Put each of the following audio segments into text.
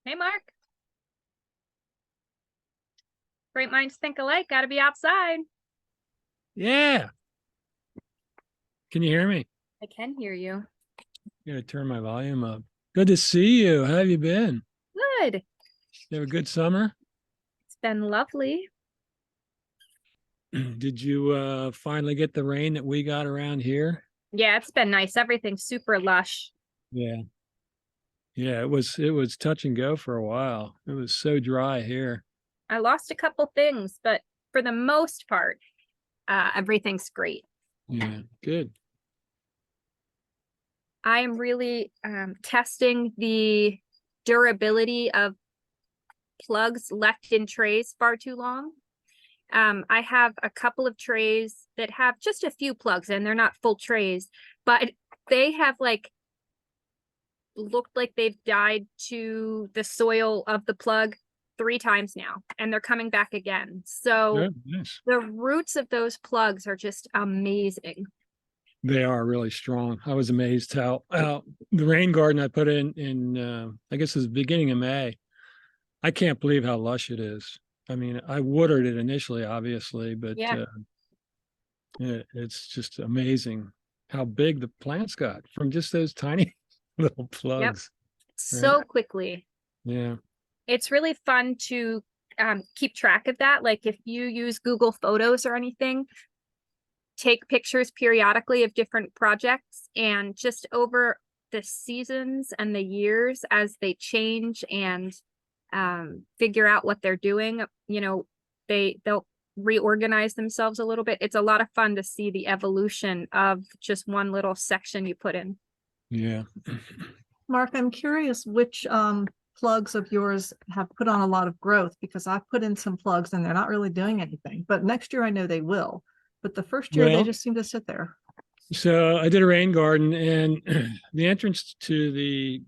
Hey, Mark. Great minds think alike. Got to be outside. Yeah. Can you hear me? I can hear you. I'm gonna turn my volume up. Good to see you. How have you been? Good. You have a good summer? It's been lovely. Did you finally get the rain that we got around here? Yeah, it's been nice. Everything's super lush. Yeah. Yeah, it was touch and go for a while. It was so dry here. I lost a couple things, but for the most part, everything's great. Yeah, good. I am really testing the durability of plugs left in trays far too long. I have a couple of trays that have just a few plugs and they're not full trays, but they have looked like they've died to the soil of the plug 3 times now, and they're coming back again. So Good, nice. the roots of those plugs are just amazing. They are really strong. I was amazed how the rain garden I put in I guess it was the beginning of May. I can't believe how lush it is. I mean, I watered it initially, obviously, but Yeah. it's just amazing how big the plants got from just those tiny little Yep. plugs, right? So quickly. Yeah. It's really fun to keep track of that. Like if you use Google Photos or anything, take pictures periodically of different projects, and just over the seasons and the years as they change and figure out what they're doing, they'll reorganize themselves a little bit. It's a lot of fun to see the evolution of just one little section you put in. Yeah. Mark, I'm curious which plugs of yours have put on a lot of growth, because I've put in some plugs and they're not really doing anything. But next year I know they will. But the first year they Well, just seem to sit there. so I did a rain garden and the entrance to the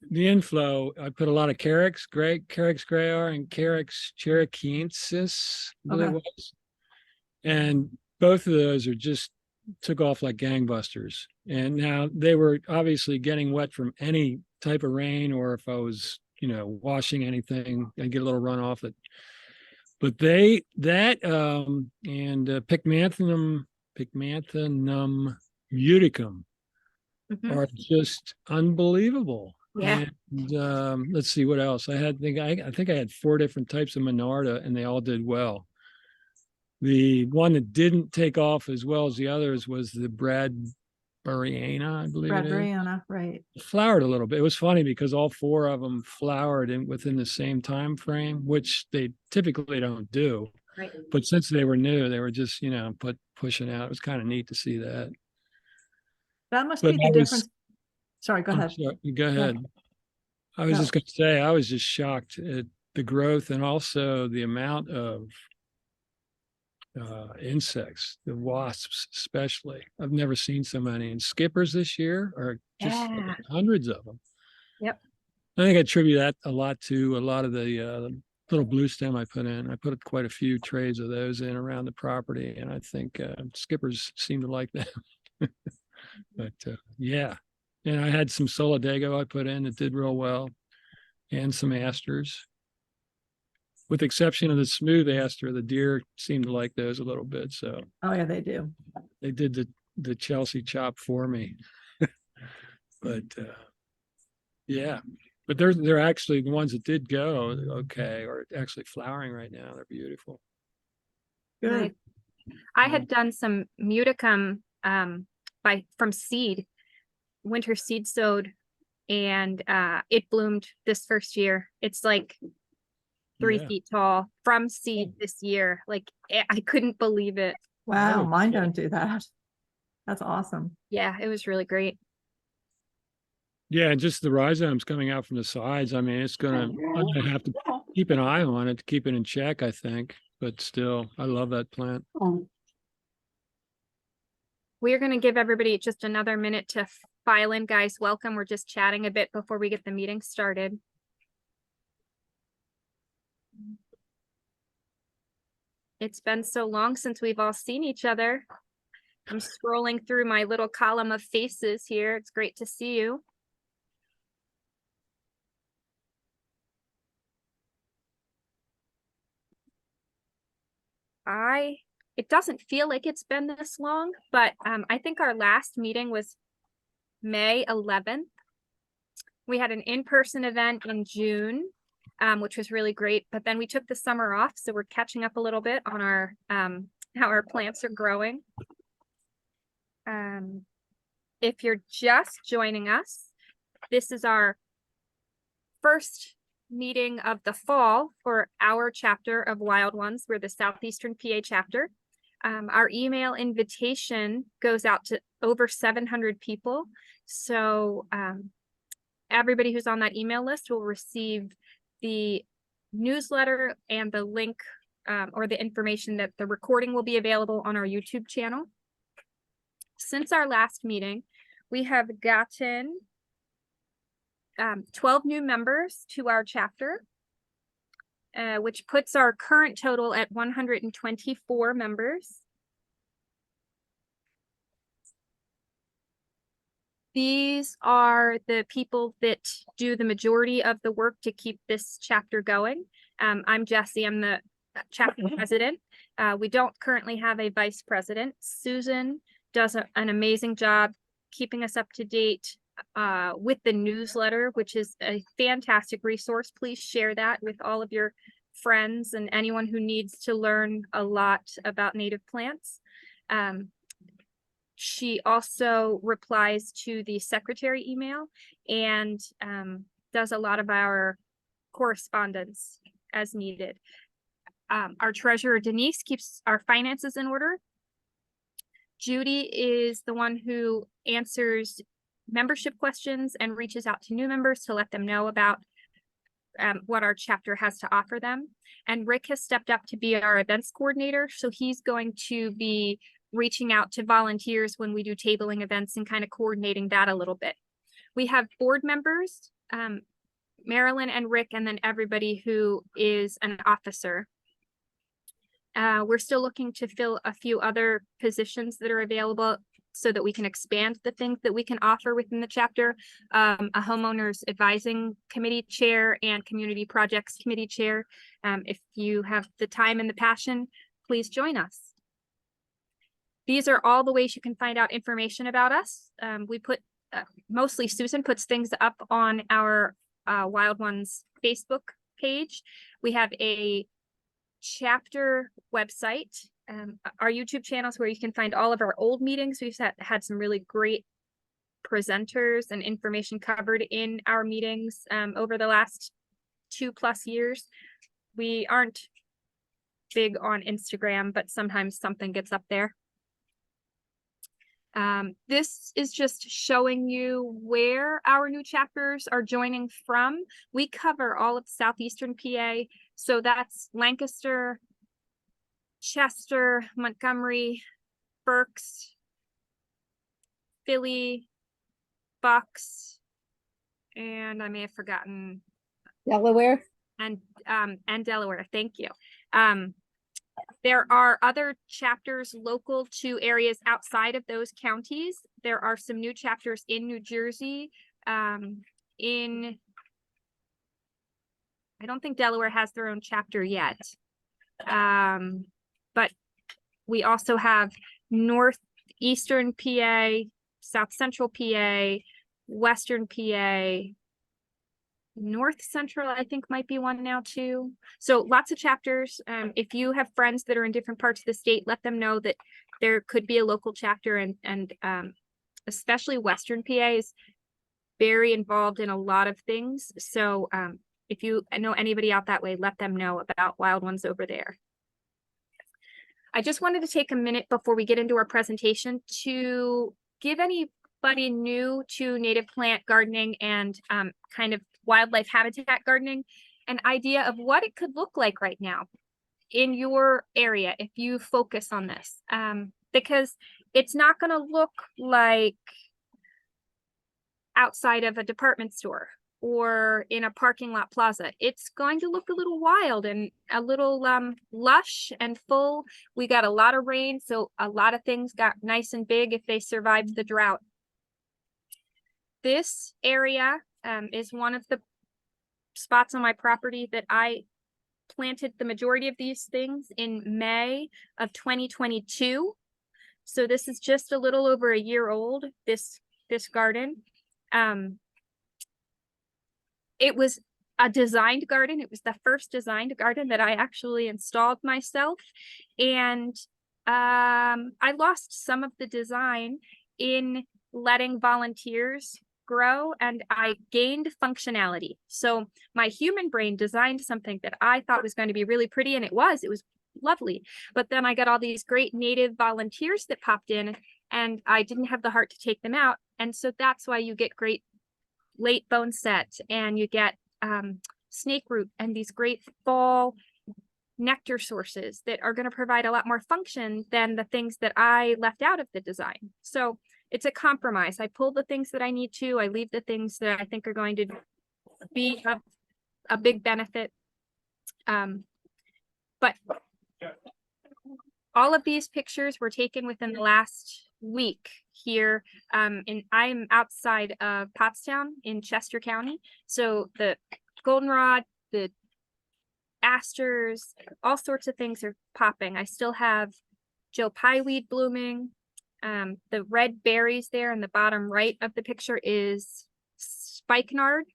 inflow, I put a lot of Carex Grayar and Carex cherokeensis, I believe it Okay. was. And both of those are just took off like gangbusters. And now they were obviously getting wet from any type of rain, or if I was, washing anything, I'd get a little runoff. But and Pygmanthinum muticum Mhm. are just unbelievable. Yeah. And let's see what else I think I had 4 different types of Monarda, and they all did well. The one that didn't take off as well as the others was the Bradburiana, I believe it is. Bradburiana, right. It flowered a little bit. It was funny because all 4 of them flowered within the same time frame, which they typically don't do. Right. But since they were new, they were just pushing out. It was kind of neat to see that. That must But be the difference. Sorry, go ahead. sorry, go ahead. I was No. just going to say I was just shocked at the growth and also the amount of insects, the wasps especially. I've never seen so many. And skippers this year are just Yeah. hundreds of them. Yep. I think I attribute that a lot to a lot of the little blue stem I put in. I put quite a few trays of those in around the property, and I think skippers seem to like them. But yeah, and I had some Solidago I put in that did real well, and some asters. With the exception of the smooth aster, the deer seem to like those a little bit. So Oh yeah, they do. they did the Chelsea chop for me. But yeah, but they're actually the ones that did go okay, or actually flowering right now. They're beautiful. Good. I had done some muticum from seed, winter seed sowed, and it bloomed this first year. It's like 3 Yeah. feet tall from seed this year. Like I couldn't believe it. Wow, Oh, mine yeah. don't do that. That's awesome. Yeah, it was really great. Yeah, and just the rhizomes coming out from the sides. I mean, I'm gonna have to keep an eye on it to keep it in check, I think. But still, I love that plant. We're going to give everybody just another minute to file in, guys. Welcome. We're just chatting a bit before we get the meeting started. It's been so long since we've all seen each other. I'm scrolling through my little column of faces here. It's great to see you. it doesn't feel like it's been this long, but I think our last meeting was May 11th. We had an in-person event in June, which was really great, but then we took the summer off, so we're catching up a little bit on our how our plants are growing. If you're just joining us, this is our first meeting of the fall for our chapter of Wild Ones. We're the Southeastern PA chapter. Our email invitation goes out to over 700 people. So everybody who's on that email list will receive the newsletter and the link or the information that the recording will be available on our YouTube channel. Since our last meeting, we have gotten 12 new members to our chapter, which puts our current total at 124 members. These are the people that do the majority of the work to keep this chapter going. I'm Jessie, I'm the chapter president. We don't currently have a vice president. Susan does an amazing job keeping us up to date with the newsletter, which is a fantastic resource. Please share that with all of your friends and anyone who needs to learn a lot about native plants. She also replies to the secretary email and does a lot of our correspondence as needed. Our treasurer, Denise, keeps our finances in order. Judy is the one who answers membership questions and reaches out to new members to let them know about what our chapter has to offer them. And Rick has stepped up to be our events coordinator. So he's going to be reaching out to volunteers when we do tabling events and kind of coordinating that a little bit. We have board members, Marilyn and Rick, and then everybody who is an officer. We're still looking to fill a few other positions that are available so that we can expand the things that we can offer within the chapter. A homeowners advising committee chair and community projects committee chair. If you have the time and the passion, please join us. These are all the ways you can find out information about us. We put, mostly Susan puts things up on our Wild Ones Facebook page. We have a chapter website, our YouTube channels where you can find all of our old meetings. We've had some really great presenters and information covered in our meetings over the last 2+ years. We aren't big on Instagram, but sometimes something gets up there. This is just showing you where our new chapters are joining from. We cover all of Southeastern PA. So that's Lancaster, Chester, Montgomery, Berks, Philly, Bucks, and I may have forgotten Delaware. And Delaware. Thank you. There are other chapters local to areas outside of those counties. There are some new chapters in New Jersey. I don't think Delaware has their own chapter yet. But we also have Northeastern PA, South Central PA, Western PA, North Central, I think might be one now too. So lots of chapters. If you have friends that are in different parts of the state, let them know that there could be a local chapter, and especially Western PA is very involved in a lot of things. So if you know anybody out that way, let them know about Wild Ones over there. I just wanted to take a minute before we get into our presentation to give anybody new to native plant gardening and kind of wildlife habitat gardening an idea of what it could look like right now in your area if you focus on this, because it's not going to look like outside of a department store or in a parking lot plaza. It's going to look a little wild and a little lush and full. We got a lot of rain, so a lot of things got nice and big if they survived the drought. This area is one of the spots on my property that I planted the majority of these things in May of 2022. So this is just a little over a year old, this garden. It was a designed garden. It was the first designed garden that I actually installed myself. And I lost some of the design in letting volunteers grow, and I gained functionality. So my human brain designed something that I thought was going to be really pretty, and it was lovely. But then I got all these great native volunteers that popped in, and I didn't have the heart to take them out. And so that's why you get great late bone set, and you get snake root and these great fall nectar sources that are going to provide a lot more function than the things that I left out of the design. So it's a compromise. I pull the things that I need to, I leave the things that I think are going to be a big benefit. But all of these pictures were taken within the last week here. And I'm outside of Pottstown in Chester County. So the goldenrod, the asters, all sorts of things are popping. I still have Joe Pyeweed blooming. The red berries there in the bottom right of the picture is spikenard,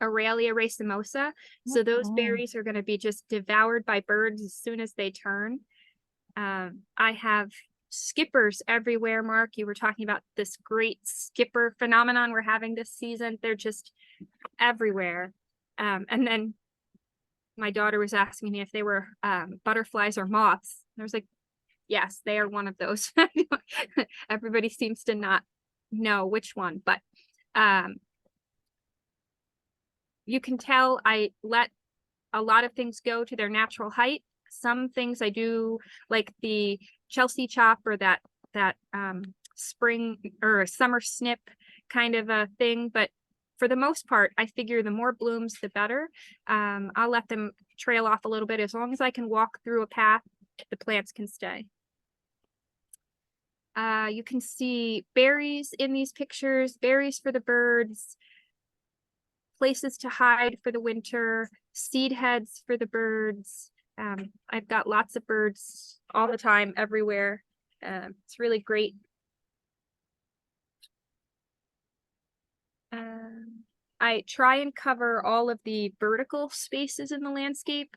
Aurelia racemosa. So those berries are going to be just devoured by birds as soon as they turn. I have skippers everywhere, Mark. You were talking about this great skipper phenomenon we're having this season. They're just everywhere. And then my daughter was asking me if they were butterflies or moths. I was like, yes, they are one of those. Everybody seems to not know which one, but you can tell I let a lot of things go to their natural height. Some things I do, like the Chelsea chop or that spring or summer snip kind of a thing, but for the most part, I figure the more blooms, the better. I'll let them trail off a little bit. As long as I can walk through a path, the plants can stay. You can see berries in these pictures, berries for the birds, places to hide for the winter, seed heads for the birds. I've got lots of birds all the time, everywhere. It's really great. I try and cover all of the vertical spaces in the landscape.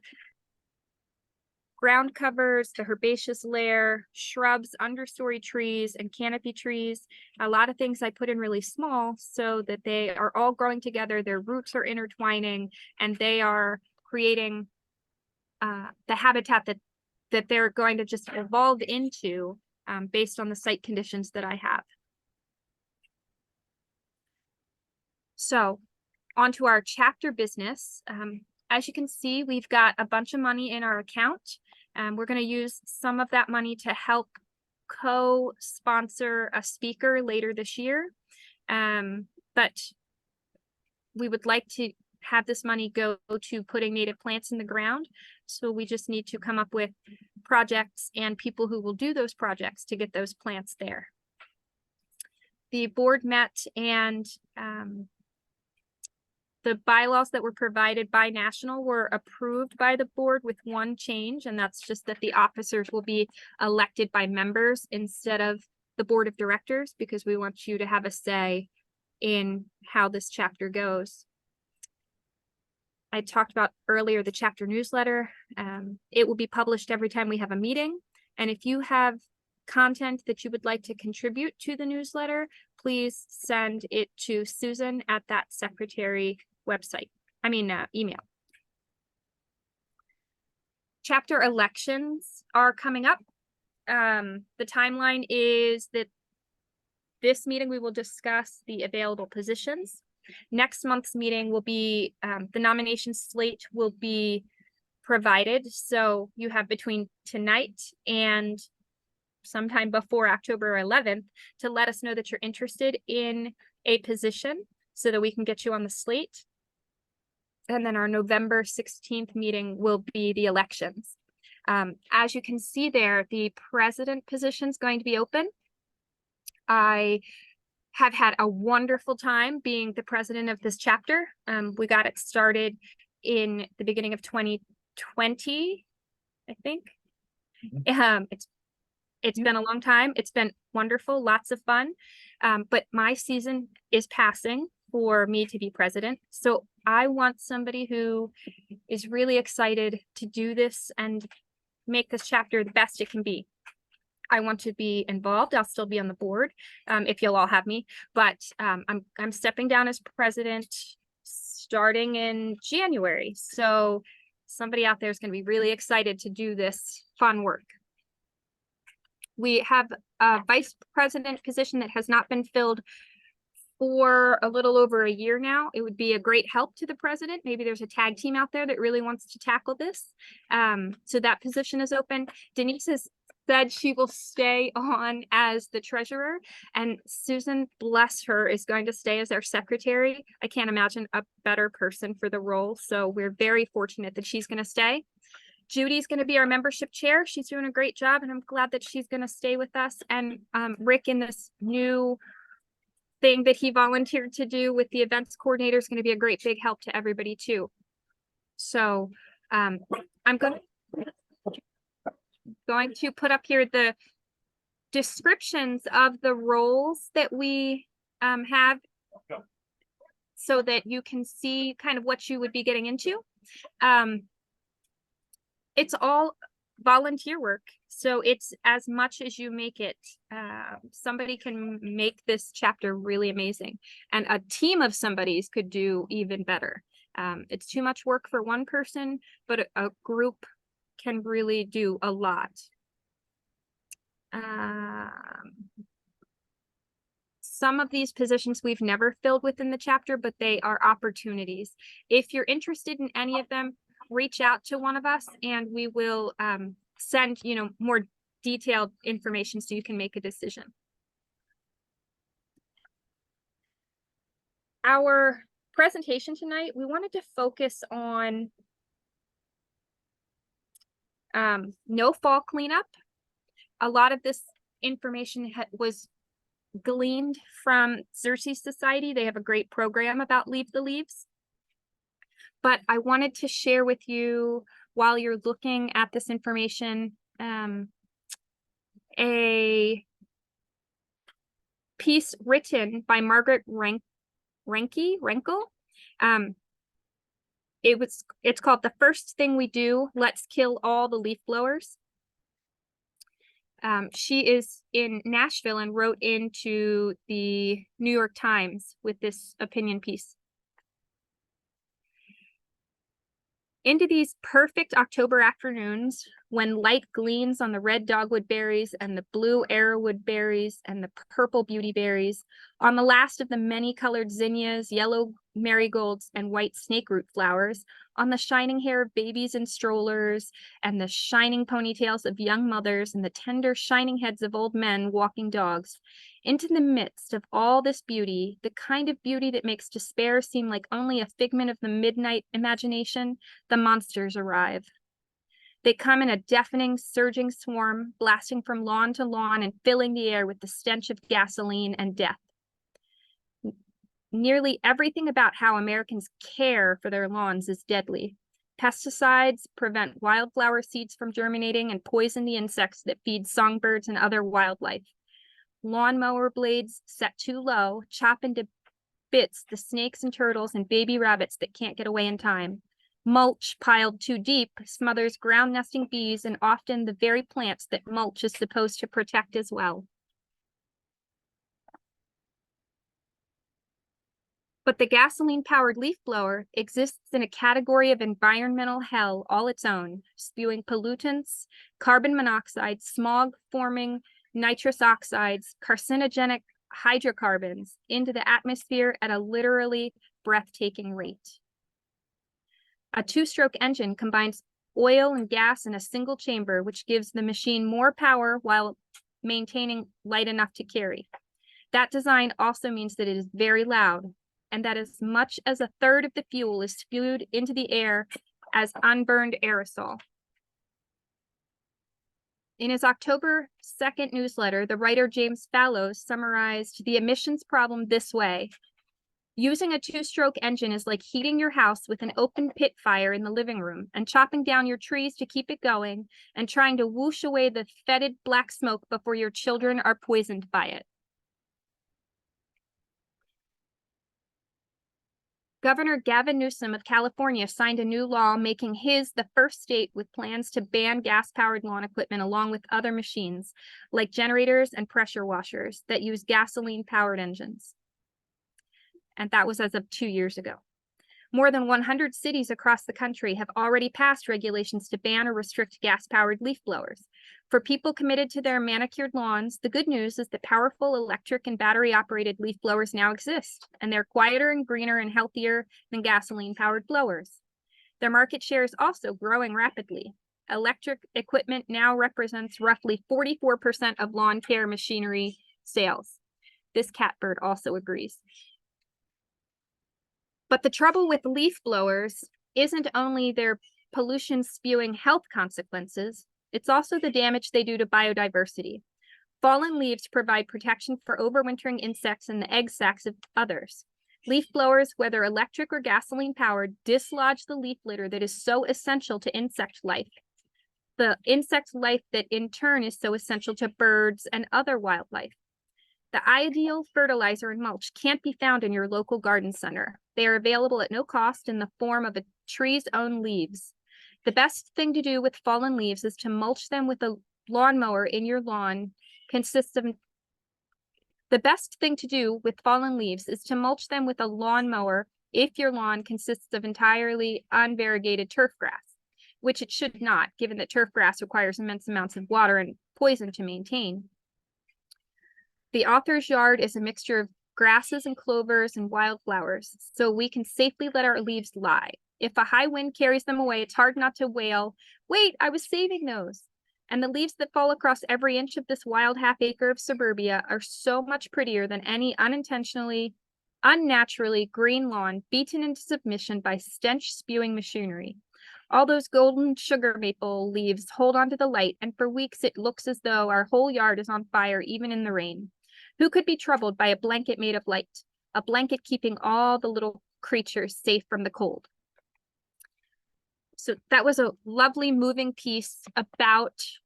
Ground covers, the herbaceous layer, shrubs, understory trees, and canopy trees. A lot of things I put in really small so that they are all growing together, their roots are intertwining, and they are creating the habitat that they're going to just evolve into based on the site conditions that I have. So onto our chapter business. As you can see, we've got a bunch of money in our account. We're going to use some of that money to help co-sponsor a speaker later this year. But we would like to have this money go to putting native plants in the ground. So we just need to come up with projects and people who will do those projects to get those plants there. The board met, and the bylaws that were provided by National were approved by the board with one change, and that's just that the officers will be elected by members instead of the board of directors, because we want you to have a say in how this chapter goes. I talked about earlier the chapter newsletter. It will be published every time we have a meeting. And if you have content that you would like to contribute to the newsletter, please send it to Susan at that secretary website. Email. Chapter elections are coming up. The timeline is that this meeting we will discuss the available positions. Next month's meeting will be, the nomination slate will be provided. So you have between tonight and sometime before October 11th to let us know that you're interested in a position so that we can get you on the slate. And then our November 16th meeting will be the elections. As you can see there, the president position is going to be open. I have had a wonderful time being the president of this chapter. We got it started in the beginning of 2020 20, I think. It's been a long time. It's been wonderful, lots of fun. But my season is passing for me to be president. So I want somebody who is really excited to do this and make this chapter the best it can be. I want to be involved. I'll still be on the board, if you'll all have me, but I'm stepping down as president starting in January. So somebody out there is going to be really excited to do this fun work. We have a vice president position that has not been filled for a little over a year now. It would be a great help to the president. Maybe there's a tag team out there that really wants to tackle this. So that position is open. Denise has said she will stay on as the treasurer, and Susan, bless her, is going to stay as our secretary. I can't imagine a better person for the role. So we're very fortunate that she's going to stay. Judy's going to be our membership chair. She's doing a great job, and I'm glad that she's going to stay with us. And Rick, in this new thing that he volunteered to do with the events coordinator, is going to be a great big help to everybody too. So I'm going to put up here the descriptions of the roles that we have, so that you can see kind of what you would be getting into. It's all volunteer work, so it's as much as you make it. Somebody can make this chapter really amazing, and a team of somebody's could do even better. It's too much work for one person, but a group can really do a lot. Some of these positions we've never filled within the chapter, but they are opportunities. If you're interested in any of them, reach out to one of us and we will send, more detailed information so you can make a decision. Our presentation tonight, we wanted to focus on no fall cleanup. A lot of this information was gleaned from Xerces Society. They have a great program about Leave the Leaves. But I wanted to share with you, while you're looking at this information, a piece written by Margaret Renkel. It's called "The First Thing We Do, Let's Kill All the Leaf Blowers." She is in Nashville and wrote into the New York Times with this opinion piece. Into these perfect October afternoons, when light gleams on the red dogwood berries and the blue arrowwood berries and the purple beauty berries, on the last of the many-colored zinnias, yellow marigolds, and white snakeroot flowers, on the shining hair of babies in strollers, and the shining ponytails of young mothers, and the tender shining heads of old men walking dogs, into the midst of all this beauty, the kind of beauty that makes despair seem like only a figment of the midnight imagination, the monsters arrive. They come in a deafening, surging swarm, blasting from lawn to lawn and filling the air with the stench of gasoline and death. Nearly everything about how Americans care for their lawns is deadly. Pesticides prevent wildflower seeds from germinating and poison the insects that feed songbirds and other wildlife. Lawnmower blades set too low chop into bits the snakes and turtles and baby rabbits that can't get away in time. Mulch piled too deep smothers ground nesting bees and often the very plants that mulch is supposed to protect as well. But the gasoline-powered leaf blower exists in a category of environmental hell all its own, spewing pollutants, carbon monoxide, smog-forming nitrous oxides, carcinogenic hydrocarbons into the atmosphere at a literally breathtaking rate. A two-stroke engine combines oil and gas in a single chamber, which gives the machine more power while maintaining light enough to carry. That design also means that it is very loud, and that as much as a third of the fuel is spewed into the air as unburned aerosol. In his October 2nd newsletter, the writer James Fallows summarized the emissions problem this way. Using a two-stroke engine is like heating your house with an open pit fire in the living room and chopping down your trees to keep it going and trying to whoosh away the fetid black smoke before your children are poisoned by it. Governor Gavin Newsom of California signed a new law making his the first state with plans to ban gas-powered lawn equipment along with other machines like generators and pressure washers that use gasoline-powered engines. And that was as of 2 years ago. More than 100 cities across the country have already passed regulations to ban or restrict gas-powered leaf blowers. For people committed to their manicured lawns, the good news is that powerful electric and battery-operated leaf blowers now exist, and they're quieter and greener and healthier than gasoline-powered blowers. Their market share is also growing rapidly. Electric equipment now represents roughly 44% of lawn care machinery sales. This catbird also agrees. But the trouble with leaf blowers isn't only their pollution-spewing health consequences, it's also the damage they do to biodiversity. Fallen leaves provide protection for overwintering insects and the egg sacs of others. Leaf blowers, whether electric or gasoline-powered, dislodge the leaf litter that is so essential to insect life. The insect life that in turn is so essential to birds and other wildlife. The ideal fertilizer and mulch can't be found in your local garden center. They are available at no cost in the form of a tree's own leaves. The best thing to do with fallen leaves is to mulch them with a lawnmower in your lawn The best thing to do with fallen leaves is to mulch them with a lawnmower if your lawn consists of entirely unvariegated turf grass, which it should not, given that turf grass requires immense amounts of water and poison to maintain. The author's yard is a mixture of grasses and clovers and wildflowers, so we can safely let our leaves lie. If a high wind carries them away, it's hard not to wail, "Wait, I was saving those." And the leaves that fall across every inch of this wild half-acre of suburbia are so much prettier than any unnaturally green lawn beaten into submission by stench-spewing machinery. All those golden sugar maple leaves hold onto the light, and for weeks it looks as though our whole yard is on fire even in the rain. Who could be troubled by a blanket made of light, a blanket keeping all the little creatures safe from the cold? So that was a lovely moving piece about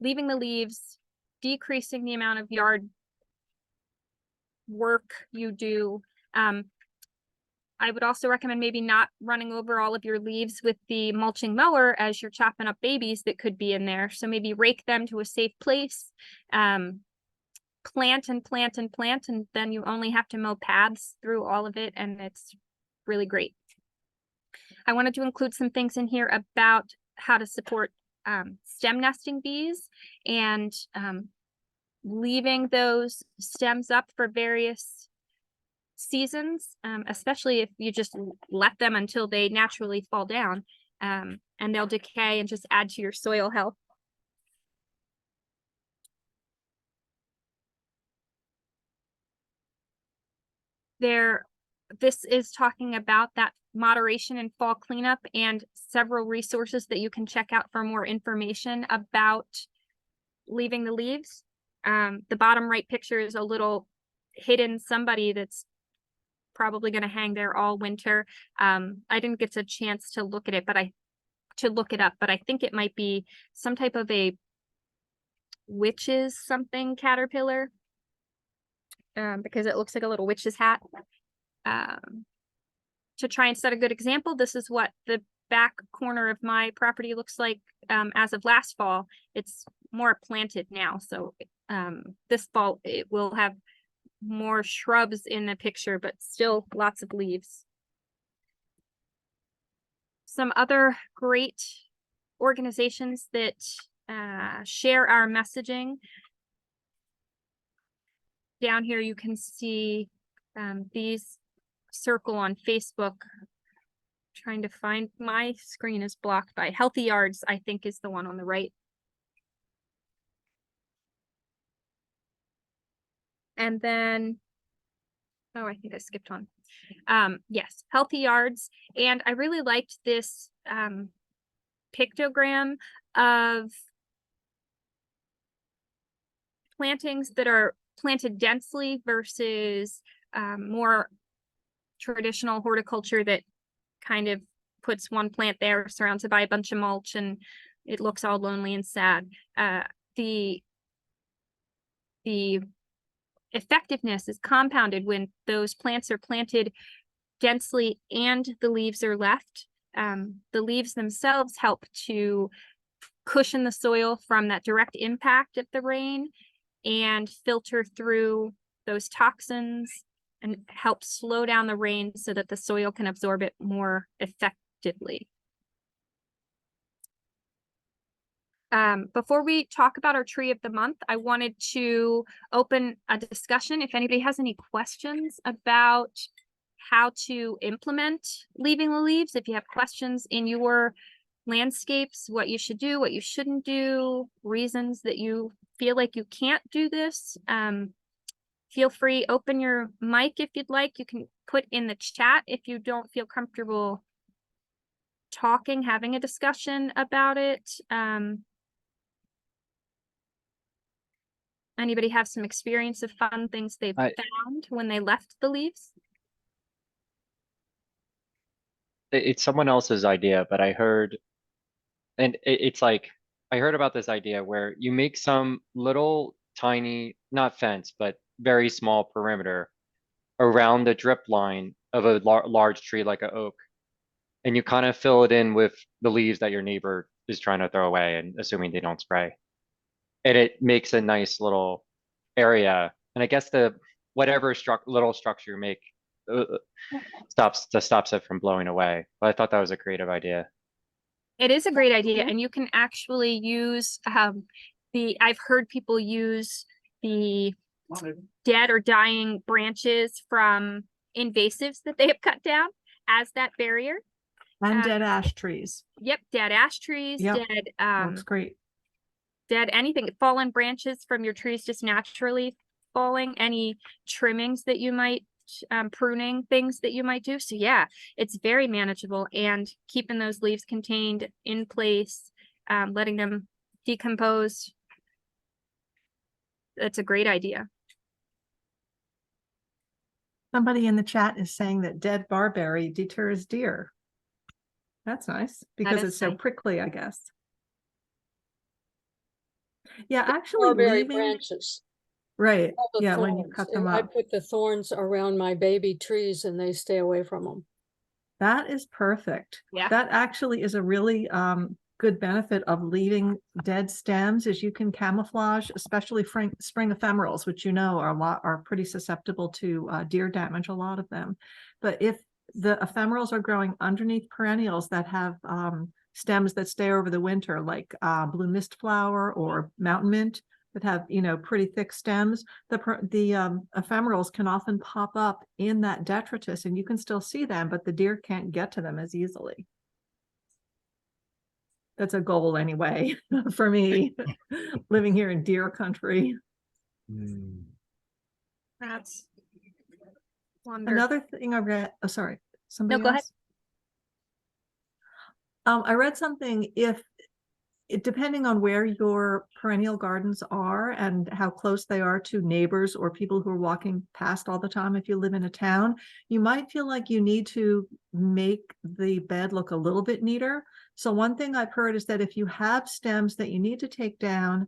leaving the leaves, decreasing the amount of yard work you do. I would also recommend maybe not running over all of your leaves with the mulching mower as you're chopping up babies that could be in there. So maybe rake them to a safe place, plant and plant and plant, and then you only have to mow paths through all of it, and it's really great. I wanted to include some things in here about how to support stem nesting bees and leaving those stems up for various seasons, especially if you just let them until they naturally fall down, and they'll decay and just add to your soil health. This is talking about that moderation and fall cleanup and several resources that you can check out for more information about leaving the leaves. The bottom right picture is a little hidden somebody that's probably going to hang there all winter. I didn't get a chance to look at it, but I think it might be some type of a witch's something caterpillar, because it looks like a little witch's hat. To try and set a good example, this is what the back corner of my property looks like as of last fall. It's more planted now, so this fall it will have more shrubs in the picture, but still lots of leaves. Some other great organizations that share our messaging. Down here you can see these circle on Facebook. Trying to find, my screen is blocked by Healthy Yards, I think is the one on the right. And then, oh, I think I skipped on. Yes, Healthy Yards. And I really liked this pictogram of plantings that are planted densely versus more traditional horticulture that kind of puts one plant there surrounded by a bunch of mulch and it looks all lonely and sad. The effectiveness is compounded when those plants are planted densely and the leaves are left. The leaves themselves help to cushion the soil from that direct impact of the rain and filter through those toxins and help slow down the rain so that the soil can absorb it more effectively. Before we talk about our tree of the month, I wanted to open a discussion. If anybody has any questions about how to implement leaving the leaves, if you have questions in your landscapes, what you should do, what you shouldn't do, reasons that you feel like you can't do this, feel free, open your mic if you'd like. You can put in the chat if you don't feel comfortable talking, having a discussion about it. Anybody have some experience of fun things they've found when they left the leaves? It's someone else's idea, but I heard, and it's like, I heard about this idea where you make some little tiny, not fence, but very small perimeter around the drip line of a large tree like an oak. And you kind of fill it in with the leaves that your neighbor is trying to throw away and assuming they don't spray. And it makes a nice little area. And I guess the whatever little structure you make stops it from blowing away. But I thought that was a creative idea. It is a great idea, and you can actually use I've heard people use the dead or dying branches from invasives that they have cut down as that barrier. And dead ash trees. Yep, dead ash trees, Yep. dead Looks great. dead anything, fallen branches from your trees just naturally falling, any trimmings that you might pruning things that you might do. So yeah, it's very manageable, and keeping those leaves contained in place, letting them decompose. That's a great idea. Somebody in the chat is saying that dead barberry deters deer. That's nice because is it's so nice. prickly, I guess. Yeah, actually Barberry leaving, branches. right. All the Yeah, when you thorns. cut them I up. put the thorns around my baby trees and they stay away from them. That is perfect. Yeah. That actually is a really good benefit of leaving dead stems, is you can camouflage, especially spring ephemerals, which are pretty susceptible to deer damage, a lot of them. But if the ephemerals are growing underneath perennials that have stems that stay over the winter, like blue mist flower or mountain mint, that have, pretty thick stems, the ephemerals can often pop up in that detritus and you can still see them, but the deer can't get to them as easily. That's a goal anyway, for me, living here in deer country. That's wonderful. Another thing I read, oh, sorry, somebody go ahead. else? I read something, depending on where your perennial gardens are and how close they are to neighbors or people who are walking past all the time, if you live in a town, you might feel like you need to make the bed look a little bit neater. So one thing I've heard is that if you have stems that you need to take down,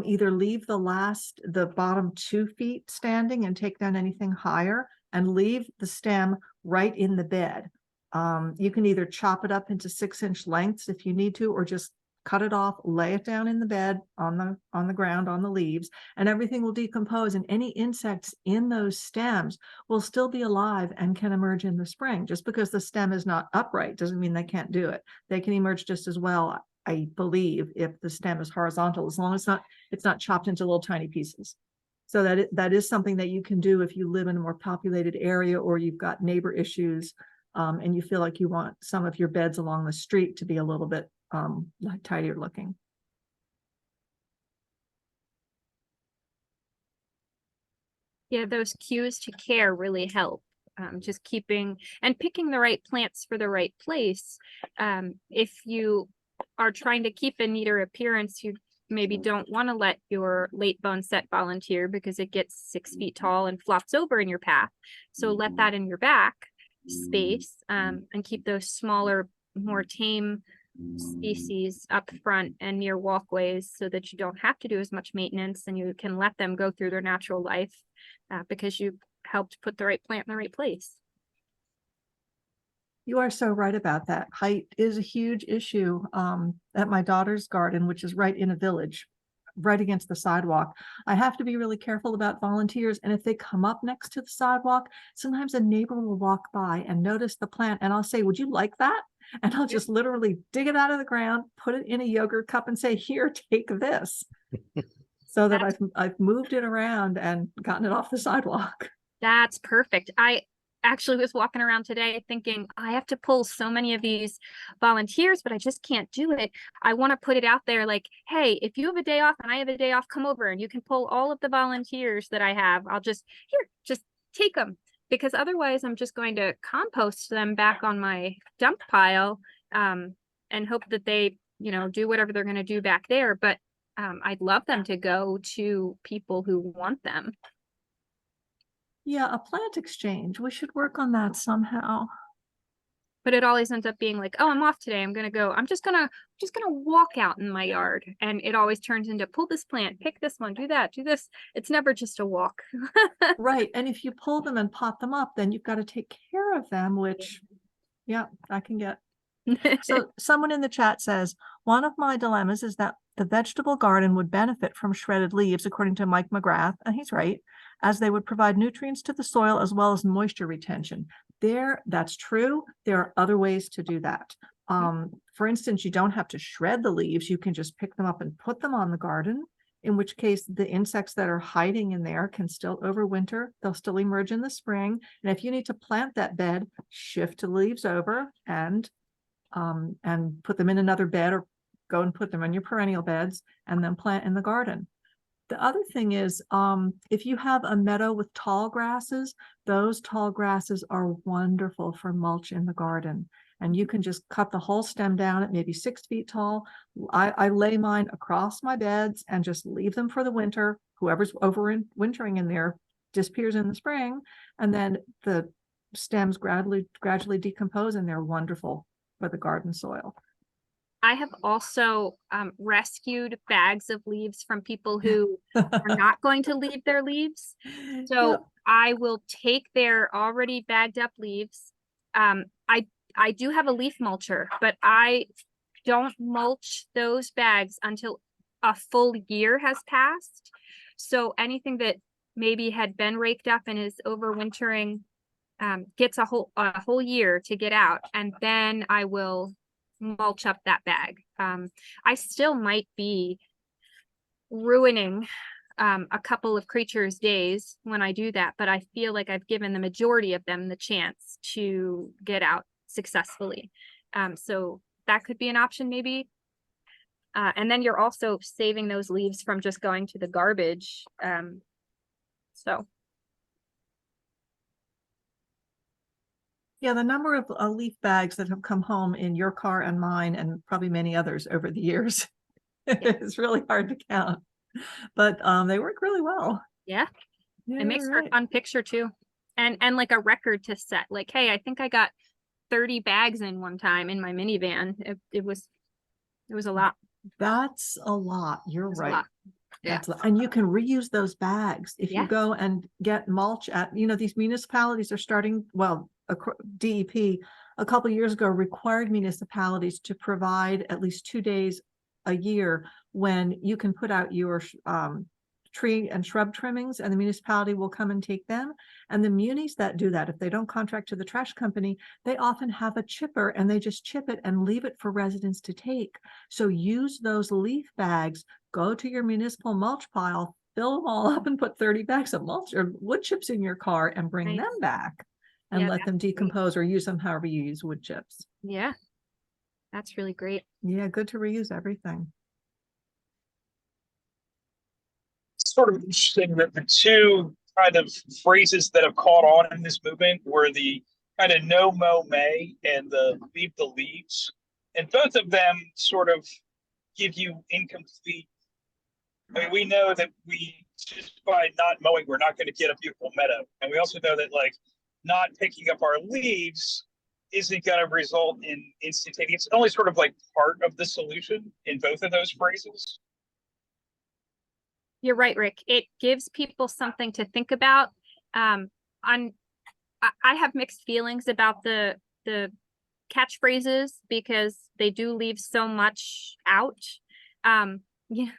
either leave the bottom 2 feet standing and take down anything higher, and leave the stem right in the bed. You can either chop it up into 6-inch lengths if you need to, or just cut it off, lay it down in the bed on the ground, on the leaves, and everything will decompose, and any insects in those stems will still be alive and can emerge in the spring. Just because the stem is not upright doesn't mean they can't do it. They can emerge just as well, I believe, if the stem is horizontal, as long as it's not chopped into little tiny pieces. So that is something that you can do if you live in a more populated area, or you've got neighbor issues, and you feel like you want some of your beds along the street to be a little bit tidier looking. Yeah, those cues to care really help. Just keeping and picking the right plants for the right place. If you are trying to keep a neater appearance, you maybe don't want to let your late boneset volunteer because it gets 6 feet tall and flops over in your path. So let that in your back space, and keep those smaller, more tame species up front and near walkways so that you don't have to do as much maintenance and you can let them go through their natural life, because you helped put the right plant in the right place. You are so right about that. Height is a huge issue. At my daughter's garden, which is right in a village, right against the sidewalk, I have to be really careful about volunteers. And if they come up next to the sidewalk, sometimes a neighbor will walk by and notice the plant, and I'll say, "Would you like that?" And I'll just literally dig it out of the ground, put it in a yogurt cup, and say, "Here, take this." So that I've moved it around and gotten it off the sidewalk. That's perfect. I actually was walking around today thinking I have to pull so many of these volunteers, but I just can't do it. I want to put it out there like, hey, if you have a day off and I have a day off, come over and you can pull all of the volunteers that I have. I'll just take them, because otherwise I'm just going to compost them back on my dump pile, and hope that they, do whatever they're going to do back there. But I'd love them to go to people who want them. Yeah, a plant exchange. We should work on that somehow. But it always ends up being like, oh, I'm off today. I'm just gonna walk out in my yard. And it always turns into pull this plant, pick this one, do that, do this. It's never just a walk. Right. And if you pull them and pot them up, then you've got to take care of them, which, yeah, I can get. So someone in the chat says, one of my dilemmas is that the vegetable garden would benefit from shredded leaves, according to Mike McGrath, and he's right, as they would provide nutrients to the soil as well as moisture retention. That's true. There are other ways to do that. For instance, you don't have to shred the leaves. You can just pick them up and put them on the garden, in which case the insects that are hiding in there can still overwinter. They'll still emerge in the spring. And if you need to plant that bed, shift the leaves over and put them in another bed, or go and put them in your perennial beds and then plant in the garden. The other thing is, if you have a meadow with tall grasses, those tall grasses are wonderful for mulch in the garden. And you can just cut the whole stem down at maybe 6 feet tall. I lay mine across my beds and just leave them for the winter. Whoever's wintering in there disappears in the spring, and then the stems gradually decompose, and they're wonderful for the garden soil. I have also rescued bags of leaves from people who are not going to leave their leaves. So Yep. I will take their already bagged up leaves. I do have a leaf mulcher, but I don't mulch those bags until a full year has passed. So anything that maybe had been raked up and is overwintering gets a whole year to get out, and then I will mulch up that bag. I still might be ruining a couple of creatures' days when I do that, but I feel like I've given the majority of them the chance to get out successfully. So that could be an option maybe. And then you're also saving those leaves from just going to the garbage. So Yeah, the number of leaf bags that have come home in your car and mine, and probably many others over the years, is really hard to count. But they work really well. yeah, Yeah, it makes you're for a right. fun picture too. And like a record to set, like, hey, I think I got 30 bags in one time in my minivan. It was a lot. That's a lot. You're It was a right. lot. Yeah. And you can reuse those bags. If you Yeah. go and get mulch at, these municipalities are starting, well, DEP a couple of years ago required municipalities to provide at least 2 days a year when you can put out your tree and shrub trimmings, and the municipality will come and take them. And the munis that do that, if they don't contract to the trash company, they often have a chipper, and they just chip it and leave it for residents to take. So use those leaf bags, go to your municipal mulch pile, fill them all up, and put 30 bags of mulch or wood chips in your car and bring Nice. them back and Yeah, let them that's great. decompose, or use them however you use wood chips. Yeah, that's really great. Yeah, good to reuse everything. Sort of interesting that the two kind of phrases that have caught on in this movement were the kind of no mow May and the leave the leaves. And both of them sort of give you incomplete I mean, we know that we just by not mowing, we're not going to get a beautiful meadow. And we also know that like not picking up our leaves isn't going to result in instantaneous. It's only sort of like part of the solution in both of those phrases. You're right, Rick. It gives people something to think about. I have mixed feelings about the catchphrases because they do leave so much out. Yeah,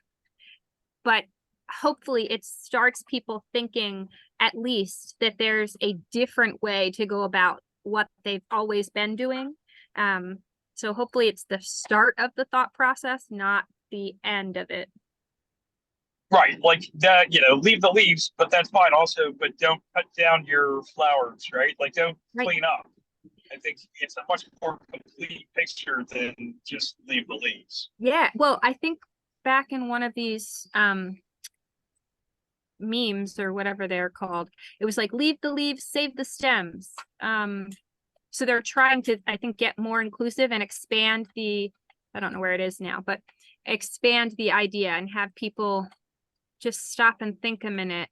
but hopefully it starts people thinking at least that there's a different way to go about what they've always been doing. So hopefully it's the start of the thought process, not the end of it. Right, like that, you know, leave the leaves, but that's fine also, but don't cut down your flowers, right? Like don't Right. clean up. I think it's a much more complete picture than just leave the leaves. Yeah, well, I think back in one of these memes or whatever they're called, it was like leave the leaves, save the stems. So they're trying to, I think, get more inclusive and expand the, I don't know where it is now, but expand the idea and have people just stop and think a minute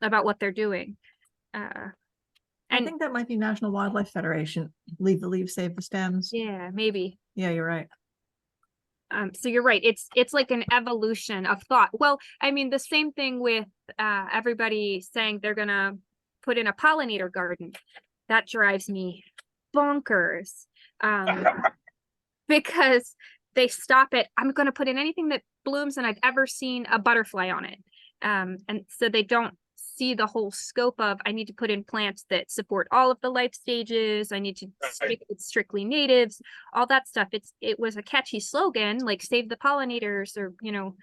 about what they're doing. I And think that might be National Wildlife Federation. Leave the leaves, save the stems. yeah, maybe. Yeah, you're right. So you're right. It's like an evolution of thought. Well, I mean, the same thing with everybody saying they're gonna put in a pollinator garden. That drives me bonkers. Because they stop it. I'm gonna put in anything that blooms and I've ever seen a butterfly on it. And so they don't see the whole scope of I need to put in plants that support all of the life stages. I need to stick with strictly natives, all that stuff. It was a catchy slogan, like save the pollinators, or you know,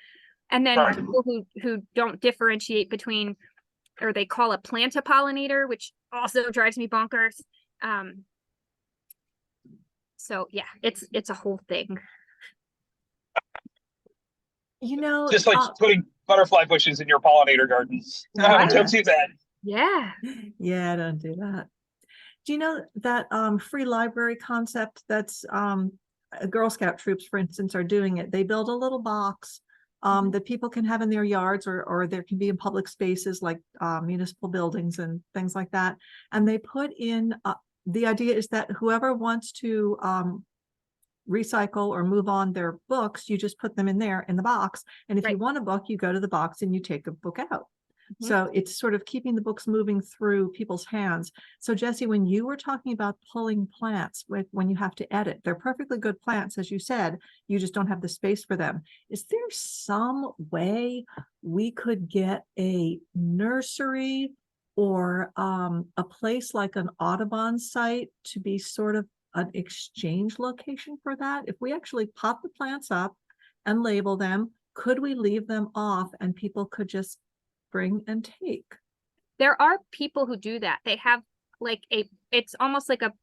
and then Right. people who don't differentiate between, or they call a plant a pollinator, which also drives me bonkers. So yeah, it's a whole thing. You know, Just like putting butterfly bushes in your pollinator garden. Right. Don't do that. Yeah. yeah, don't do that. Do you know that free library concept that's Girl Scout troops, for instance, are doing it? They build a little box that people can have in their yards, or there can be in public spaces like municipal buildings and things like that. And they put in, the idea is that whoever wants to recycle or move on their books, you just put them in there in the box. And if you Right. want a book, you go to the box and you take a book out. Mhm. So it's sort of keeping the books moving through people's hands. So Jesse, when you were talking about pulling plants when you have to edit, they're perfectly good plants, as you said, you just don't have the space for them. Is there some way we could get a nursery or a place like an Audubon site to be sort of an exchange location for that? If we actually pop the plants up and label them, could we leave them off and people could just bring and take? There are people who do that. They have like it's almost like a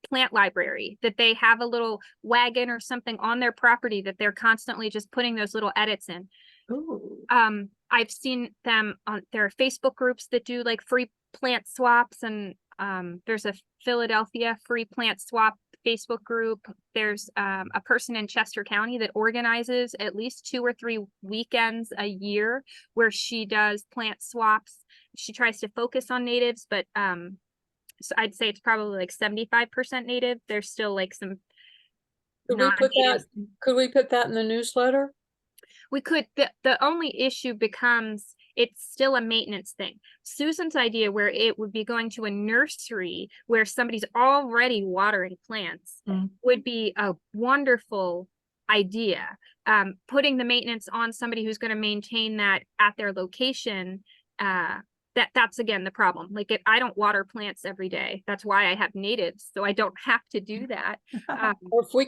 plant library that they have a little wagon or something on their property that they're constantly just putting those little edits in. Ooh. I've seen them on, there are Facebook groups that do like free plant swaps, and there's a Philadelphia free plant swap Facebook group. There's a person in Chester County that organizes at least 2 or 3 weekends a year where she does plant swaps. She tries to focus on natives, but so I'd say it's probably like 75% native. There's still like some Could we put that, non-natives. could we put that in the newsletter? We could, the only issue becomes it's still a maintenance thing. Susan's idea where it would be going to a nursery where somebody's already watering plants would be a wonderful idea. Putting the maintenance on somebody who's going to maintain that at their location, that's again the problem. Like I don't water plants every day. That's why I have natives, so I don't have to do that. Or if we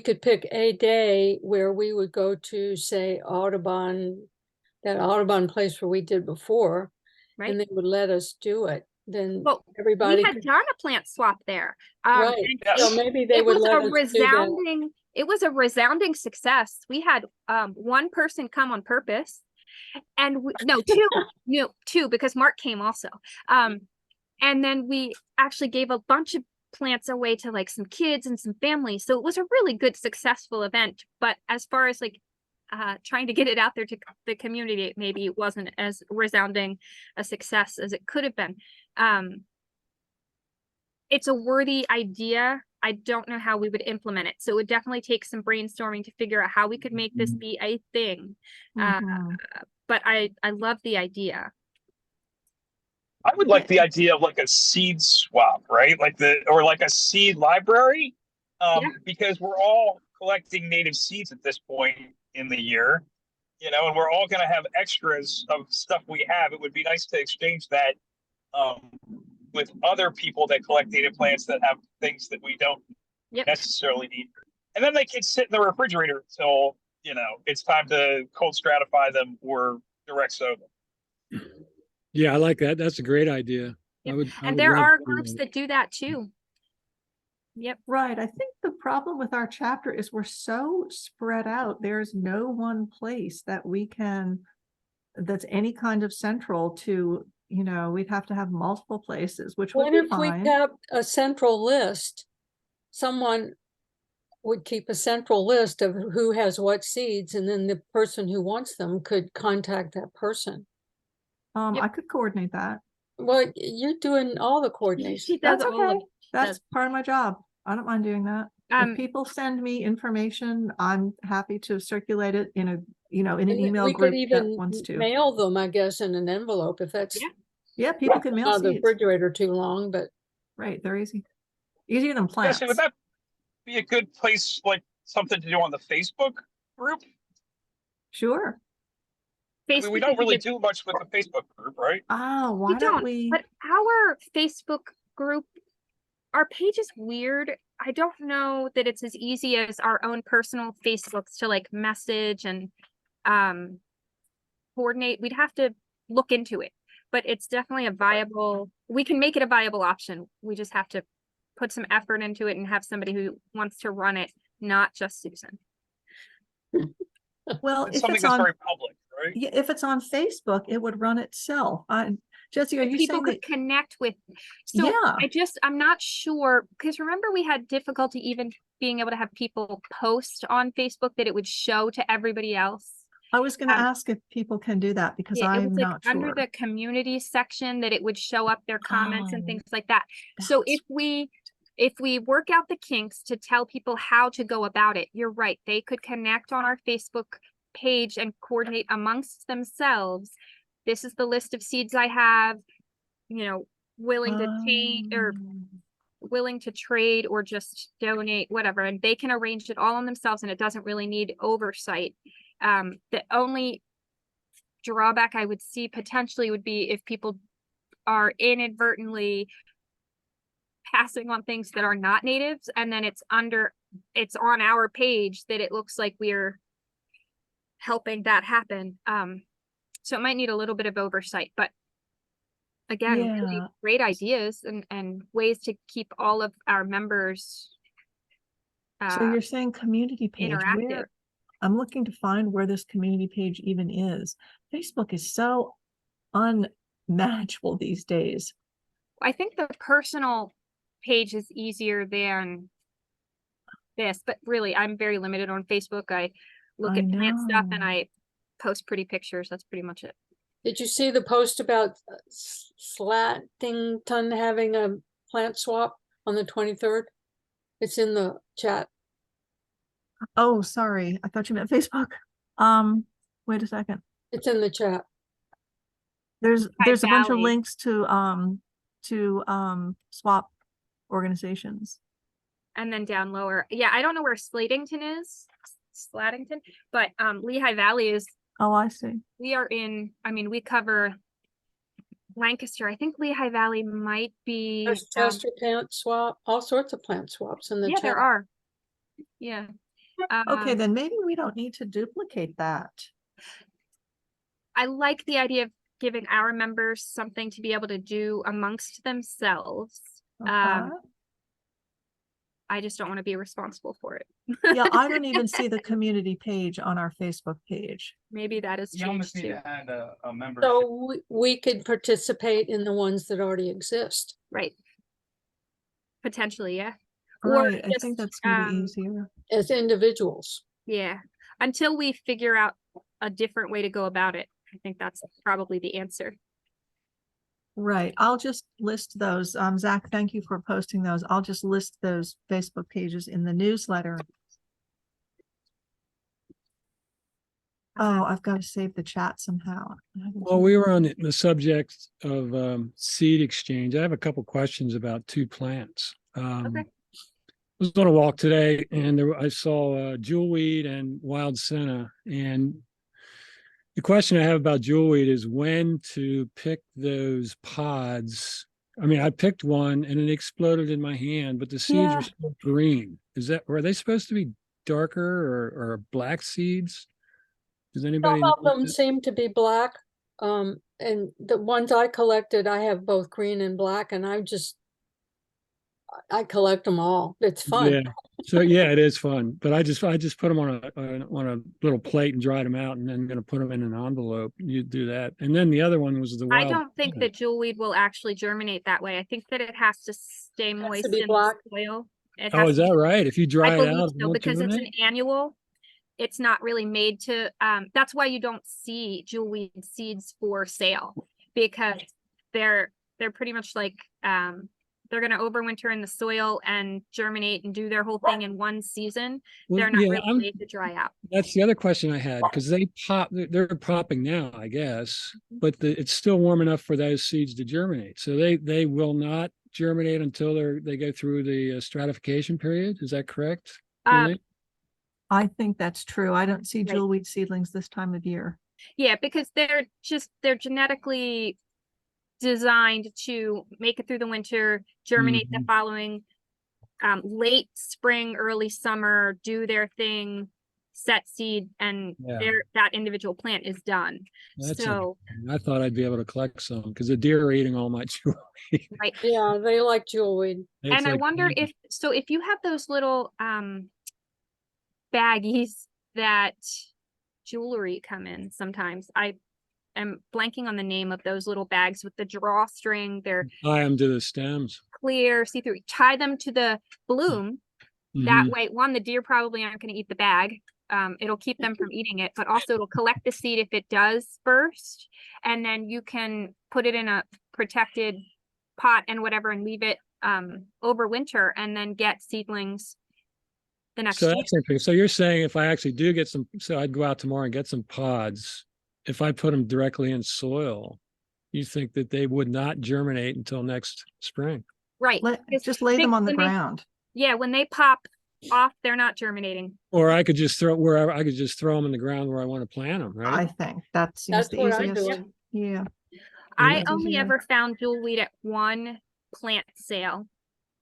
could pick a day where we would go to, say, Audubon, that Audubon place where we did before, Right. and they would let us do it, then Well, everybody we had could, done a plant swap there. right, And so maybe they it would was let a us do that. resounding, it was a resounding success. We had one person come on purpose, and two because Mark came also. And then we actually gave a bunch of plants away to like some kids and some families. So it was a really good, successful event. But as far as like trying to get it out there to the community, it maybe wasn't as resounding a success as it could have been. It's a worthy idea. I don't know how we would implement it. So it would definitely take some brainstorming to figure out how we could make this be a thing. Mhm. But I love the idea. I would like the idea of like a seed swap, right? Or like a seed library. Yeah. Because we're all collecting native seeds at this point in the year, and we're all going to have extras of stuff we have. It would be nice to exchange that with other people that collect native plants that have things that we don't Yep. necessarily need. And then they can sit in the refrigerator till, it's time to cold stratify them or direct sow them. Yeah, I like that. That's a great idea. Yep. I would And love there are to do groups that do that too. Yep. Right. I think the problem with our chapter is we're so spread out. There's no one place that we can, that's any kind of central to, we'd have to have multiple places, which would What be if we fine. kept a central list? Someone would keep a central list of who has what seeds, and then the person who wants them could contact that person. Yep. I could coordinate that. Well, you're doing all the coordination. She does That's all of okay. it. That's part of my job. I don't mind doing that. If people send me information, I'm happy to circulate it in an And email we group could that even wants to. mail them, I guess, in an envelope if that's Yeah. Yeah, people can mail not the seeds. refrigerator too long, but Right, they're easy. Easier than plants. Jesse, would that be a good place, like something to do on the Facebook group? Sure. I mean, we Facebook don't is a really good- do much with the Facebook group, right? Oh, We why don't don't, we? but our Facebook group, our page is weird. I don't know that it's as easy as our own personal Facebooks to like message and coordinate. We'd have to look into it, but it's definitely we can make it a viable option. We just have to put some effort into it and have somebody who wants to run it, not just Susan. Well, It's if something it's that's on, very public, right? yeah, if it's on Facebook, it would run itself. Jesse, are you People saying could that? connect with. So Yeah. I'm not sure, because remember we had difficulty even being able to have people post on Facebook that it would show to everybody else. I was going to Um, ask if people can do that because Yeah, it was I'm like not under sure. the community section that it would show up their comments and Oh, things like that. So that's- if we work out the kinks to tell people how to go about it, you're right. They could connect on our Facebook page and coordinate amongst themselves. This is the list of seeds I have, willing to change or willing to trade or just donate, whatever, and they can arrange it all on themselves and it doesn't really need oversight. The only drawback I would see potentially would be if people are inadvertently passing on things that are not natives, and then it's on our page that it looks like we're helping that happen. So it might need a little bit of oversight, but again, really Yeah. great ideas and ways to keep all of our members So you're saying community page, interactive. where I'm looking to find where this community page even is. Facebook is so unmanageable these days. I think the personal page is easier than this, but really I'm very limited on Facebook. I look I at plant stuff and know. I post pretty pictures. That's pretty much it. did you see the post about Slattington having a plant swap on the 23rd? It's in the chat. Oh, sorry. I thought you meant Facebook. Wait a second. It's in the chat. There's a bunch of Valley. links to swap organizations. And then down lower. Yeah, I don't know where Slatington is. Slatington, but Lehigh Valley is, Oh, I see. we we cover Lancaster. I think Lehigh Valley might be There's Chester plant swap, all sorts of plant swaps in the yeah, chat. there are. Yeah. Okay, then maybe we don't need to duplicate that. I like the idea of giving our members something to be able to do amongst themselves. Uh-huh. I just don't want to be responsible for it. Yeah, I don't even see the community page on our Facebook page. Maybe that has You almost changed need too. to add a membership. So we could participate in the ones that already exist. Right. Potentially, yeah. Or Right, I think just, that's gonna be easier. As individuals. Yeah. until we figure out a different way to go about it. I think that's probably the answer. Right. I'll just list those. Zach, thank you for posting those. I'll just list those Facebook pages in the newsletter. Oh, I've got to save the chat somehow. Well, we were on the subject of seed exchange. I have a couple questions about two plants. Okay. I was on a walk today and I saw jewelweed and wild senna. And the question I have about jewelweed is when to pick those pods. I mean, I picked one and it exploded in my hand, but the seeds Yeah. are still green. Were they supposed to be darker or black seeds? Does anybody Some of know? them seem to be black. And the ones I collected, I have both green and black, and I collect them all. It's fun. Yeah. So yeah, it is fun. But I just put them on a little plate and dried them out, and then going to put them in an envelope. You do that, and then the other one was the I wild. don't think that jewelweed will actually germinate that way. I think that it has to stay to moist be in black. the soil. It Oh, has is to that be- right? If you I dry it believe out, it so, won't because it's an germinate? annual. It's not really made to, that's why you don't see jewelweed seeds for sale, because they're pretty much like, they're gonna overwinter in the soil and germinate and do their whole thing in one season. Well, They're not yeah, really made to dry out. that's the other question I had because they pop. They're popping now, I guess, but it's still warm enough for those seeds to germinate. So they will not germinate until they go through the stratification period. Is that correct? Um, I think that's true. I don't see Right. jewelweed seedlings this time of year. Yeah, because they're genetically designed to make it through the winter, germinate the Mhm. following late spring, early summer, do their thing, set seed, and Yeah. that individual plant is done. That's So, interesting. I thought I'd be able to collect some because the deer are eating all my jewelry. right. Yeah, they like jewelweed. It's And I like wonder candy. if you have those little baggies that jewelry come in sometimes. I am blanking on the name of those little bags with the drawstring. They're tie them to the stems. clear, see-through. Tie them to the bloom. That Mhm. way, one, the deer probably aren't going to eat the bag. It'll keep them from eating it, but also it'll collect the seed if it does burst. And then you can put it in a protected pot and whatever and leave it over winter and then get seedlings the next So year. that's interesting. So you're saying if I actually do get some, so I'd go out tomorrow and get some pods. If I put them directly in soil, you think that they would not germinate until next spring? Right. because Just lay them they- on the when they- ground. Yeah, when they pop off, they're not germinating. Or I could just throw wherever, I could just throw them in the ground where I want to plant them, I right? think that seems That's the what I easiest. do. Yeah. I that's only easier. ever found jewelweed at one plant sale,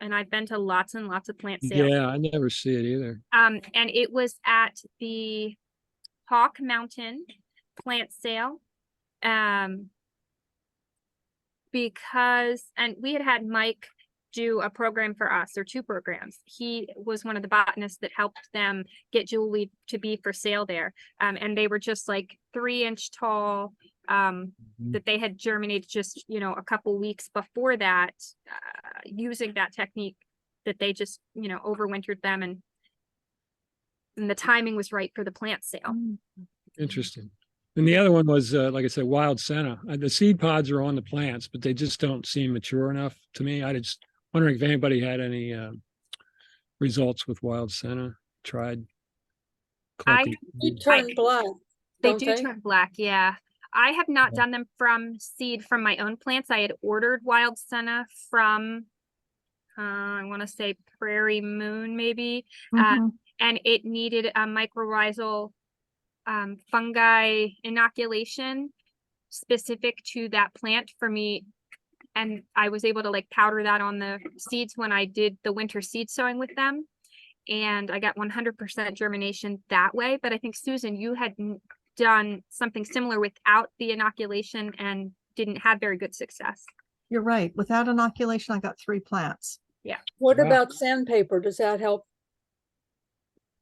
and I've been to lots and lots of plant sales. Yeah, I never see it either. And it was at the Hawk Mountain plant sale. Because, and we had Mike do a program for us, or two programs. He was one of the botanists that helped them get jewelweed to be for sale there. And they were just like 3-inch tall, that they had germinated just, a couple weeks before that, using that technique that they just, overwintered them, and the timing was right for the plant sale. Interesting. And the other one was, like I said, wild senna. The seed pods are on the plants, but they just don't seem mature enough to me. I just wondering if anybody had any results with wild senna, tried collecting. They turn black, They don't do they? turn black, yeah. I have not Yeah. done them from seed from my own plants. I had ordered wild senna from, I want to say Prairie Moon, maybe. Mhm. And it needed a mycorrhizal fungi inoculation specific to that plant for me. And I was able to like powder that on the seeds when I did the winter seed sowing with them. And I got 100% germination that way. But I think, Susan, you had done something similar without the inoculation and didn't have very good success. You're right. Without inoculation, I got 3 plants. What Wow. about sandpaper? Does that help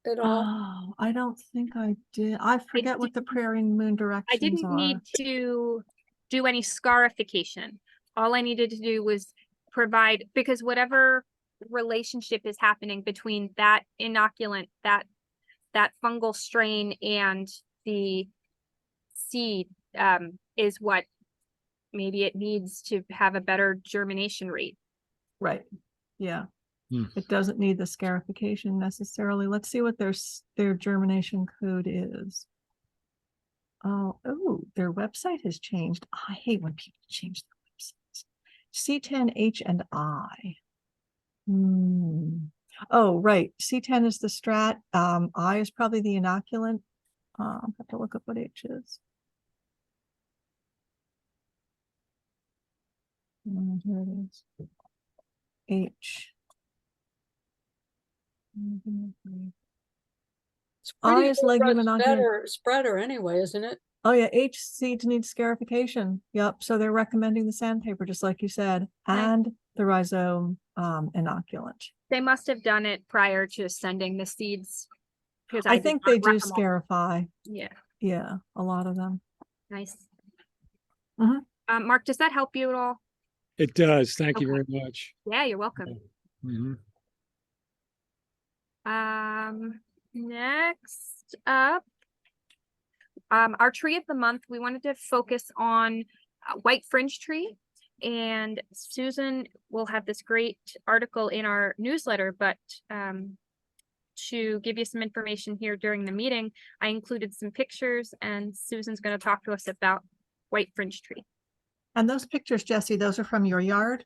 at all? Oh, I don't think I did. I forget what the Prairie Moon I directions didn't are. need to do any scarification. All I needed to do was provide, because whatever relationship is happening between that inoculant, that that fungal strain and the seed is what maybe it needs to have a better germination rate. Right, yeah. Hmm. It doesn't need the scarification necessarily. Let's see what their germination code is. Oh, their website has changed. I hate when people change their websites. C10H and I. Oh, right. C10 is the strat. I is probably the inoculant. I'll have to look up what H is. Here it is. H. It's I pretty is legume robust inoculant. spreader anyway, isn't it? Oh yeah, H seeds need scarification. Yep. So they're recommending the sandpaper, just like you said, Nice. and the rhizome inoculant. They must have done it prior to sending the seeds. Because I did think not they do wrap 'em all. scarify. Yeah, Yeah, a lot of them. nice. Mhm. Mark, does that help you at all? It does. Thank you Okay. very much. Yeah, you're welcome. Mhm. Next up, our tree of the month, we wanted to focus on white fringe tree. And Susan will have this great article in our newsletter, but to give you some information here during the meeting, I included some pictures and Susan's going to talk to us about white fringe tree. And those pictures, Jesse, those are from your yard?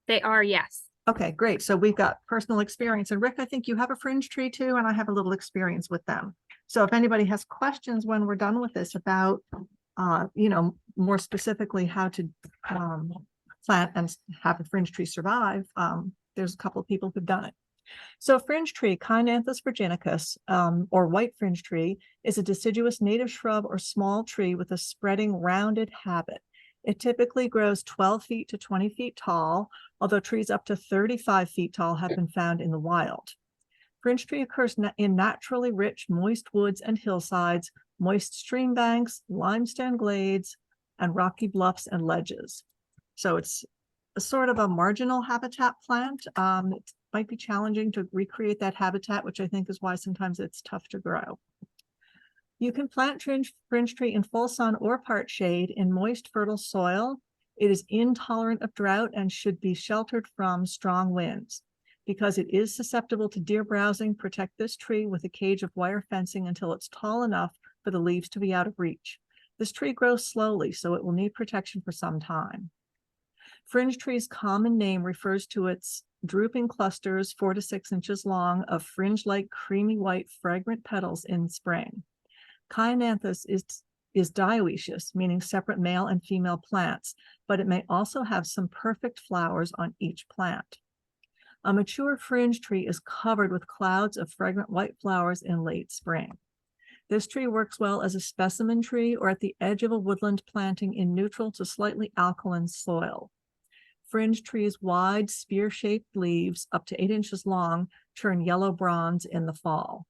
They are, yes. Okay, great. So we've got personal experience. And Rick, I think you have a fringe tree too, and I have a little experience with them. So if anybody has questions when we're done with this about, more specifically how to plant and have a fringe tree survive, there's a couple of people who've done it. So fringe tree, Cynanthus virginicus, or white fringe tree, is a deciduous native shrub or small tree with a spreading rounded habit. It typically grows 12 feet to 20 feet tall, although trees up to 35 feet tall have been found in the wild. Fringe tree occurs in naturally rich, moist woods and hillsides, moist stream banks, limestone glades, and rocky bluffs and ledges. So it's a sort of a marginal habitat plant. It might be challenging to recreate that habitat, which I think is why sometimes it's tough to grow. You can plant fringe tree in full sun or part shade in moist, fertile soil. It is intolerant of drought and should be sheltered from strong winds. Because it is susceptible to deer browsing, protect this tree with a cage of wire fencing until it's tall enough for the leaves to be out of reach. This tree grows slowly, so it will need protection for some time. Fringe tree's common name refers to its drooping clusters 4 to 6 inches long of fringe-like creamy white fragrant petals in spring. Cynanthus is dioecious, meaning separate male and female plants, but it may also have some perfect flowers on each plant. A mature fringe tree is covered with clouds of fragrant white flowers in late spring. This tree works well as a specimen tree or at the edge of a woodland planting in neutral to slightly alkaline soil. Fringe trees' wide spear-shaped leaves, up to 8 inches long, turn yellow bronze in the fall.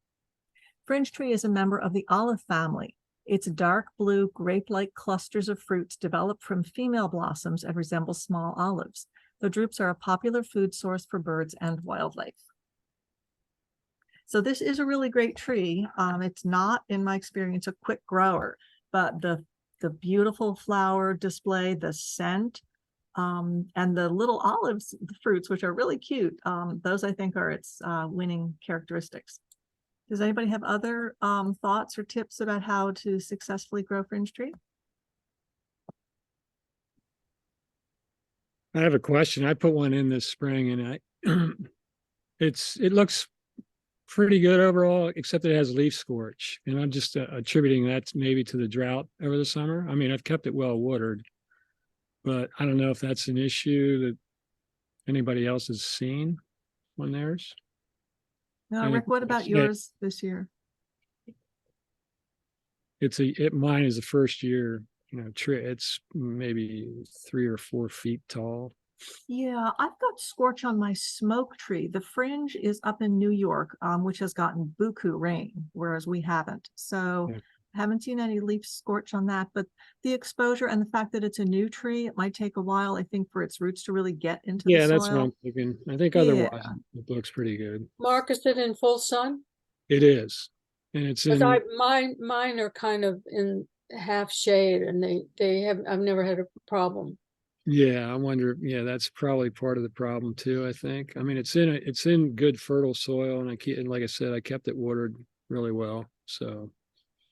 Fringe tree is a member of the olive family. Its dark blue, grape-like clusters of fruits develop from female blossoms and resemble small olives. The drupes are a popular food source for birds and wildlife. So this is a really great tree. It's not, in my experience, a quick grower, but the beautiful flower display, the scent, and the little olives, the fruits, which are really cute. Those I think are its winning characteristics. Does anybody have other thoughts or tips about how to successfully grow fringe tree? I have a question. I put one in this spring and it looks pretty good overall, except it has leaf scorch. And I'm just attributing that maybe to the drought over the summer. I mean, I've kept it well watered, but I don't know if that's an issue that anybody else has seen on theirs. No, And Rick, what about yours this year? Mine is the first year, tree. It's maybe 3 or 4 feet tall. Yeah, I've got scorch on my smoke tree. The fringe is up in New York, which has gotten buku rain, whereas we haven't. So Yeah. I haven't seen any leaf scorch on that, but the exposure and the fact that it's a new tree, it might take a while, I think, for its roots to really get into the Yeah, soil. that's what I'm thinking. I think otherwise it looks pretty good. Mark, is it in full sun? It is. And it's Cause in, mine are kind of in half shade and I've never had a problem. yeah, I wonder, yeah, that's probably part of the problem too, I think. I mean, it's in good fertile soil and and like I said, I kept it watered really well. So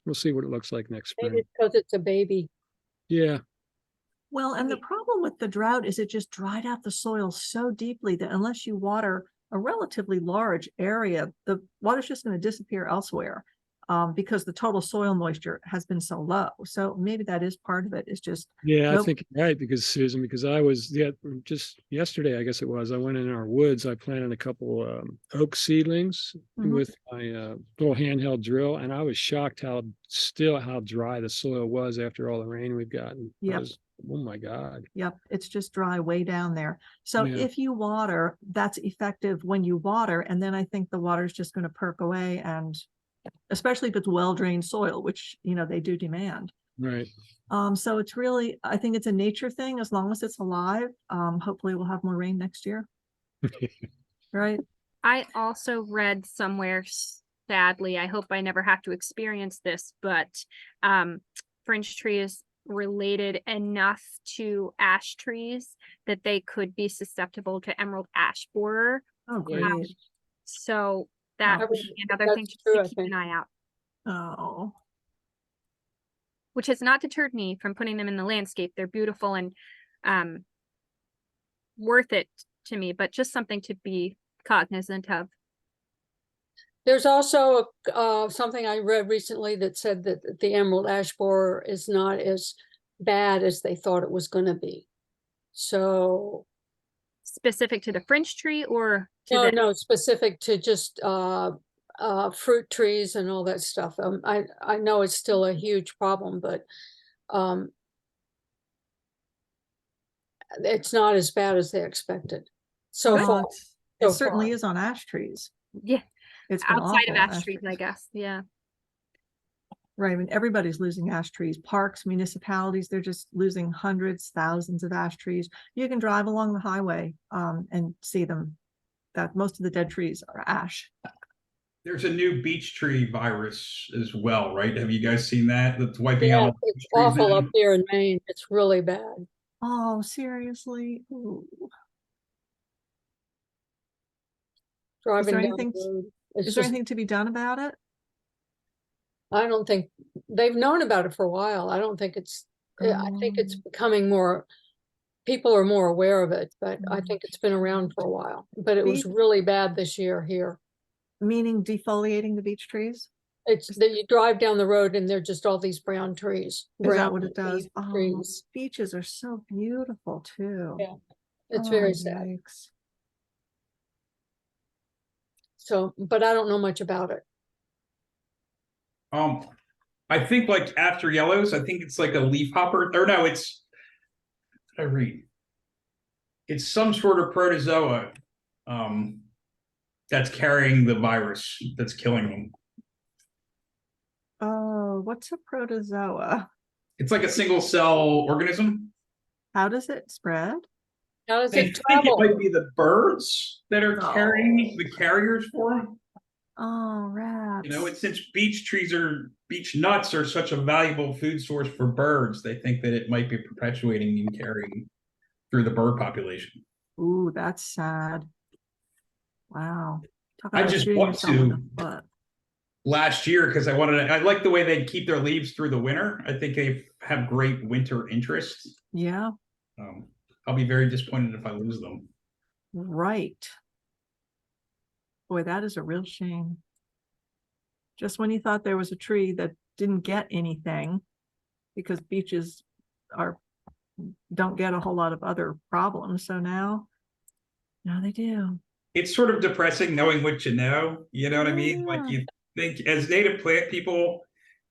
we'll see what it looks like next Maybe spring. it's because it's a baby. Yeah, Well, and the problem with the drought is it just dried out the soil so deeply that unless you water a relatively large area, the water's just going to disappear elsewhere. Because the total soil moisture has been so low. So maybe that is part of it. It's just, yeah, I nope. think you're right because Susan, because I was, yeah, just yesterday, I guess it was, I went in our woods, I planted a couple oak seedlings Mhm. with my little handheld drill, and I was shocked how dry the soil was after all the rain we've gotten. Yep. Oh my God. Yep, it's just dry way down there. So Yeah. if you water, that's effective when you water. And then I think the water's just going to perk away, and especially if it's well-drained soil, which, they do demand. Right. So it's really, I think it's a nature thing. As long as it's alive, hopefully we'll have more rain next year. Right? I also read somewhere, sadly, I hope I never have to experience this, but Fringetree is related enough to ash trees that they could be susceptible to emerald ash borer. Oh, Right. great. So that Oh, would be another thing that's just true, to I keep an think. eye out, Oh, which has not deterred me from putting them in the landscape. They're beautiful and worth it to me, but just something to be cognizant of. There's also something I read recently that said that the emerald ash borer is not as bad as they thought it was going to be. So Specific to the Fringetree or to no, the no, specific to just fruit trees and all that stuff. I know it's still a huge problem, but it's not as bad as they expected. So well, far, it so certainly far. is on ash trees. yeah, It's been outside of awful on ash trees, I trees. guess. Yeah. Right. I mean, everybody's losing ash trees. Parks, municipalities, they're just losing hundreds, thousands of ash trees. You can drive along the highway and see them. That most of the dead trees are ash. There's a new beech tree virus as well, right? Have you guys seen that? That's wiping out Yeah, all the it's beech trees awful now? up here in Maine. It's really bad. Oh, seriously? Ooh. Driving there down anything- the road. It's Is there just, anything to be done about it? I don't think they've known about it for a while. I don't think I think it's becoming more, people are more aware of it, but I think it's been around for a while. But it was Beech- really bad this year here. Meaning defoliating the beech trees? It's that you drive down the road and they're just all these brown trees. Is that brown what it does? leaf Oh, Trees. beeches are so beautiful too. Yeah, It's Oh, very sad. yikes. So, but I don't know much about it. I think like after yellows, I think it's like a leaf hopper, or no, it's what did I read. It's some sort of protozoa that's carrying the virus that's killing them. Oh, what's a protozoa? It's like a single cell organism. How does it spread? How does I it think it travel? might be the birds that are carrying the carriers for them. Oh, rats. You know, and since beech nuts are such a valuable food source for birds, they think that it might be perpetuating and carrying through the bird population. Ooh, that's sad. Wow. Talk I about just shooting want yourself in to. the foot. Last year, because I like the way they keep their leaves through the winter. I think they have great winter interest. Yeah, I'll be very disappointed if I lose them. right. Boy, that is a real shame. Just when you thought there was a tree that didn't get anything, because beeches don't get a whole lot of other problems. So now they do. It's sort of depressing knowing what you know. You know what I mean? Like Yeah. you think as native plant people,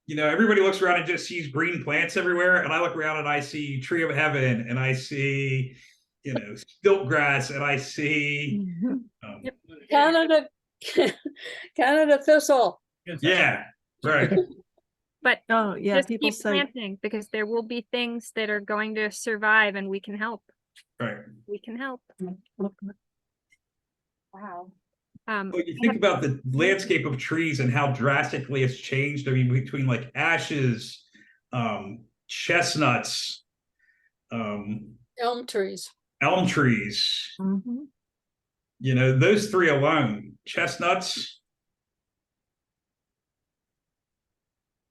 you know, everybody looks around and just sees green plants everywhere. And I look around and I see tree of heaven and I see, you know, stilt grass and I see, Yep. Canada, Canada thistle. yeah, right. But Oh, yeah, just people keep say, planting because there will be things that are going to survive and we can help. Right. We can help. look, Wow. Well, you think about the landscape of trees and how drastically it's changed. I mean, between like ashes, chestnuts, Elm trees. elm trees, Mhm. those three alone, chestnuts.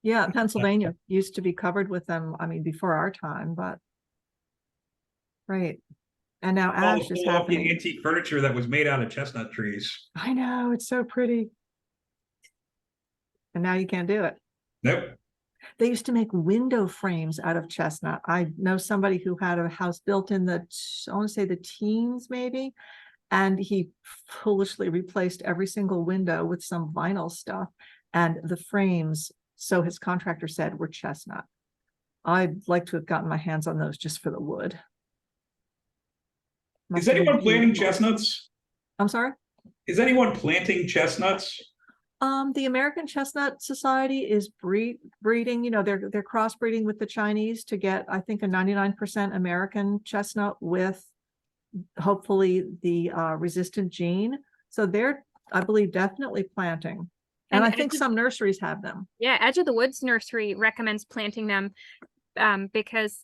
Yeah, Pennsylvania used to be covered with them, I mean, before our time, but. Right. And now All ash the is Philadelphia happening. antique furniture that was made out of chestnut trees. I know, it's so pretty. And now you can't do it. Nope. They used to make window frames out of chestnut. I know somebody who had a house built in I want to say the teens maybe, and he foolishly replaced every single window with some vinyl stuff. And the frames, so his contractor said, were chestnut. I'd like to have gotten my hands on those just for the wood. Is Must have been anyone planting beautiful. chestnuts? I'm sorry? Is anyone planting chestnuts? The American Chestnut Society is breeding, they're crossbreeding with the Chinese to get, I think, a 99% American chestnut with hopefully the resistant gene. So they're, I believe, definitely planting. And I think some nurseries have them. Yeah, Edge of the Woods Nursery recommends planting them because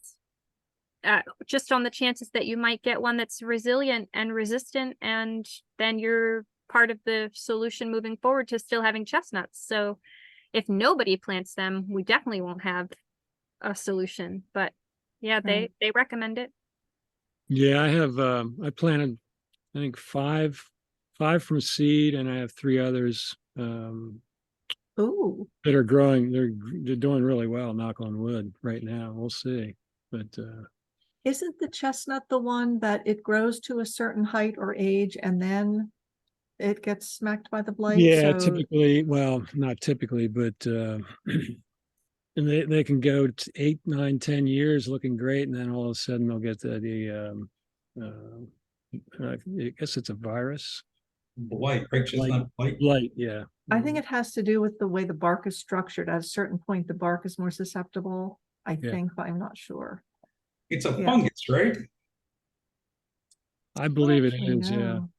just on the chances that you might get one that's resilient and resistant, and then you're part of the solution moving forward to still having chestnuts. So if nobody plants them, we definitely won't have a solution. But yeah, Right. they recommend it. Yeah, I planted, I think five from seed, and I have 3 others Ooh, that are growing. They're doing really well, knock on wood right now. We'll see. But isn't the chestnut the one that it grows to a certain height or age and then it gets smacked by the blight? yeah, So typically, well, not typically, but and they can go 8, 9, 10 years looking great, and then all of a sudden they'll get I guess it's a virus. Blight, right? Chestnut blight. Blight, yeah. I think it has to do with the way the bark is structured. At a certain point, the bark is more susceptible, I Yeah. think, but I'm not sure. It's a Yeah. fungus, right? I believe it Actually, is, yeah. no.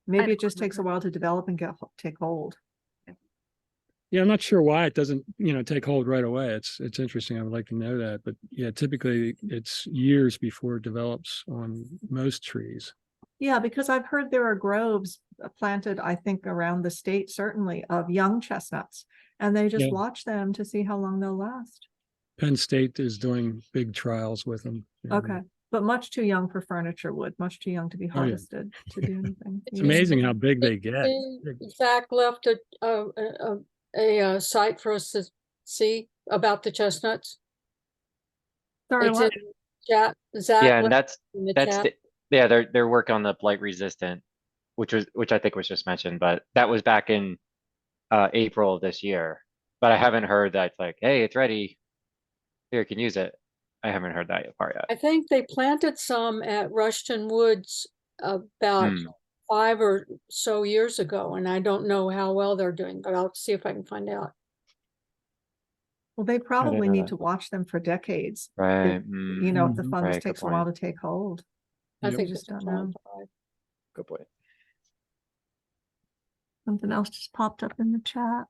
Maybe don't it just takes a remember. while to develop and take hold. Yeah, I'm not sure why it doesn't, take hold right away. It's interesting. I would like to know that, but yeah, typically it's years before it develops on most trees. Yeah, because I've heard there are groves planted, I think, around the state, certainly, of young chestnuts, and they just Yeah. watch them to see how long they'll last. Penn State is doing big trials with them. and Okay, but much too young for furniture wood, much too young to be Oh, yeah. harvested to do anything. It's Yeah. amazing how big they get. Zach left a site for us to see about the chestnuts. Sorry, It's what? in chat. Zach Yeah, and left in the that's chat. they're working on the blight resistant, which I think was just mentioned, but that was back in April of this year. But I haven't heard that it's like, hey, it's ready. Here, you can use it. I haven't heard that part yet. I think they planted some at Rushton Woods about Hmm. 5 or so years ago, and I don't know how well they're doing, but I'll see if I can find out. Well, they probably know need that. to watch them for decades. Right. If the Mhm. fungus Right, good takes a while point. to take hold. I Yep. think just it's don't know. 25. Good point. Something else just popped up in the chat.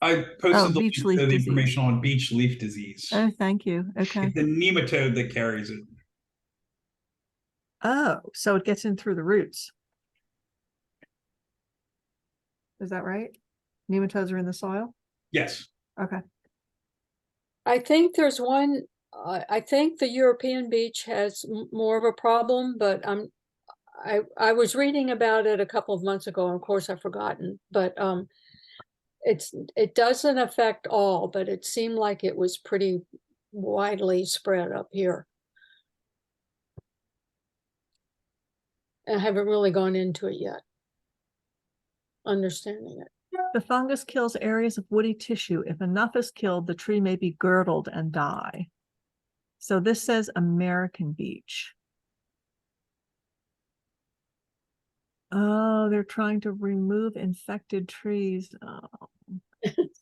I posted the beech link to leaf the disease. information on beech leaf disease. Oh, thank you. Okay. It's the nematode that carries it. Oh, so it gets in through the roots. Is that right? Nematodes are in the soil? Yes. Okay. I think there's one, I think the European beech has more of a problem, but I was reading about it a couple of months ago, and of course I've forgotten, but it doesn't affect all, but it seemed like it was pretty widely spread up here. I haven't really gone into it yet, understanding it. The fungus kills areas of woody tissue. If enough is killed, the tree may be girdled and die. So this says American beech. Oh, they're trying to remove infected trees. Oh,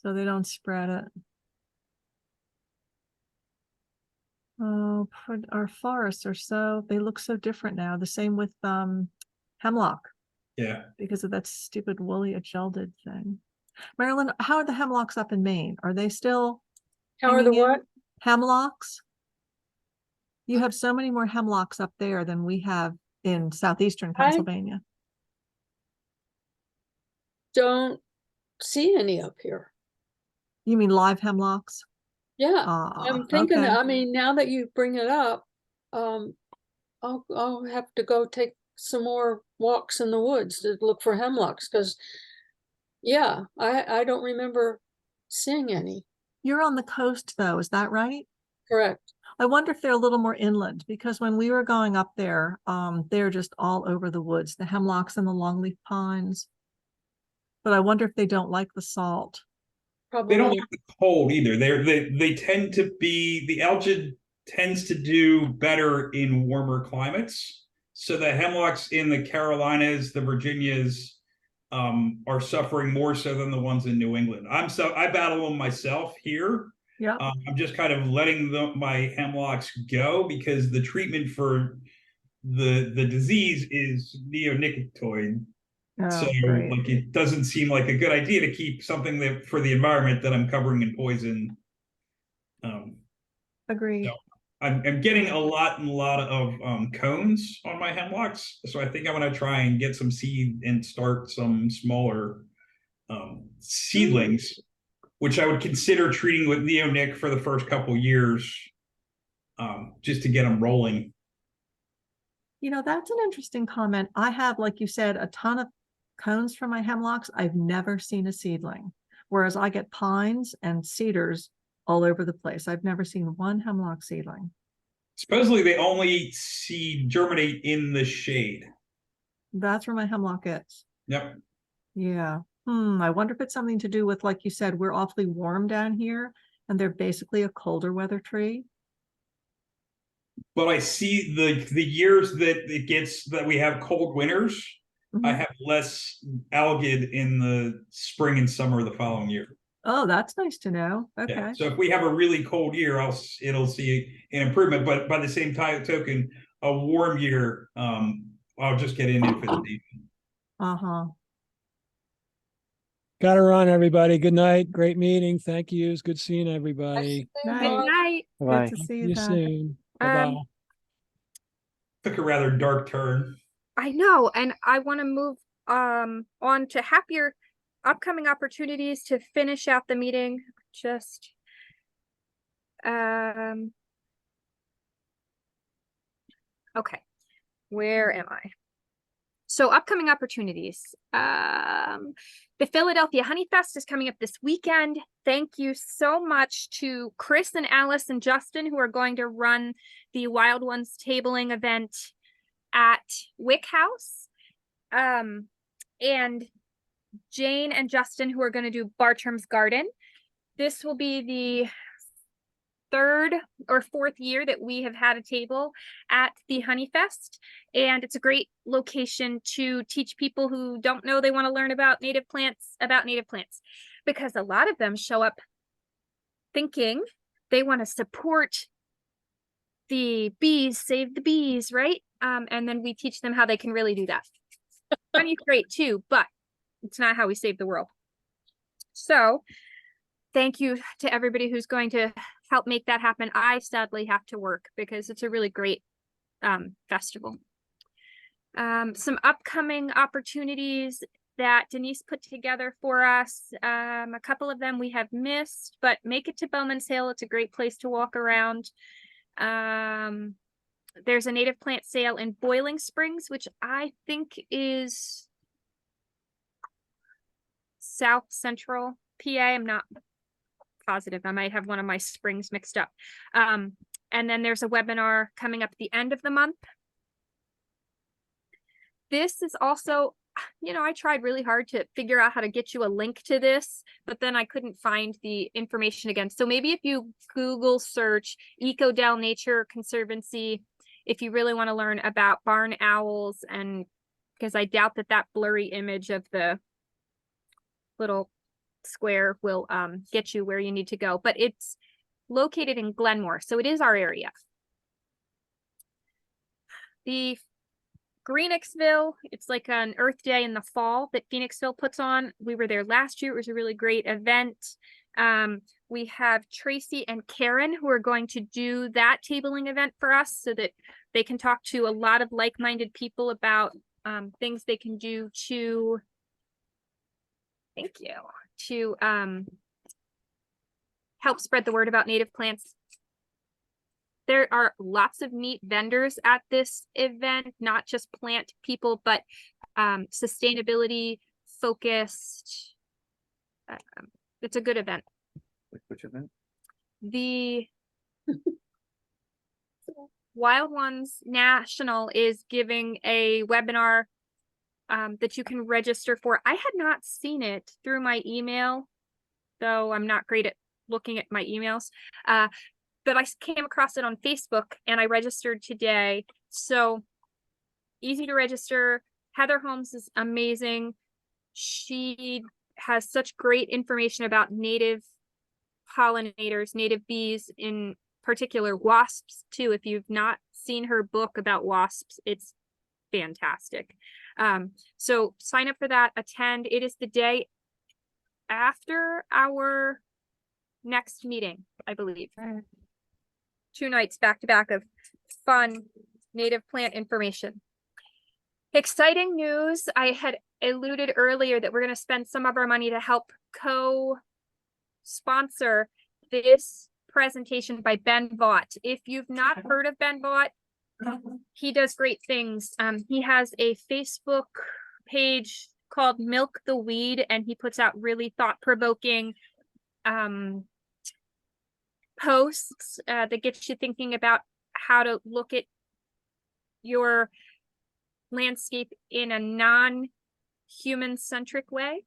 so they don't spread it. Oh, our forests are they look so different now. The same with hemlock Yeah. because of that stupid woolly gelded thing. Marilyn, how are the hemlocks up in Maine? Are they still How are the hanging in? what? Hemlocks? You have so many more hemlocks up there than we have in southeastern Pennsylvania. Don't see any up here. You mean live hemlocks? Yeah, Ah, I'm thinking, okay. I mean, now that you bring it up, I'll have to go take some more walks in the woods to look for hemlocks, because yeah, I don't remember seeing any. You're on the coast though, is that right? Correct. I wonder if they're a little more inland because when we were going up there, they're just all over the woods, the hemlocks and the longleaf pines. But I wonder if they don't like the salt. Probably. They don't like the cold either. They tend to be, the algid tends to do better in warmer climates. So the hemlocks in the Carolinas, the Virginias, are suffering more so than the ones in New England. I battle them myself here. Yeah. I'm just kind of letting my hemlocks go because the treatment for the disease is neonicotinoid. So Oh, great. like it doesn't seem like a good idea to keep something that for the environment that I'm covering in poison. Agreed. So I'm getting a lot of cones on my hemlocks. So I think I'm gonna try and get some seed and start some smaller seedlings, which I would consider treating with neonic for the first couple years, just to get them rolling. You know, that's an interesting comment. I have, like you said, a ton of cones for my hemlocks. I've never seen a seedling, whereas I get pines and cedars all over the place. I've never seen one hemlock seedling. Supposedly they only germinate in the shade. That's where my hemlock is. Yep. Yeah. I wonder if it's something to do with, like you said, we're awfully warm down here and they're basically a colder weather tree. But I see the years that we have cold winters, I Mhm. have less algid in the spring and summer of the following year. Oh, that's nice to know. Yeah. Okay. So if we have a really cold year, it'll see an improvement. But by the same token, a warm year, I'll just get in infinity. Uh-huh. Got to run, everybody. Good night. Great meeting. Thank you. It's good seeing everybody. Night. Good night. Good to Talk see to you that. soon. Bye-bye. Took a rather dark turn. I know, and I want to move on to happier upcoming opportunities to finish out the meeting. Just okay, where am I? So upcoming opportunities. The Philadelphia Honey Fest is coming up this weekend. Thank you so much to Chris and Alice and Justin who are going to run the Wild Ones tabling event at Wick House. And Jane and Justin who are going to do Bartram's Garden. This will be the third or fourth year that we have had a table at the Honey Fest, and it's a great location to teach people who don't know they want to learn about native plants, because a lot of them show up thinking they want to support the bees, save the bees, right? And then we teach them how they can really do that. Honey's great too, but it's not how we save the world. So thank you to everybody who's going to help make that happen. I sadly have to work because it's a really great festival. Some upcoming opportunities that Denise put together for us. A couple of them we have missed, but make it to Bowman's Hill. It's a great place to walk around. There's a native plant sale in Boiling Springs, which I think is South Central PA. I'm not positive. I might have one of my springs mixed up. And then there's a webinar coming up at the end of the month. This is also, you know, I tried really hard to figure out how to get you a link to this, but then I couldn't find the information again. So maybe if you Google search Ecodel Nature Conservancy, if you really want to learn about barn owls, and because I doubt that blurry image of the little square will get you where you need to go, but it's located in Glenmore, so it is our area. The Greenixville. It's like an Earth Day in the fall that Phoenixville puts on. We were there last year. It was a really great event. We have Tracy and Karen who are going to do that tabling event for us so that they can talk to a lot of like-minded people about things they can do to, thank you, to help spread the word about native plants. There are lots of neat vendors at this event, not just plant people, but sustainability focused. It's a good event. Which event? The Wild Ones National is giving a webinar that you can register for. I had not seen it through my email, though I'm not great at looking at my emails. But I came across it on Facebook and I registered today. So easy to register. Heather Holmes is amazing. She has such great information about native pollinators, native bees, in particular wasps too. If you've not seen her book about wasps, it's fantastic. So sign up for that, attend. It is the day after our next meeting, I believe. 2 nights back to back of fun native plant information. Exciting news. I had alluded earlier that we're going to spend some of our money to help co-sponsor this presentation by Ben Vaught. If you've not heard of Ben Vaught, he does great things. He has a Facebook page called Milk the Weed, and he puts out really thought-provoking posts that get you thinking about how to look at your landscape in a non-human centric way.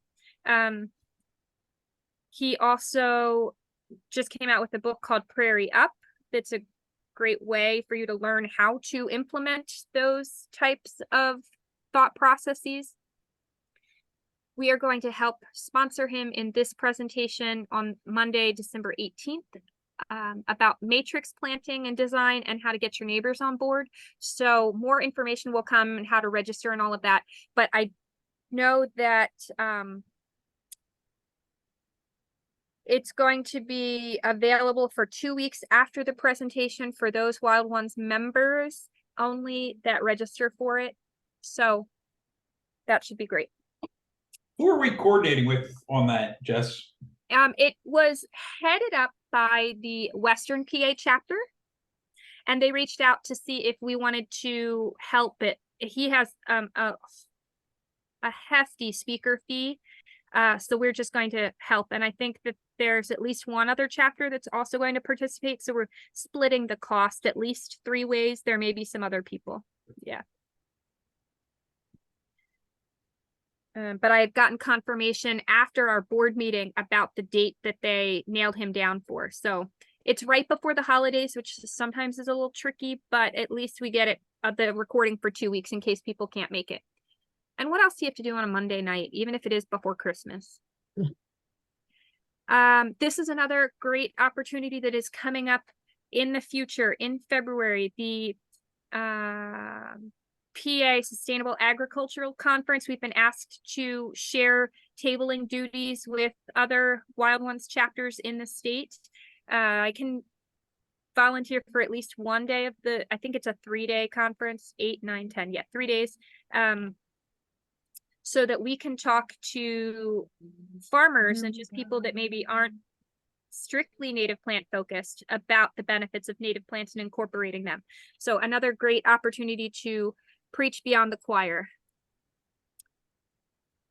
He also just came out with a book called Prairie Up. That's a great way for you to learn how to implement those types of thought processes. We are going to help sponsor him in this presentation on Monday, December 18th. About matrix planting and design and how to get your neighbors on board. So more information will come and how to register and all of that. But I know that it's going to be available for 2 weeks after the presentation for those Wild Ones members only that register for it. So that should be great. Who are we coordinating with on that, Jess? It was headed up by the Western PA chapter, and they reached out to see if we wanted to help it. He has a hefty speaker fee, so we're just going to help. And I think that there's at least one other chapter that's also going to participate, so we're splitting the cost at least 3 ways. There may be some other people. Yeah. But I had gotten confirmation after our board meeting about the date that they nailed him down for. So it's right before the holidays, which sometimes is a little tricky, but at least we get it the recording for 2 weeks in case people can't make it. And what else do you have to do on a Monday night, even if it is before Christmas? This is another great opportunity that is coming up in the future in February. The PA Sustainable Agricultural Conference. We've been asked to share tabling duties with other Wild Ones chapters in the state. I can volunteer for at least one day of the, I think it's a 3-day conference, 8, 9, 10, yeah, 3 days. So that we can talk to farmers and just people that maybe aren't strictly native plant focused about the benefits of native plants and incorporating them. So another great opportunity to preach beyond the choir.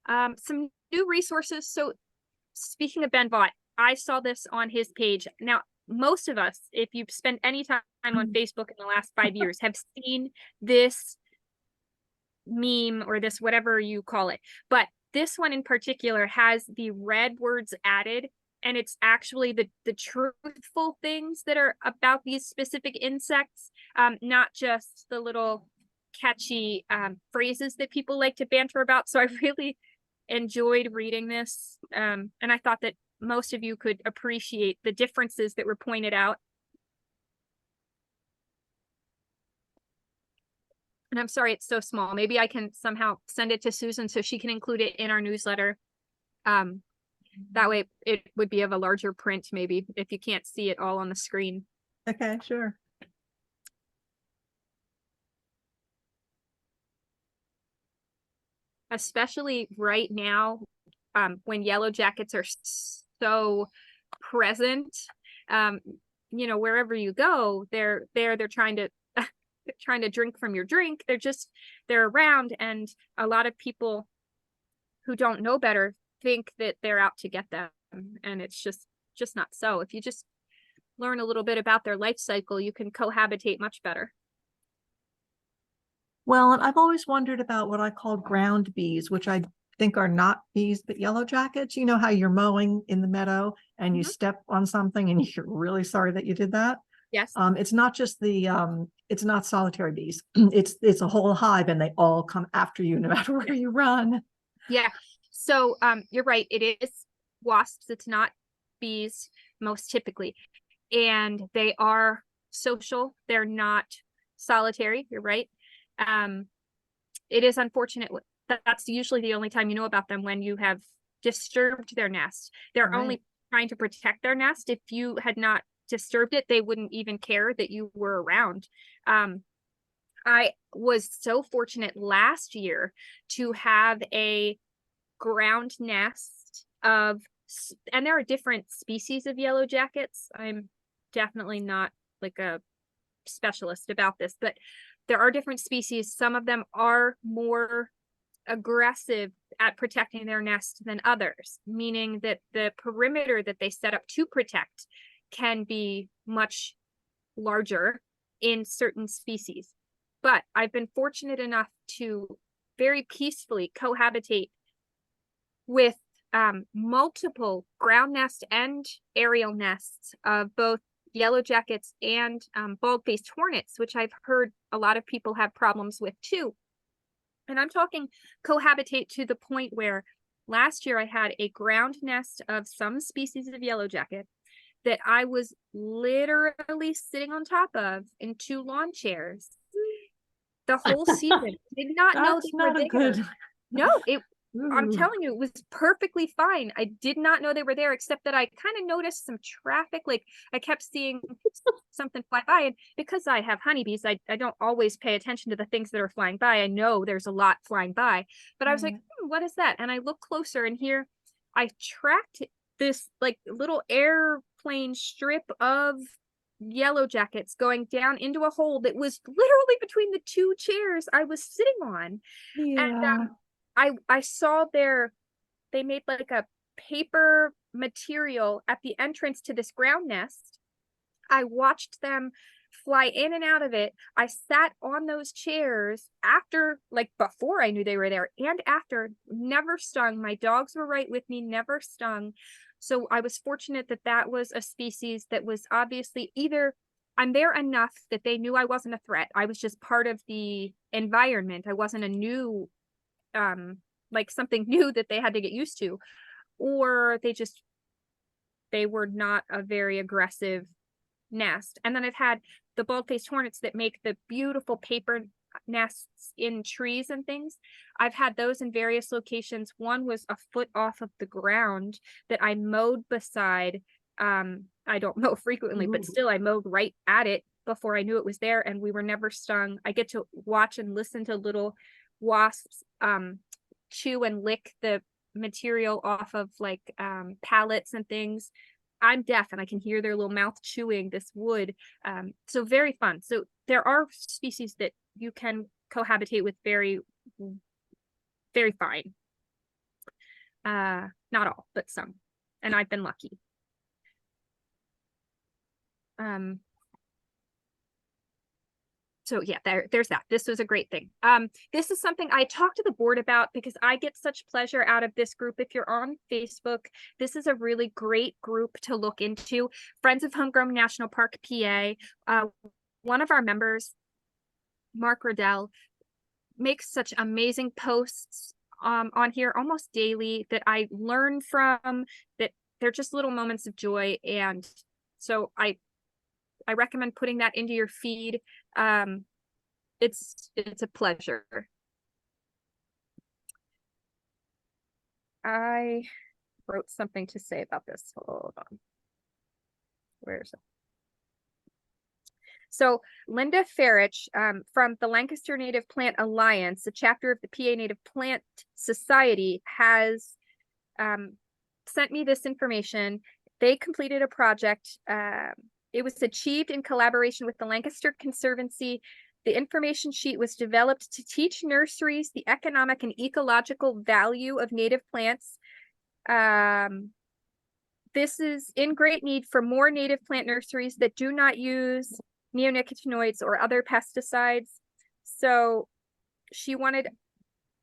Some new resources. So speaking of Ben Vaught, I saw this on his page. Now, most of us, if you've spent any time on Facebook in the last 5 years, have seen this meme or this whatever you call it. But this one in particular has the red words added, and it's actually the truthful things that are about these specific insects, not just the little catchy phrases that people like to banter about. So I really enjoyed reading this, and I thought that most of you could appreciate the differences that were pointed out. And I'm sorry it's so small. Maybe I can somehow send it to Susan so she can include it in our newsletter. That way it would be of a larger print, maybe, if you can't see it all on the screen. Okay, sure. Especially right now, when yellow jackets are so present. You know, wherever you go, they're trying to trying to drink from your drink. They're around, and a lot of people who don't know better think that they're out to get them, and it's just not so. If you just learn a little bit about their life cycle, you can cohabitate much better. Well, and I've always wondered about what I call ground bees, which I think are not bees, but yellow jackets. You know how you're mowing in the meadow and you step on something and you're really sorry that you did that? Yes. It's not just it's not solitary bees. It's a whole hive and they all come after you no matter where you run. Yeah. So you're right. It is wasps. It's not bees most typically. And they are social. They're not solitary. You're right. It is unfortunate that that's usually the only time you know about them, when you have disturbed their nest. They're Right. only trying to protect their nest. If you had not disturbed it, they wouldn't even care that you were around. I was so fortunate last year to have a ground nest of, and there are different species of yellow jackets. I'm definitely not like a specialist about this, but there are different species. Some of them are more aggressive at protecting their nest than others, meaning that the perimeter that they set up to protect can be much larger in certain species. But I've been fortunate enough to very peacefully cohabitate with multiple ground nest and aerial nests of both yellow jackets and bald-faced hornets, which I've heard a lot of people have problems with too. And I'm talking cohabitate to the point where last year I had a ground nest of some species of yellow jacket that I was literally sitting on top of in 2 lawn chairs the whole season. Did not know That's they were not a there. good. No, I'm Ooh. telling you, it was perfectly fine. I did not know they were there, except that I kind of noticed some traffic. Like I kept seeing something fly by, and because I have honeybees, I don't always pay attention to the things that are flying by. I know there's a lot flying by, but I was like, what is that? And I look closer, and here I tracked this like little airplane strip of yellow jackets going down into a hole that was literally between the 2 chairs I was sitting on. Yeah. And I saw they made like a paper material at the entrance to this ground nest. I watched them fly in and out of it. I sat on those chairs after, like before I knew they were there, and after, never stung. My dogs were right with me, never stung. So I was fortunate that that was a species that was obviously either I'm there enough that they knew I wasn't a threat. I was just part of the environment. I wasn't a new like something new that they had to get used to, or they were not a very aggressive nest. And then I've had the bald-faced hornets that make the beautiful paper nests in trees and things. I've had those in various locations. One was a foot off of the ground that I mowed beside. I don't mow frequently, but still I mowed right at it before I knew it was there, and we were never stung. I get to watch and listen to little wasps chew and lick the material off of like pallets and things. I'm deaf and I can hear their little mouth chewing this wood. So very fun. So there are species that you can cohabitate with very, very fine. Not all, but some. And I've been lucky. So yeah, there's that. This was a great thing. This is something I talked to the board about because I get such pleasure out of this group. If you're on Facebook, this is a really great group to look into. Friends of Homegrown National Park, PA. One of our members, Mark Riddell, makes such amazing posts on here almost daily that I learn from, that they're just little moments of joy. And so I recommend putting that into your feed. it's a pleasure. I wrote something to say about this. Hold on. Where is it? So Linda Farich from the Lancaster Native Plant Alliance, a chapter of the PA Native Plant Society, has sent me this information. They completed a project. It was achieved in collaboration with the Lancaster Conservancy. The information sheet was developed to teach nurseries the economic and ecological value of native plants. This is in great need for more native plant nurseries that do not use neonicotinoids or other pesticides. So she wanted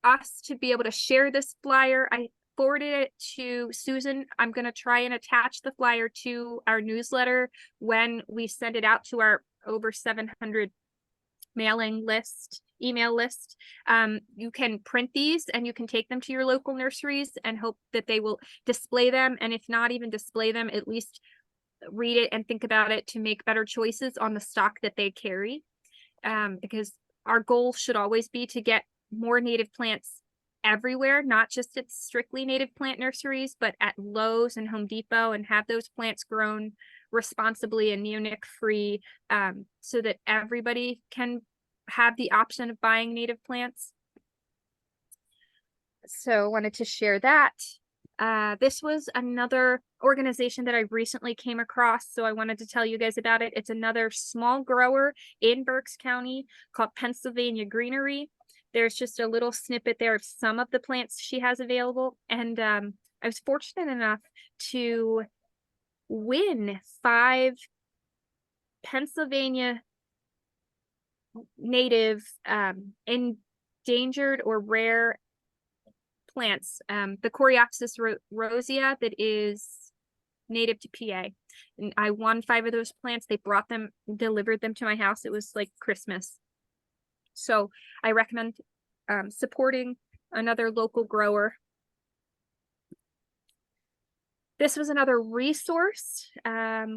us to be able to share this flyer. I forwarded it to Susan. I'm going to try and attach the flyer to our newsletter when we send it out to our over 700 mailing list, email list. You can print these and you can take them to your local nurseries and hope that they will display them. And if not even display them, at least read it and think about it to make better choices on the stock that they carry. Because our goal should always be to get more native plants everywhere, not just at strictly native plant nurseries, but at Lowe's and Home Depot, and have those plants grown responsibly and neonic free, so that everybody can have the option of buying native plants. So wanted to share that. This was another organization that I recently came across, so I wanted to tell you guys about it. It's another small grower in Berks County called Pennsylvania Greenery. There's just a little snippet there of some of the plants she has available. And I was fortunate enough to win 5 Pennsylvania native endangered or rare plants. The Coreopsis rosea that is native to PA. And I won 5 of those plants. They brought them, delivered them to my house. It was like Christmas. So I recommend supporting another local grower. This was another resource.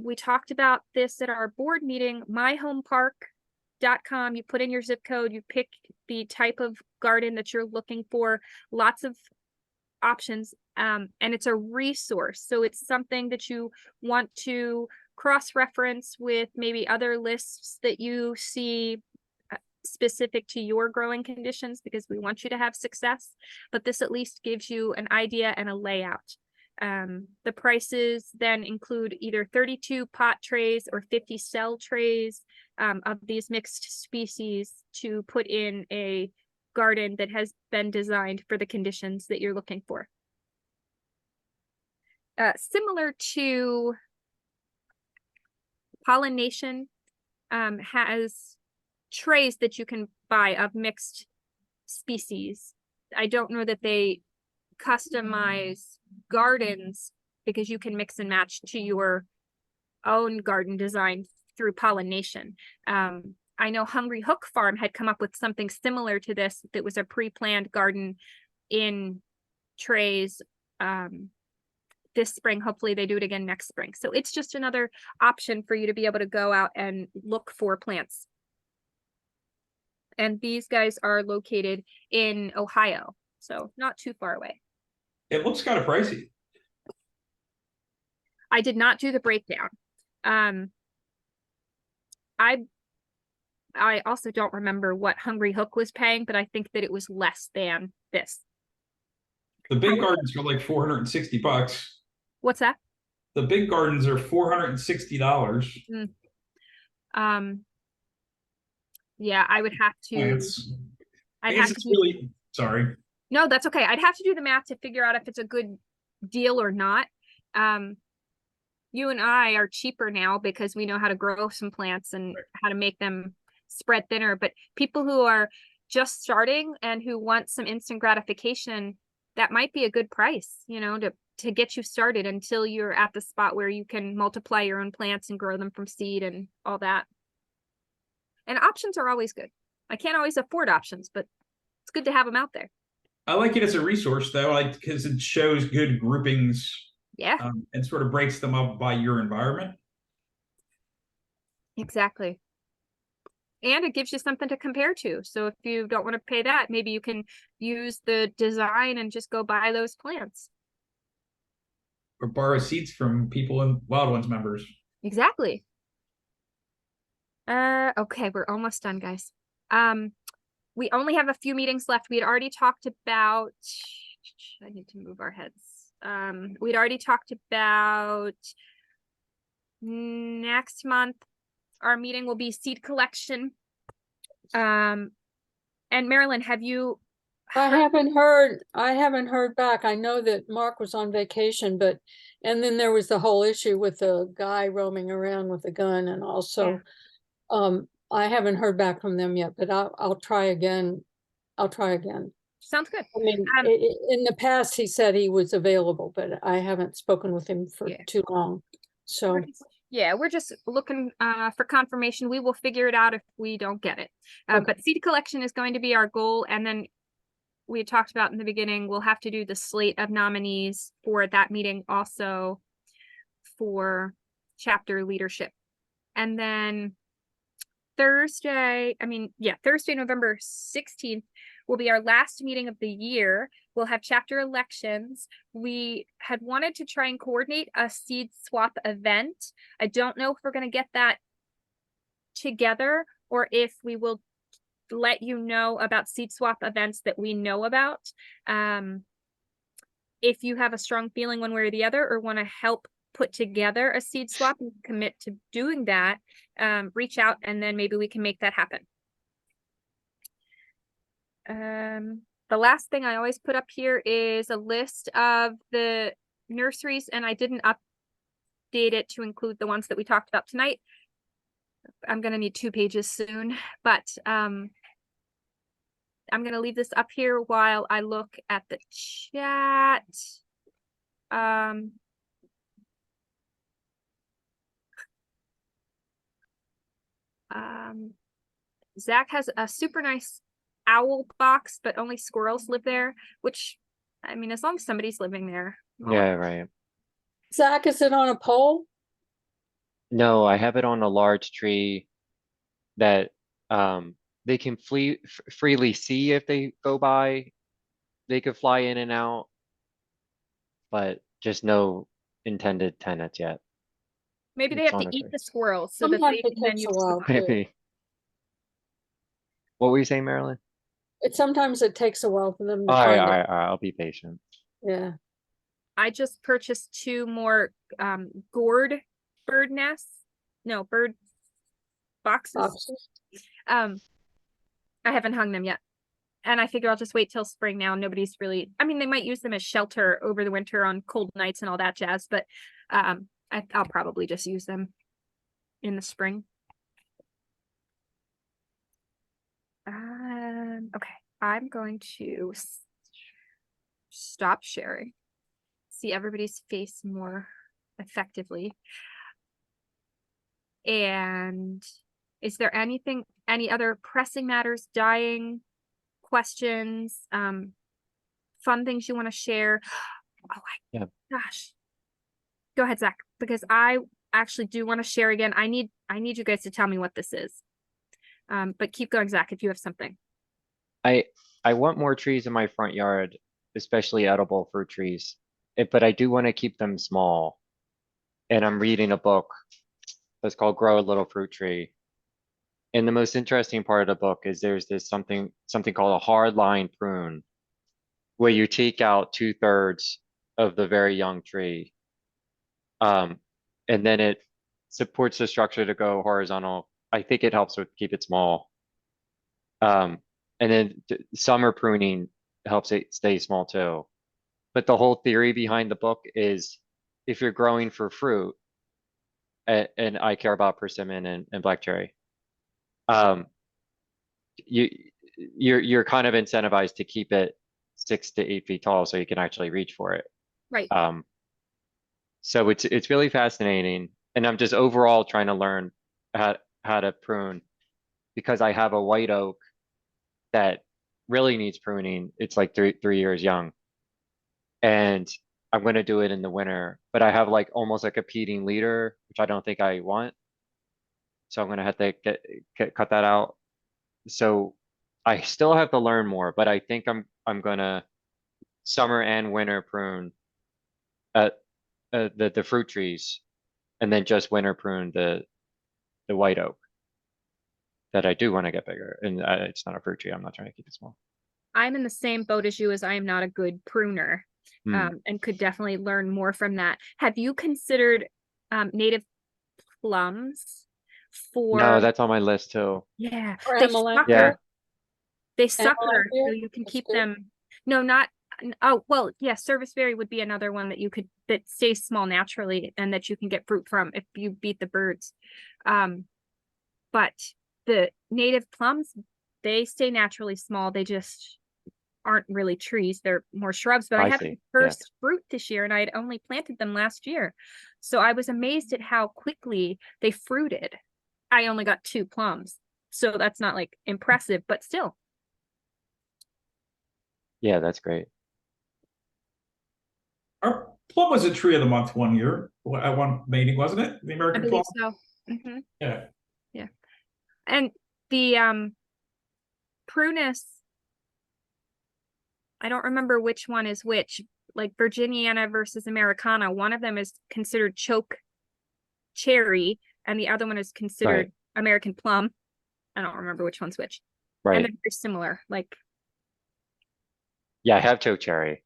We talked about this at our board meeting, myhomepark.com. You put in your zip code, you pick the type of garden that you're looking for, lots of options, and it's a resource. So it's something that you want to cross-reference with maybe other lists that you see specific to your growing conditions, because we want you to have success, but this at least gives you an idea and a layout. The prices then include either 32 pot trays or 50 cell trays of these mixed species to put in a garden that has been designed for the conditions that you're looking for. Similar to Pollination, has trays that you can buy of mixed species. I don't know that they customize gardens, because you can mix and match to your own garden design through Pollination. I know Hungry Hook Farm had come up with something similar to this that was a pre-planned garden in trays this spring. Hopefully they do it again next spring. So it's just another option for you to be able to go out and look for plants. And these guys are located in Ohio, so not too far away. It looks kind of pricey. I did not do the breakdown. I also don't remember what Hungry Hook was paying, but I think that it was less than this. The big gardens are like $460. What's that? The big gardens are $460. Yeah, I would have to. Plants. I'd I have guess to it's do, really, sorry. no, that's okay. I'd have to do the math to figure out if it's a good deal or not. You and I are cheaper now because we know how to grow some plants and how to make them spread thinner. But people who are just starting and who want some instant gratification, that might be a good price, you know, to get you started until you're at the spot where you can multiply your own plants and grow them from seed and all that. And options are always good. I can't always afford options, but it's good to have them out there. I like it as a resource though, like because it shows good groupings. Yeah, And sort of breaks them up by your environment. exactly. And it gives you something to compare to. So if you don't want to pay that, maybe you can use the design and just go buy those plants. Or borrow seeds from people and Wild Ones members. Exactly. Okay, we're almost done, guys. We only have a few meetings left. We had already talked about, I need to move our heads. We'd already talked about next month, our meeting will be seed collection. And Marilyn, have you? I haven't heard back. I know that Mark was on vacation, but, and then there was the whole issue with the guy roaming around with a gun, and also, I haven't heard back from them yet, but I'll try again. I'll try again. Sounds good. I mean, Um, in the past, he said he was available, but I haven't spoken with him for Yeah. too long. So, Yeah, we're just looking for confirmation. We will figure it out if we don't get it. Okay. But seed collection is going to be our goal. And then we had talked about in the beginning, we'll have to do the slate of nominees for that meeting also for chapter leadership. And then Thursday, November 16th will be our last meeting of the year. We'll have chapter elections. We had wanted to try and coordinate a seed swap event. I don't know if we're going to get that together or if we will let you know about seed swap events that we know about. If you have a strong feeling one way or the other, or want to help put together a seed swap and commit to doing that, reach out and then maybe we can make that happen. The last thing I always put up here is a list of the nurseries, and I didn't update it to include the ones that we talked about tonight. I'm going to need 2 pages soon, but I'm going to leave this up here while I look at the chat. Zach has a super nice owl box, but only squirrels live there, which, I mean, as long as somebody's living there. Yeah, right. Zach, is it on a pole? No, I have it on a large tree that they can freely see if they go by. They could fly in and out, but just no intended tenants yet. Maybe they It's have on to a eat tree. the squirrels so that Sometimes they it can then takes a use while. the. Maybe. What were you saying, Marilyn? Sometimes it takes a while for them to All right, find all it. right, all right. I'll be patient. Yeah. I just purchased 2 more gourd bird nests. No, bird boxes. Boxes. I haven't hung them yet. And I figure I'll just wait till spring now. Nobody's really, I mean, they might use them as shelter over the winter on cold nights and all that jazz, but I'll probably just use them in the spring. Okay, I'm going to stop sharing, see everybody's face more effectively. And is there anything, any other pressing matters, dying questions, fun things you want to share? Oh, gosh. Go ahead, Zach, because I actually do want to share again. I need you guys to tell me what this is. But keep going, Zach, if you have something. I want more trees in my front yard, especially edible fruit trees. But I do want to keep them small. And I'm reading a book that's called Grow a Little Fruit Tree. And the most interesting part of the book is there's this something called a hard line prune, where you take out 2/3 of the very young tree. And then it supports the structure to go horizontal. I think it helps with keep it small. And then summer pruning helps it stay small too. But the whole theory behind the book is if you're growing for fruit, and I care about persimmon and black cherry, you're kind of incentivized to keep it 6 to 8 feet tall so you can actually reach for it. Right. So it's really fascinating, and I'm just overall trying to learn how to prune, because I have a white oak that really needs pruning. It's like 3 years young, and I'm going to do it in the winter, but I have like almost a competing leader, which I don't think I want. So I'm gonna have to cut that out. So I still have to learn more, but I think I'm gonna summer and winter prune the fruit trees, and then just winter prune the white oak that I do want to get bigger. And it's not a fruit tree. I'm not trying to keep it small. I'm in the same boat as you, as I am not a good pruner, Hmm. and could definitely learn more from that. Have you considered native plums No, for? that's on my list too. Yeah, Or they Amelanchier? Yeah. They sucker, Amelanchier? so you can That's keep good. them. No, not. Oh, well, yeah, serviceberry would be another one that you could, that stays small naturally and that you can get fruit from if you beat the birds. But the native plums, they stay naturally small. They just aren't really trees. They're more shrubs, but I I had see. my Yeah. first fruit this year and I had only planted them last year. So I was amazed at how quickly they fruited. I only got 2 plums. So that's not like impressive, but still. Yeah, that's great. Our plum was a tree of the month one year at one meeting, wasn't it? The I American plum. believe so. Yeah. And the prunus, I don't remember which one is which, like Virginiana versus Americana. One of them is considered choke cherry and the other one is considered Right. American plum. I don't remember which one's which. And Right. they're very similar. Like, Yeah, I have choke cherry.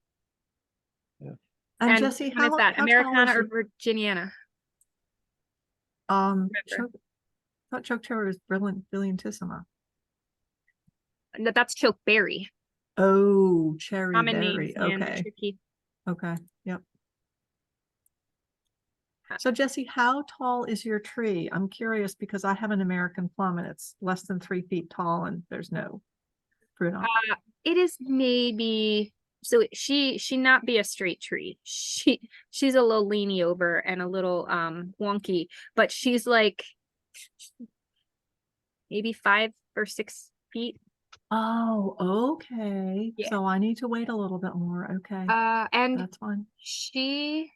And and Jesse, which one is how that? tall Americana is or your, Virginiana? thought choke cherry was brilliantissima. No, that's choke berry. Oh, cherry Common names, berry. man, they're Okay. tricky. Okay. Yep. Uh, So Jesse, how tall is your tree? I'm curious because I have an American plum and it's less than 3 feet tall and there's no fruit on it. It is maybe, so she not be a straight tree. She's a little leany over and a little wonky, but she's like maybe 5 or 6 feet. Oh, okay. Yeah. So I need to wait a little bit more. Okay. And That's fine. she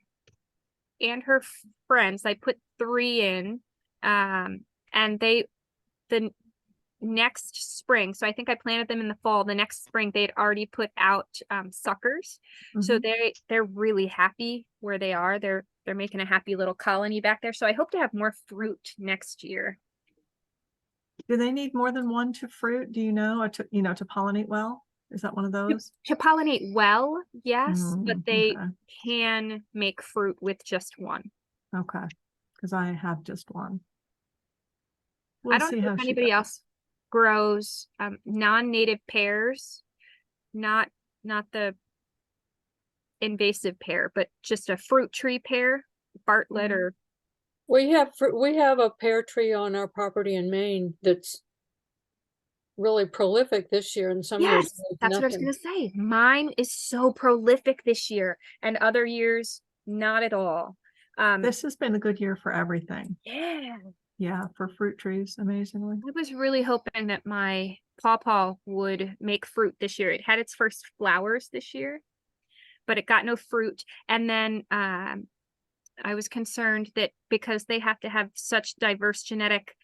and her friends, I put 3 in, and the next spring, so I think I planted them in the fall. The next spring they'd already put out suckers, so Mhm. they're really happy where they are. They're making a happy little colony back there. So I hope to have more fruit next year. Do they need more than one to fruit? Do you know, or to, to pollinate well? Is that one of those? To pollinate well, yes, but they Okay. can make fruit with just one. Okay. Because I have just one. I We'll don't see know how if she anybody does. else grows non-native pears, not the invasive pear, but just a fruit tree pear, Bartlett or We have a pear tree on our property in Maine that's really prolific this year, and some years yes, there's that's what I was nothing. gonna say. Mine is so prolific this year, and other years not at all. This has been a good year for everything. Yeah, Yeah, for fruit trees, amazingly. I was really hoping that my pawpaw would make fruit this year. It had its first flowers this year, but it got no fruit. And then I was concerned that because they have to have such diverse genetic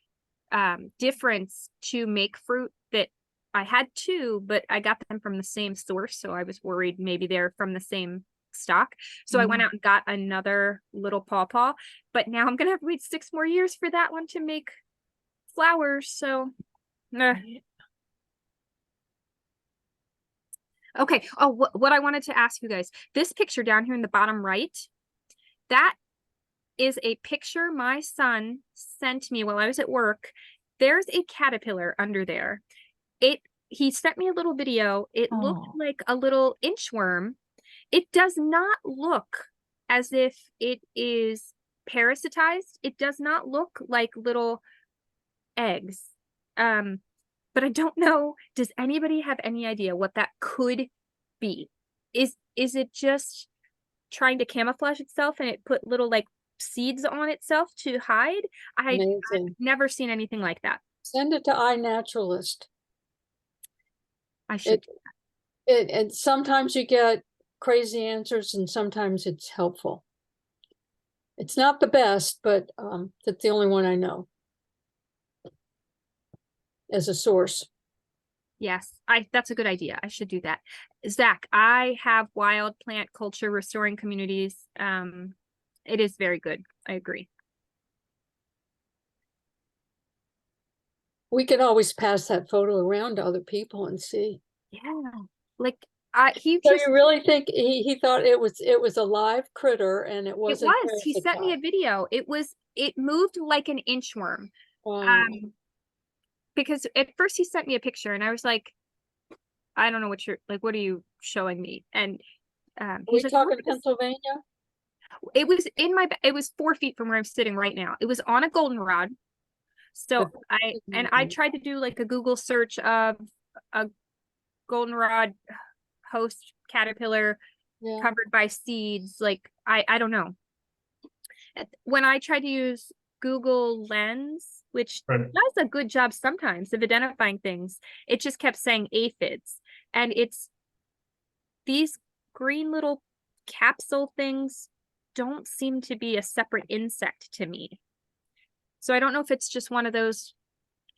difference to make fruit, that I had 2, but I got them from the same source. So I was worried maybe they're from the same stock. So I went out and got another little pawpaw, but now I'm gonna have to wait 6 more years for that one to make flowers. So okay. Oh, what I wanted to ask you guys, this picture down here in the bottom right, that is a picture my son sent me while I was at work. There's a caterpillar under there. He sent me a little video. It looked Oh. like a little inchworm. It does not look as if it is parasitized. It does not look like little eggs. But I don't know. Does anybody have any idea what that could be? Is it just trying to camouflage itself and it put little like seeds on itself to hide? I've Amazing. never seen anything like that. Send it to iNaturalist. I should. And sometimes you get crazy answers and sometimes it's helpful. It's not the best, but that's the only one I know. as a source. Yes, that's a good idea. I should do that. Zach, I have wild plant culture restoring communities. It is very good. I agree. We can always pass that photo around to other people and see. Yeah. Like he So just you really think he thought it was a live critter and it it wasn't was. He sent me a video. It moved like an inchworm. Wow. Because at first he sent me a picture and I was like, I don't know what you're like, what are you showing me? And Are we he's like, talking "Look at this." Pennsylvania? It was it was 4 feet from where I'm sitting right now. It was on a goldenrod. So I tried to do like a Google search of a goldenrod host caterpillar Yeah. covered by seeds. Like I don't know. When I tried to use Google Lens, which Right. does a good job sometimes of identifying things, it just kept saying aphids. And it's these green little capsule things don't seem to be a separate insect to me. So I don't know if it's just one of those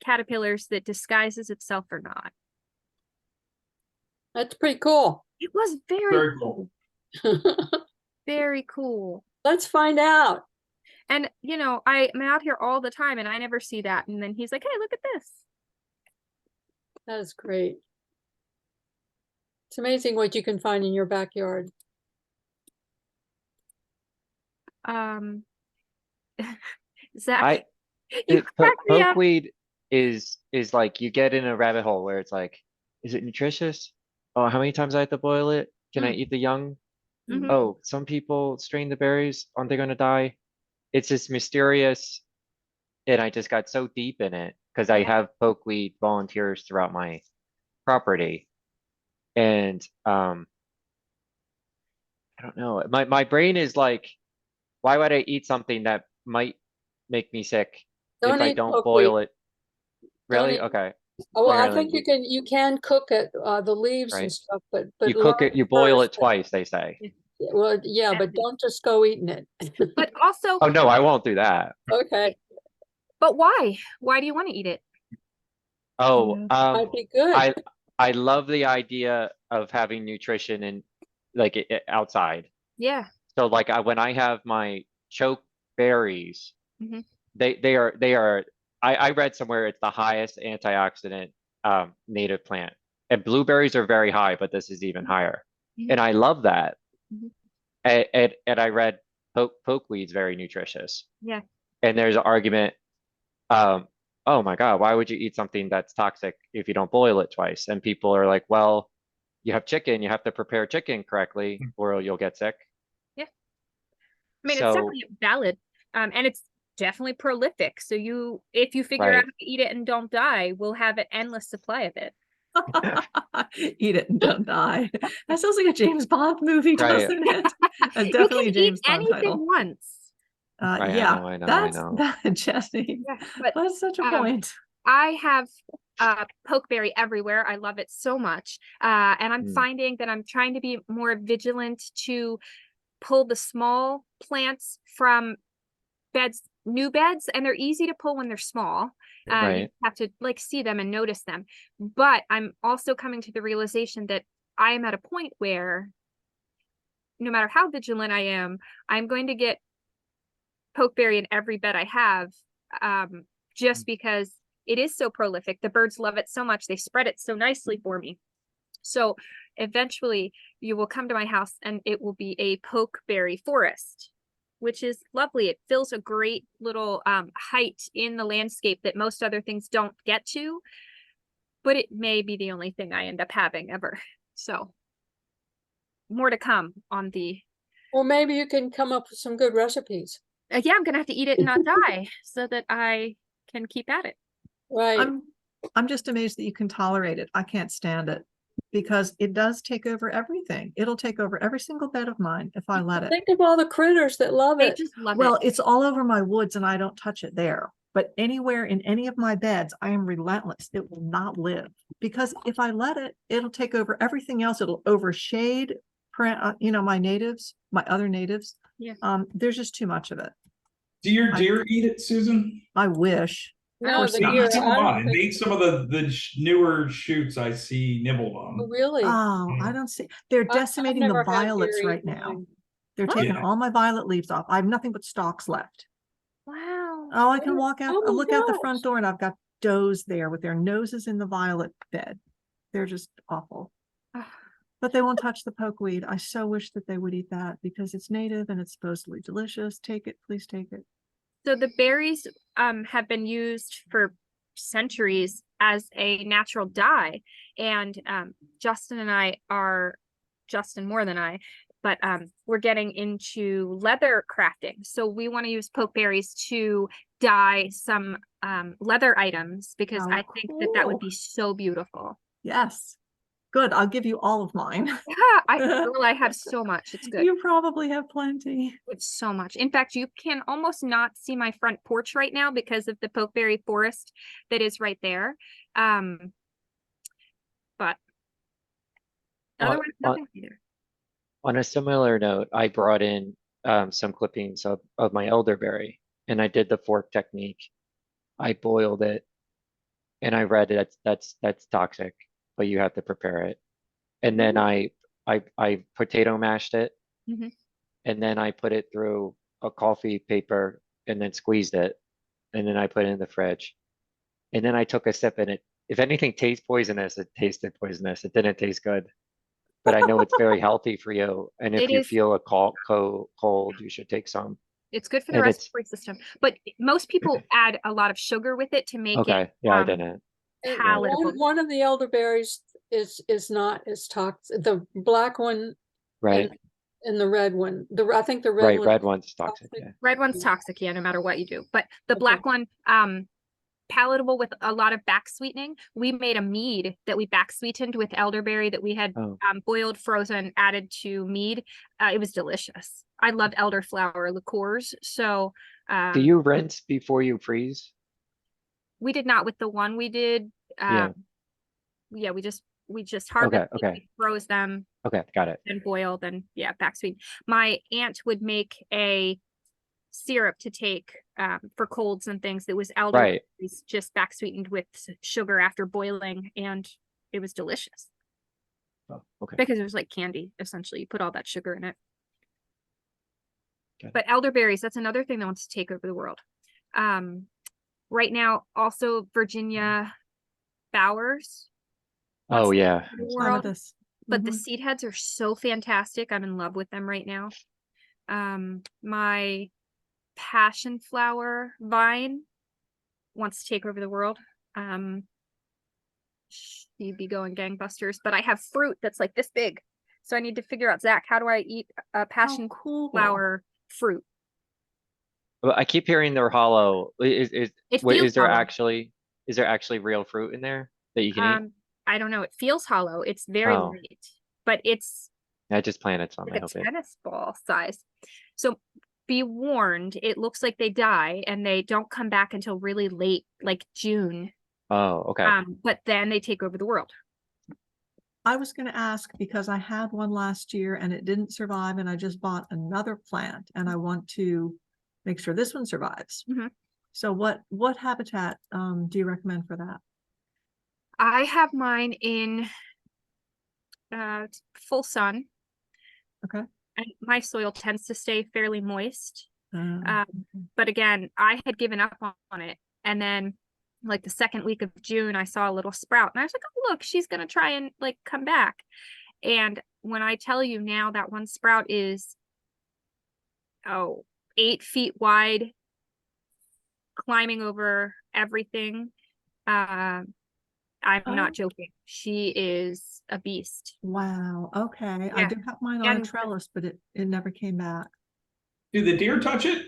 caterpillars that disguises itself or not. That's pretty cool. It was Very cool. very cool. Let's find out. And, you know, I'm out here all the time and I never see that. And then he's like, hey, look at this. That is great. It's amazing what you can find in your backyard. Zach, you crack me up. Pokeweed is like you get in a rabbit hole where it's like, is it nutritious? Oh, how many times I have to boil it? Can I eat the young? Mhm. Oh, some people strain the berries. Aren't they gonna die? It's just mysterious. And I just got so deep in it because I have pokeweed volunteers throughout my property. And I don't know. My brain is like, why would I eat something that might make me sick Don't if I eat don't pokeweed. boil it? Don't Really? eat- Okay. Oh, well, I Apparently think you can cook it, the leaves and Right. stuff, but You cook learn it, you boil it first. twice, they say. Well, yeah, but don't just go eating it. But also, Oh, no, I won't do that. Okay, but why? Why do you want to eat it? Oh, Yeah. might be good. I love the idea of having nutrition in like outside. Yeah. So like when I have my choke berries, Mhm. they are I read somewhere it's the highest antioxidant native plant. And blueberries are very high, but this is even higher. Mhm. And I love that. Mhm. And I read pokeweed's very nutritious. Yeah. And there's an argument, oh my God, why would you eat something that's toxic if you don't boil it twice? And people are like, well, you have chicken, you have to prepare chicken correctly or you'll get sick. I mean, it's So, definitely valid. And it's definitely prolific. So if you figure Right. out how to eat it and don't die, we'll have an endless supply of it. Eat it and don't die. That sounds like a James Bond movie, Right. doesn't it? You Definitely a can eat James Bond anything title. once. Right, Yeah, I know. that Jesse. Yeah, but That's such a um, point. I have pokeberry everywhere. I love it so much. And I'm Mm. finding that I'm trying to be more vigilant to pull the small plants from new beds, and they're easy to pull when they're small. You Right. have to like see them and notice them. But I'm also coming to the realization that I am at a point where no matter how vigilant I am, I'm going to get pokeberry in every bed I have, just because it is so prolific. The birds love it so much. They spread it so nicely for me. So eventually you will come to my house and it will be a pokeberry forest, which is lovely. It fills a great little height in the landscape that most other things don't get to, but it may be the only thing I end up having ever. So more to come on the, Well, maybe you can come up with some good recipes. yeah, I'm gonna have to eat it and not die so that I can keep at it. Right. I'm just amazed that you can tolerate it. I can't stand it because it does take over everything. It'll take over every single bed of mine if I let it. Think of all the critters that love They it. just love Well, it. it's all over my woods and I don't touch it there. But anywhere in any of my beds, I am relentless. It will not live because if I let it, it'll take over everything else. It'll overshade, my natives, my other natives. Yeah. There's just too much of it. Do your deer eat it, Susan? I wish. No, Or the see deer, some I on don't it. think, Maybe some of the newer shoots I see nibbled oh, on. really? Oh, I Yeah. don't see, they're I've decimating the never had violets deer right eat now. mine. They're What? taking Yeah. all my violet leaves off. I have nothing but stalks left. Wow. Oh, I can walk out, Oh my look out the front gosh. door and I've got does there with their noses in the violet bed. They're just awful. But they won't touch the pokeweed. I so wish that they would eat that because it's native and it's supposedly delicious. Take it, please take it. So the berries have been used for centuries as a natural dye. And Justin and I are, Justin more than I, but we're getting into leather crafting. So we want to use pokeberries to dye some leather items because How I think that that would cool. be so beautiful. Yes. Good. I'll give you all of mine. Yeah, girl, I have so much. It's good. You probably have plenty. It's so much. In fact, you can almost not see my front porch right now because of the pokeberry forest that is right there. But otherwise, nothing here. On a similar note, I brought in some clippings of my elderberry and I did the fork technique. I boiled it and I read that's toxic, but you have to prepare it. And then I potato mashed it Mhm. and then I put it through a coffee paper and then squeezed it. And then I put it in the fridge. And then I took a sip and it, if anything tastes poisonous, it tasted poisonous. It didn't taste good. But I know it's very healthy for you. And if It you is. feel a cold, you should take some. It's good for the And it's respiratory system. But most people add a lot of sugar with it to make it okay. Yeah, I didn't. And palatable. one of the elderberries is not as toxic. The black one Right, and the red one. I think the red right. one. Red one's toxic. toxic. Yeah. Red one's toxic, yeah, no matter what you do. But the Okay. black one, palatable with a lot of back sweetening. We made a mead that we back sweetened with elderberry that we had Oh, boiled, frozen, added to mead. It was delicious. I love elderflower liqueurs. So do you rinse before you freeze? we did not with the one we did. Yeah. Yeah, we just Okay, harvested, okay, we froze them okay. Got it. and boiled and yeah, back sweet. My aunt would make a syrup to take for colds and things that was elderberries Right. just back sweetened with sugar after boiling, and it was delicious Oh, okay. because it was like candy essentially. You put all that sugar in it. Got it. But elderberries, that's another thing that wants to take over the world. Right now, also Virginia Bowers Oh, wants to yeah. take over the Some of world. this. But the Mhm. seed heads are so fantastic. I'm in love with them right now. My passion flower vine wants to take over the world. She'd be going gangbusters, but I have fruit that's like this big. So I need to figure out, Zach, how do I eat a How passion cool. flower fruit? Well, I keep hearing they're hollow. It Wait, feels hollow. is there actually real fruit in there that you can eat? I don't know. It feels hollow. It's very Oh. light, but it's I just planted some. I like a hope it. tennis ball size. So be warned, it looks like they die and they don't come back until really late, like June. Oh, okay. But then they take over the world. I was going to ask because I had one last year and it didn't survive and I just bought another plant and I want to make sure this one survives. Mhm. So what habitat do you recommend for that? I have mine in full sun. Okay. And my soil tends to stay fairly moist. Okay. But again, I had given up on it. And then like the second week of June, I saw a little sprout and I was like, oh, look, she's going to try and like come back. And when I tell you now that one sprout is, 8 feet wide, climbing over everything. I'm not joking. She is a beast. Wow. Okay. I Yeah. do have mine on a And- trellis, but it never came back. Do the deer touch it?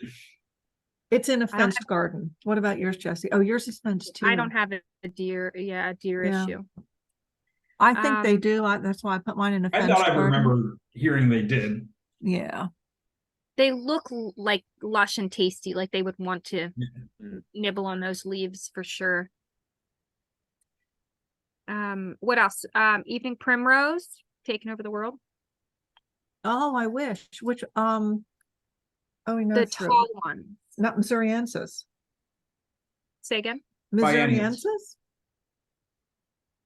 It's in a I don't fenced garden. What about yours, Jesse? Oh, yours is fenced too. I don't have a deer. Yeah, a deer Yeah. issue. I think they um, do. That's why I put mine in a I fenced thought I garden. remember hearing they did. Yeah. They look like lush and tasty, like they would want to Yeah. nibble on those leaves for sure. What else? Evening primrose taking over the world. Oh, I wish. Which oh, we know The through. tall ones. Not Missouriensis. Say again. Missouriensis?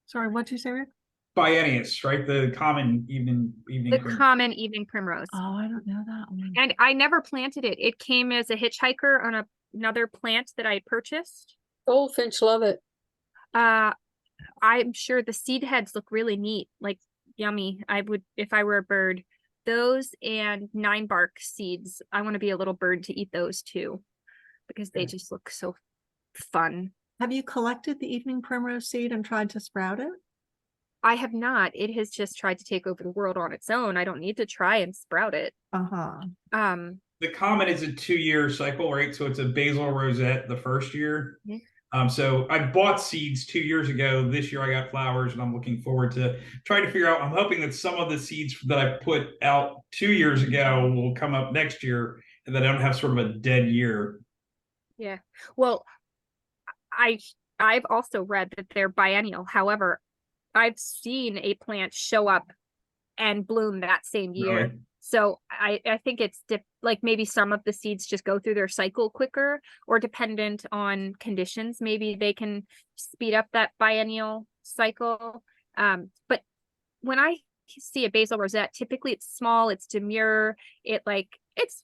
Sorry, what'd you say, Rick? Biennius, right? The common evening The primrose. common evening primrose. Oh, I don't know that one. And I never planted it. It came as a hitchhiker on another plant that I purchased. Goldfinch love it. I'm sure the seed heads look really neat, like yummy. I would, if I were a bird, those and 9-bark seeds. I want to be a little bird to eat those too, because they just look so fun. Have you collected the evening primrose seed and tried to sprout it? I have not. It has just tried to take over the world on its own. I don't need to try and sprout it. Uh-huh. The common is a 2-year cycle, right? So it's a basil rosette the first year. Yeah. So I bought seeds 2 years ago. This year I got flowers, and I'm looking forward to trying to figure out. I'm hoping that some of the seeds that I put out 2 years ago will come up next year, and that I don't have sort of a dead year. Yeah. Well, I've also read that they're biennial. However, I've seen a plant show up and bloom that same year. Really? So I think it's like maybe some of the seeds just go through their cycle quicker, or dependent on conditions, maybe they can speed up that biennial cycle. But when I see a basil rosette, typically it's small, it's demure, it's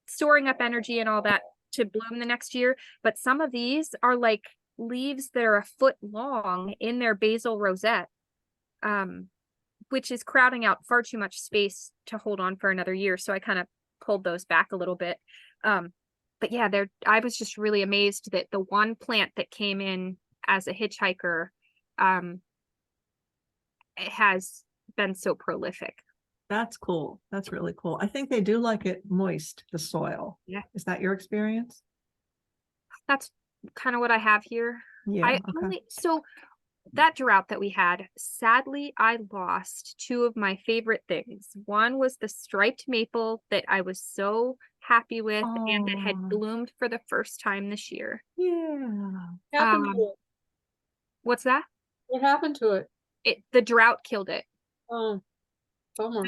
storing up energy and all that to bloom the next year. But some of these are like leaves that are a foot long in their basil rosette, which is crowding out far too much space to hold on for another year. So I kind of pulled those back a little bit. But yeah, I was just really amazed that the one plant that came in as a hitchhiker, it has been so prolific. That's cool. That's really cool. I think they do like it moist, the soil. Yeah. Is that your experience? That's kind of what I have here. Yeah. So that drought that we had, sadly, I lost 2 of my favorite things. One was the striped maple that I was so happy with and that had Aw. bloomed for the first time this year. Yeah. Happened to it? What's that? What happened to it? The drought killed it. Oh, bummer.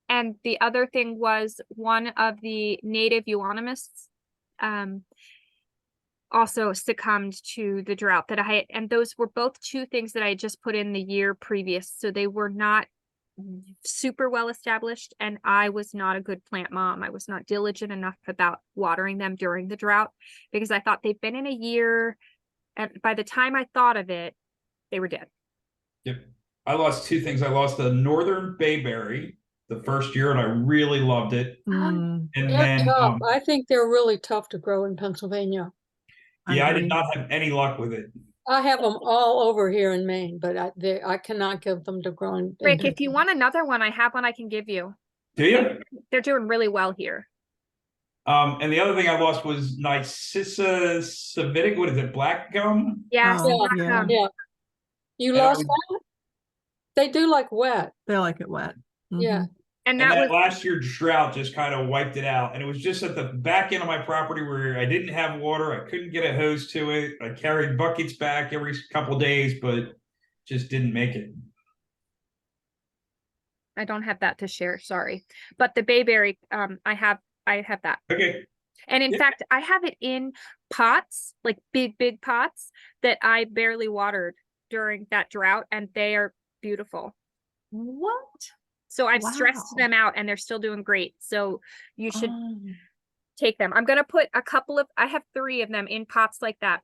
And the other thing was one of the native euonymus, also succumbed to the drought that I had, and those were both 2 things that I had just put in the year previous. So they were not super well established, and I was not a good plant mom. I was not diligent enough about watering them during the drought, because I thought they've been in a year, and by the time I thought of it, they were dead. Yep. I lost 2 things. I lost the northern bayberry the first year, and I really loved it. Mm, And They're then, tough. I think they're really tough to grow in Pennsylvania. yeah, I agree. did not have any luck with it. I have them all over here in Maine, but I cannot give them to grow in. Rick, if you want another one, I have one I can give you. Do you? They're doing really well here. And the other thing I lost was Narcissa savitic. What is it? Black gum? Yes. Oh, black yeah. gum. Yeah. You And I lost was- that? They do like wet. They like it wet. Yeah. Mhm. And And that that was last year's drought just kind of wiped it out. And it was just at the back end of my property where I didn't have water. I couldn't get a hose to it. I carried buckets back every couple days, but just didn't make it. I don't have that to share, sorry. But the bayberry, I have that. Okay. And in Yeah. fact, I have it in pots, like big pots that I barely watered during that drought, and they are beautiful. What? So I've stressed Wow. them out and they're still doing great. So you should Oh, take them. I'm going to put I have 3 of them in pots like that.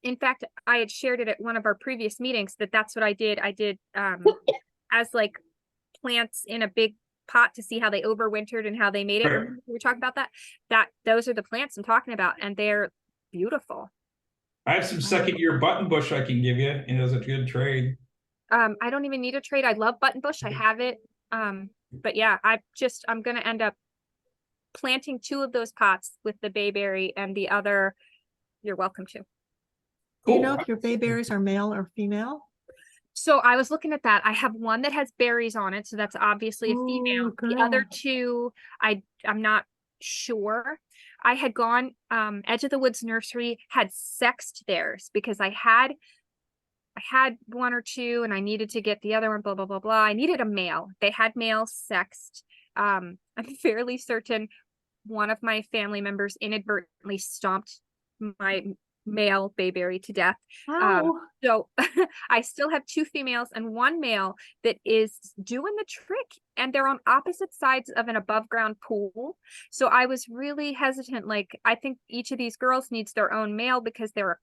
In fact, I had shared it at one of our previous meetings that's what I did. I did, as like plants in a big pot to see how they overwintered and how they made it. Right. Remember we were talking about that those are the plants I'm talking about, and they're beautiful. I have some second year button bush I can give you. And it was a good trade. I don't even need a trade. I love button bush. I have it. But yeah, I'm going to end up planting 2 of those pots with the bayberry, and the other, you're welcome to. do you know if your bayberries are male or female? So I was looking at that. I have one that has berries on it, so that's obviously a female. Ooh, The other girl. 2, I'm not sure. I had gone, Edge of the Woods Nursery had sexed theirs because I had 1 or 2 and I needed to get the other one, blah, blah, blah, blah. I needed a male. They had male sexed. I'm fairly certain one of my family members inadvertently stomped my male bayberry to death. Wow. So I still have 2 females and 1 male that is doing the trick, and they're on opposite sides of an above ground pool. So I was really hesitant. Like, I think each of these girls needs their own male because they're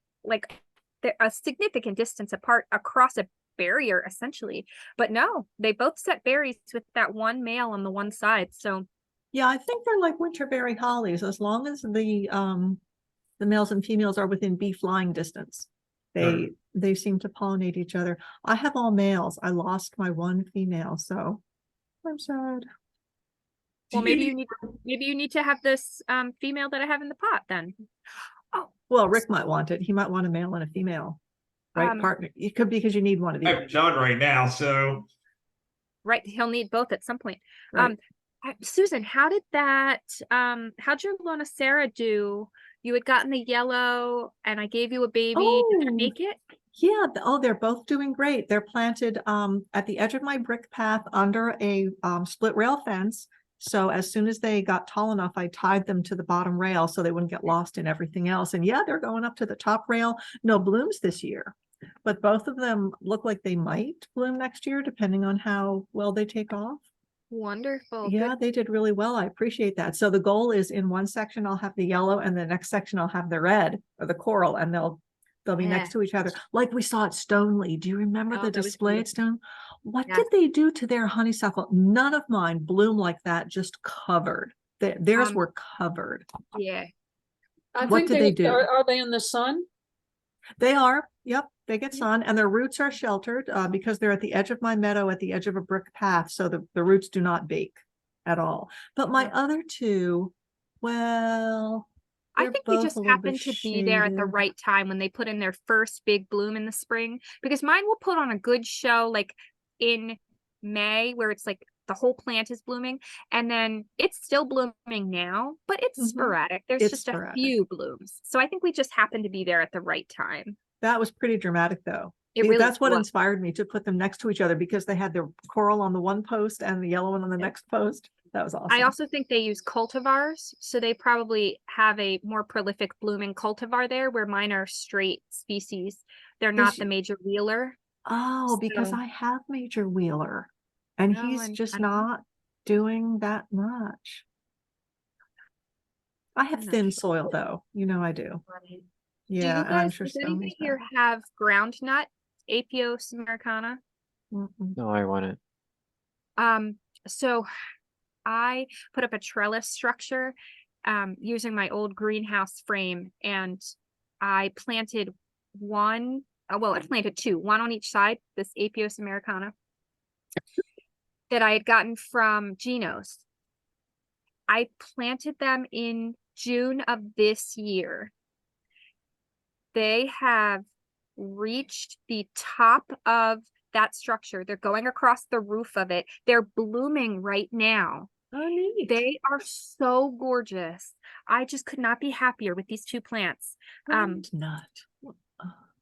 a significant distance apart across a barrier essentially. But no, they both set berries with that 1 male on the one side. So Yeah, I think they're like winterberry hollies, as long as the males and females are within bee flying distance. They seem to pollinate each other. I have all males. I lost my 1 female, so I'm sad. well, maybe you need to have this female that I have in the pot then. Oh, Well, Rick might want it. He might want a male and a female, right? Partner. It could be because you need one of I each. have John right now, so right, he'll need both at some point. Right. Susan, how'd your Lona Sarah do? You had gotten the yellow and I gave you a baby. Did that Oh. make it? Yeah, they're both doing great. They're planted at the edge of my brick path under a split rail fence. So as soon as they got tall enough, I tied them to the bottom rail so they wouldn't get lost in everything else. And yeah, they're going up to the top rail. No blooms this year, but both of them look like they might bloom next year, depending on how well they take off. Wonderful. Yeah, Good. they did really well. I appreciate that. So the goal is in one section, I'll have the yellow, and the next section I'll have the red or the coral, and they'll be next to each other, like we saw at Stoneleigh. Do you remember Oh, the that was display at Stone? What Yeah. did they do to their honeysuckle? None of mine bloom like that, just covered. Theirs Um, were covered. Yeah. I What think did they do? Are they in the sun? They are. Yep, they get Yeah. sun, and their roots are sheltered because they're at the edge of my meadow, at the edge of a brick path, so the roots do not bake at all. But my other 2, well, I they're think they both just a little happened bit to be there at the shaded. right time when they put in their first big bloom in the spring, because mine will put on a good show like in May where it's like the whole plant is blooming, and then it's still blooming now, but it's Mhm. sporadic. There's It's just sporadic. a few blooms. So I think we just happened to be there at the right time. That was pretty dramatic, though. It really That's what was. inspired me to put them next to each other, because they had the coral on the one post and the yellow one on the next post. That was awesome. I also think they use cultivars, so they probably have a more prolific blooming cultivar there, where mine are straight species. They're not Is- the major wheeler. Oh, because So- I have Major Wheeler, and No, he's and just I don't know. not doing that much. I have I'm not thin sure. soil, though. You know I do. Do Yeah, you and I'm guys, sure does anybody Stoney's here bad. have groundnut, Apios americana? Mm-mm. No, I want it. So I put up a trellis structure using my old greenhouse frame, and I planted I planted 2, one on each side, this Apios americana that I had gotten from Geno's. I planted them in June of this year. They have reached the top of that structure. They're going across the roof of it. They're blooming right now. Oh, neat. They are so gorgeous. I just could not be happier with these 2 plants. Groundnut.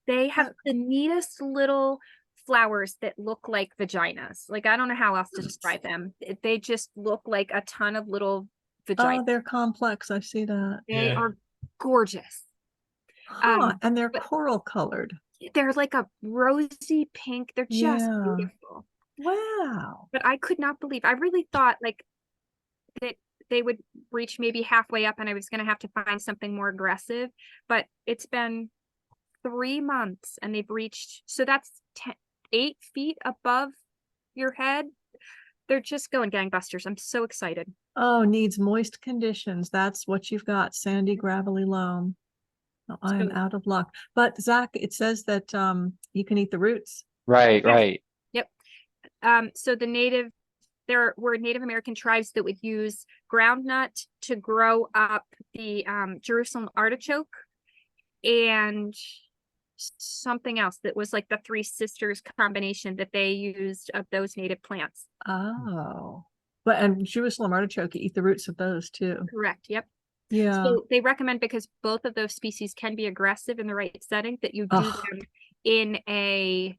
They have the neatest little flowers that look like vaginas. Like, I don't know how else to describe them. They just look like a ton of little Oh, vaginas. they're complex. I see that. They Yeah. are gorgeous. Huh, and they're but- coral colored. They're like a rosy pink. They're just Yeah. beautiful. Wow. But I could not believe, I really thought like that they would reach maybe halfway up and I was going to have to find something more aggressive, but it's been 3 months and they've reached, so that's 8 feet above your head. They're just going gangbusters. I'm so excited. Oh, needs moist conditions. That's what you've got, sandy, gravelly loam. Oh, I am So- out of luck. But Zach, it says that you can eat the roots. Right, Yes. right. So there were Native American tribes that would use groundnut to grow up the Jerusalem artichoke and something else that was like the 3 sisters combination that they used of those native plants. Oh. And Jerusalem artichoke, you eat the roots of those too. Correct. Yep. Yeah. So they recommend, because both of those species can be aggressive in the right setting, that you do Ugh. them in a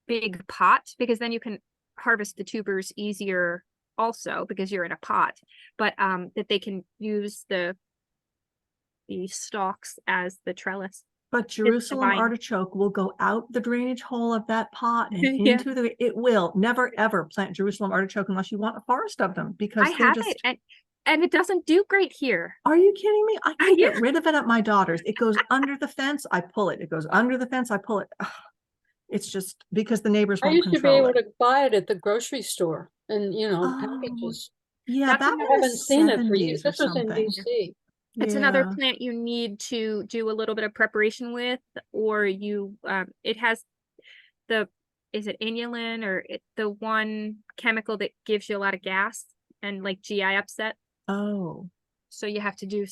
big pot, because then you can harvest the tubers easier also because you're in a pot, but that they can use the stalks as the trellis. But Jerusalem divine. artichoke will go out the drainage hole of that pot and Yeah. into it will never ever plant Jerusalem artichoke unless you want a forest of them because I they're have just, it, and it doesn't do great here. are you kidding me? I can Yeah. get rid of it at my daughter's. It goes under the fence, I pull it. It goes under the fence, I pull it. Ugh. It's just because the neighbors I won't used to be control able it. to buy it at the grocery store and, Oh, packages. yeah, That's back another- I in the haven't seen it for years. 70s or This was in something. DC. It's another Yeah. plant you need to do a little bit of preparation with, or it has is it inulin or the one chemical that gives you a lot of gas and like GI upset. Oh, So you have to do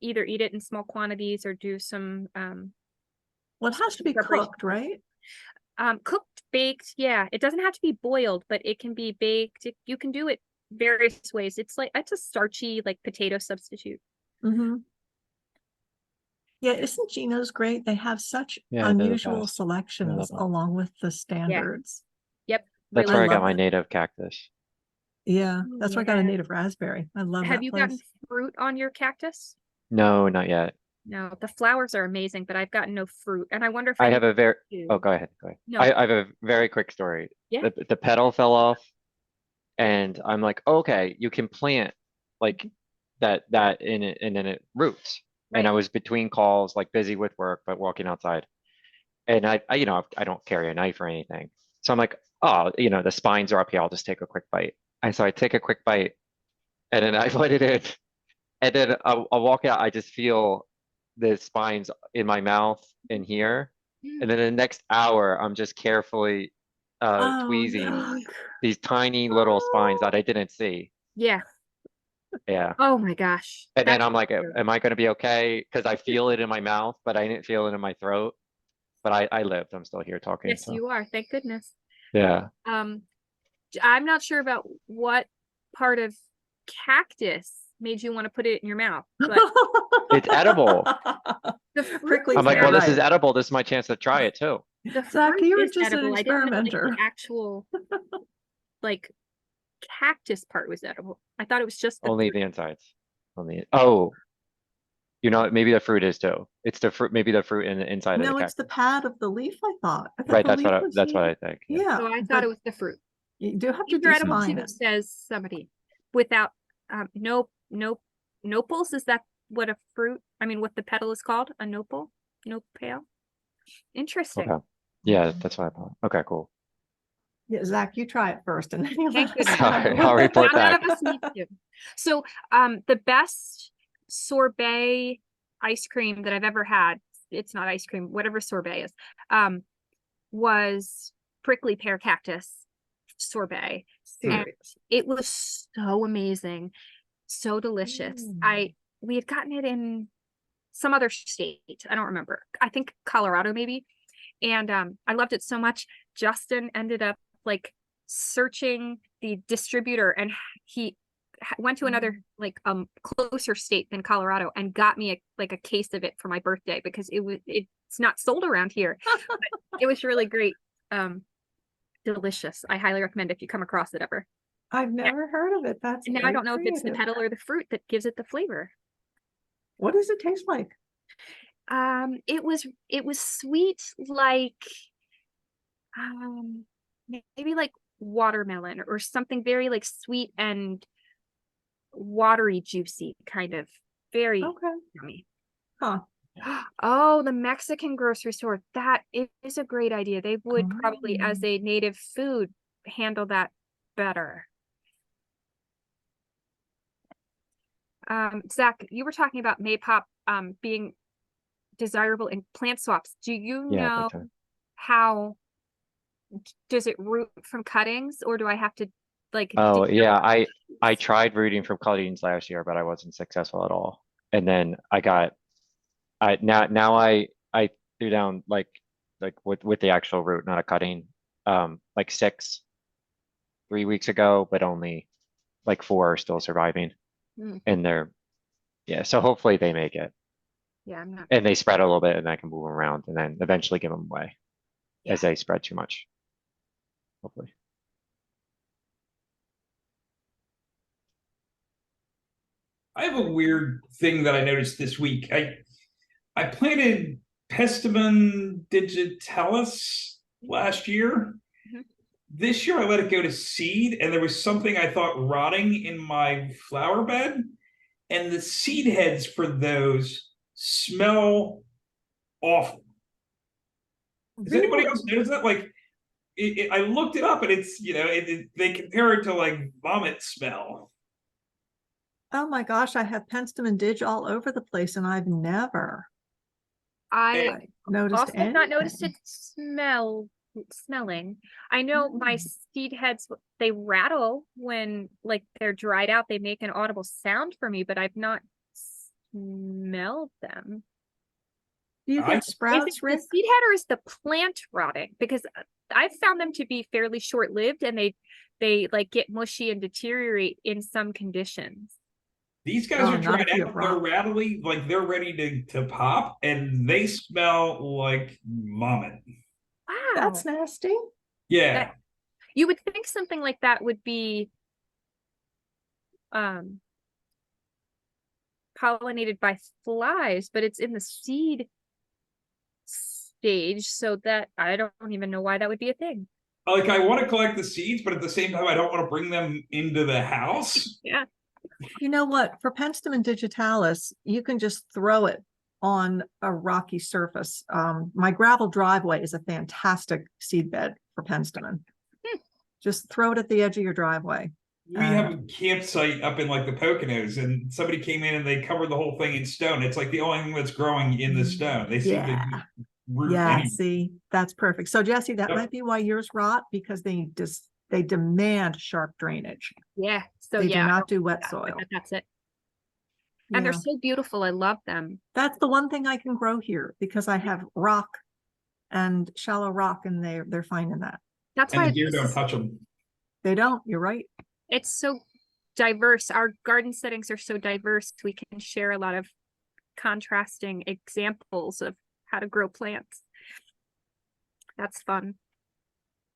either eat it in small quantities or do some, well, it has to be preparation. cooked, right? cooked, baked. Yeah, it doesn't have to be boiled, but it can be baked. You can do it various ways. It's a starchy, like potato substitute. Mm-hmm. Yeah, isn't Gino's great? They have such Yeah, they're the unusual best. selections them. along with the standards. Yep. That's really where I love got my it. native cactus. Yeah, that's where I got a Yeah. native raspberry. I love Have that you place. gotten fruit on your cactus? No, not yet. No, the flowers are amazing, but I've gotten no fruit, and I wonder if I I have a very, need oh, to. go ahead, go ahead. No. I have a very quick story. Yeah. The petal fell off and I'm like, okay, you can plant like that in it and then it roots. And I Right. was between calls, like busy with work, but walking outside. And I don't carry a knife or anything. So I'm like, oh, the spines are up here. I'll just take a quick bite. And so I take a quick bite and then I put it in. And then I'll walk out. I just feel the spines in my mouth in here. And then the next hour, I'm just carefully Oh, tweezing no. these tiny little spines that I didn't see. Yeah. Yeah. Oh my gosh. And then That's I'm like, weird. am I going to be okay? Because I feel it in my mouth, but I didn't feel it in my throat. But I lived. I'm still here talking. Yes, So you are. Thank goodness. yeah. I'm not sure about what part of cactus made you want to put it in your mouth, but It's edible. the fruit Prickly is I'm like, pear, well, this is right. edible. This is my chance to try it too. The Zach, fruit you were is just an edible. I didn't know like the experimenter. actual like cactus part was edible. I thought it was just the Only fruit. the insides. Oh, maybe the fruit is too. It's the fruit, maybe the fruit in the inside of the No, it's the cactus. pad of the leaf, I thought. I thought Right, the leaf was that's what eaten. I think. Yeah. Yeah, So I but thought it was the fruit. you do have to These are edible despine too, it. says somebody. Without nopals, is that what a fruit? I mean, what the petal is called? A nopal? Nopal? Interesting. Okay. Yeah, that's what I thought. Okay, cool. Yeah, Zach, you try it first and then you Thank let us goodness. Sorry, know. I'll report None back. of us need to. So, the best sorbet ice cream that I've ever had, it's not ice cream, whatever sorbet is, was prickly pear cactus sorbet. And it was so amazing, so delicious. We had gotten it in some other state. I don't remember. I think Colorado maybe. And I loved it so much. Justin ended up like searching the distributor, and he went to another like closer state than Colorado and got me a case of it for my birthday because it's not sold around here. But it was really great. Delicious. I highly recommend if you come across it ever. I've never heard of it. That's And now I very don't know if it's the creative. petal or the fruit that gives it the flavor. What does it taste like? It was sweet, like maybe like watermelon or something very like sweet and watery, juicy, kind of very Okay. yummy. Huh. Oh, the Mexican grocery store. That is a great idea. They would probably, as Oh. a native food, handle that better. Zach, you were talking about Maypop being desirable in plant swaps. Do you Yeah, know big time. how does it root from cuttings, or do I have to like Oh dig yeah, out? I tried rooting from cuttings last year, but I wasn't successful at all. And then now I threw down like with the actual root, not a cutting, like 6 3 weeks ago, but only like 4 are still surviving. Hmm. And yeah, so hopefully they make it Yeah, I'm not. and they spread a little bit and I can move them around and then eventually give them away as Yeah. they spread too much. Hopefully. I have a weird thing that I noticed this week. I planted Pestamon digitalis last year. Mhm. This year I let it go to seed, and there was something I thought rotting in my flower bed, and the seed heads for those smell awful. Does anybody Really? else notice that? Like, I looked it up, and it's, they compare it to like vomit smell. Oh my gosh, I have Penstemon Dig all over the place and I've never I noticed also have not noticed anything. it smelling. I know my seed heads, they rattle when like they're dried out. They make an audible sound for me, but I've not smelled them. Do you I- get Is it sprouts, the Rick? seed head or is the plant rotting? Because I've found them to be fairly short-lived and they like get mushy and deteriorate in some conditions. These guys Oh, are not dried if you out, have they're rock. rattly, like they're ready to pop, and they smell like vomit. Wow. That's nasty. Yeah. You would think something like that would be pollinated by flies, but it's in the seed stage, so that I don't even know why that would be a thing. Like, I want to collect the seeds, but at the same time, I don't want to bring them into the house. Yeah. You know what? For Penstemon digitalis, you can just throw it on a rocky surface. My gravel driveway is a fantastic seed bed for Penstemon. Just throw it at the edge of your driveway. We have a campsite up in like the Poconos, and somebody came in and they covered the whole thing in stone. It's like the only thing that's growing in the stone. They seem to Yeah. root Yeah, any- see, that's perfect. So Jesse, that Yep. might be why yours rot, because they demand sharp drainage. Yeah. So They do yeah, not do wet I soil. bet that's it. And they're Yeah. so beautiful. I love them. That's the one thing I can grow here because I have rock and shallow rock, and they're fine in that. That's and why the deer don't touch them. They don't, you're right. it's so diverse. Our garden settings are so diverse. We can share a lot of contrasting examples of how to grow plants. That's fun.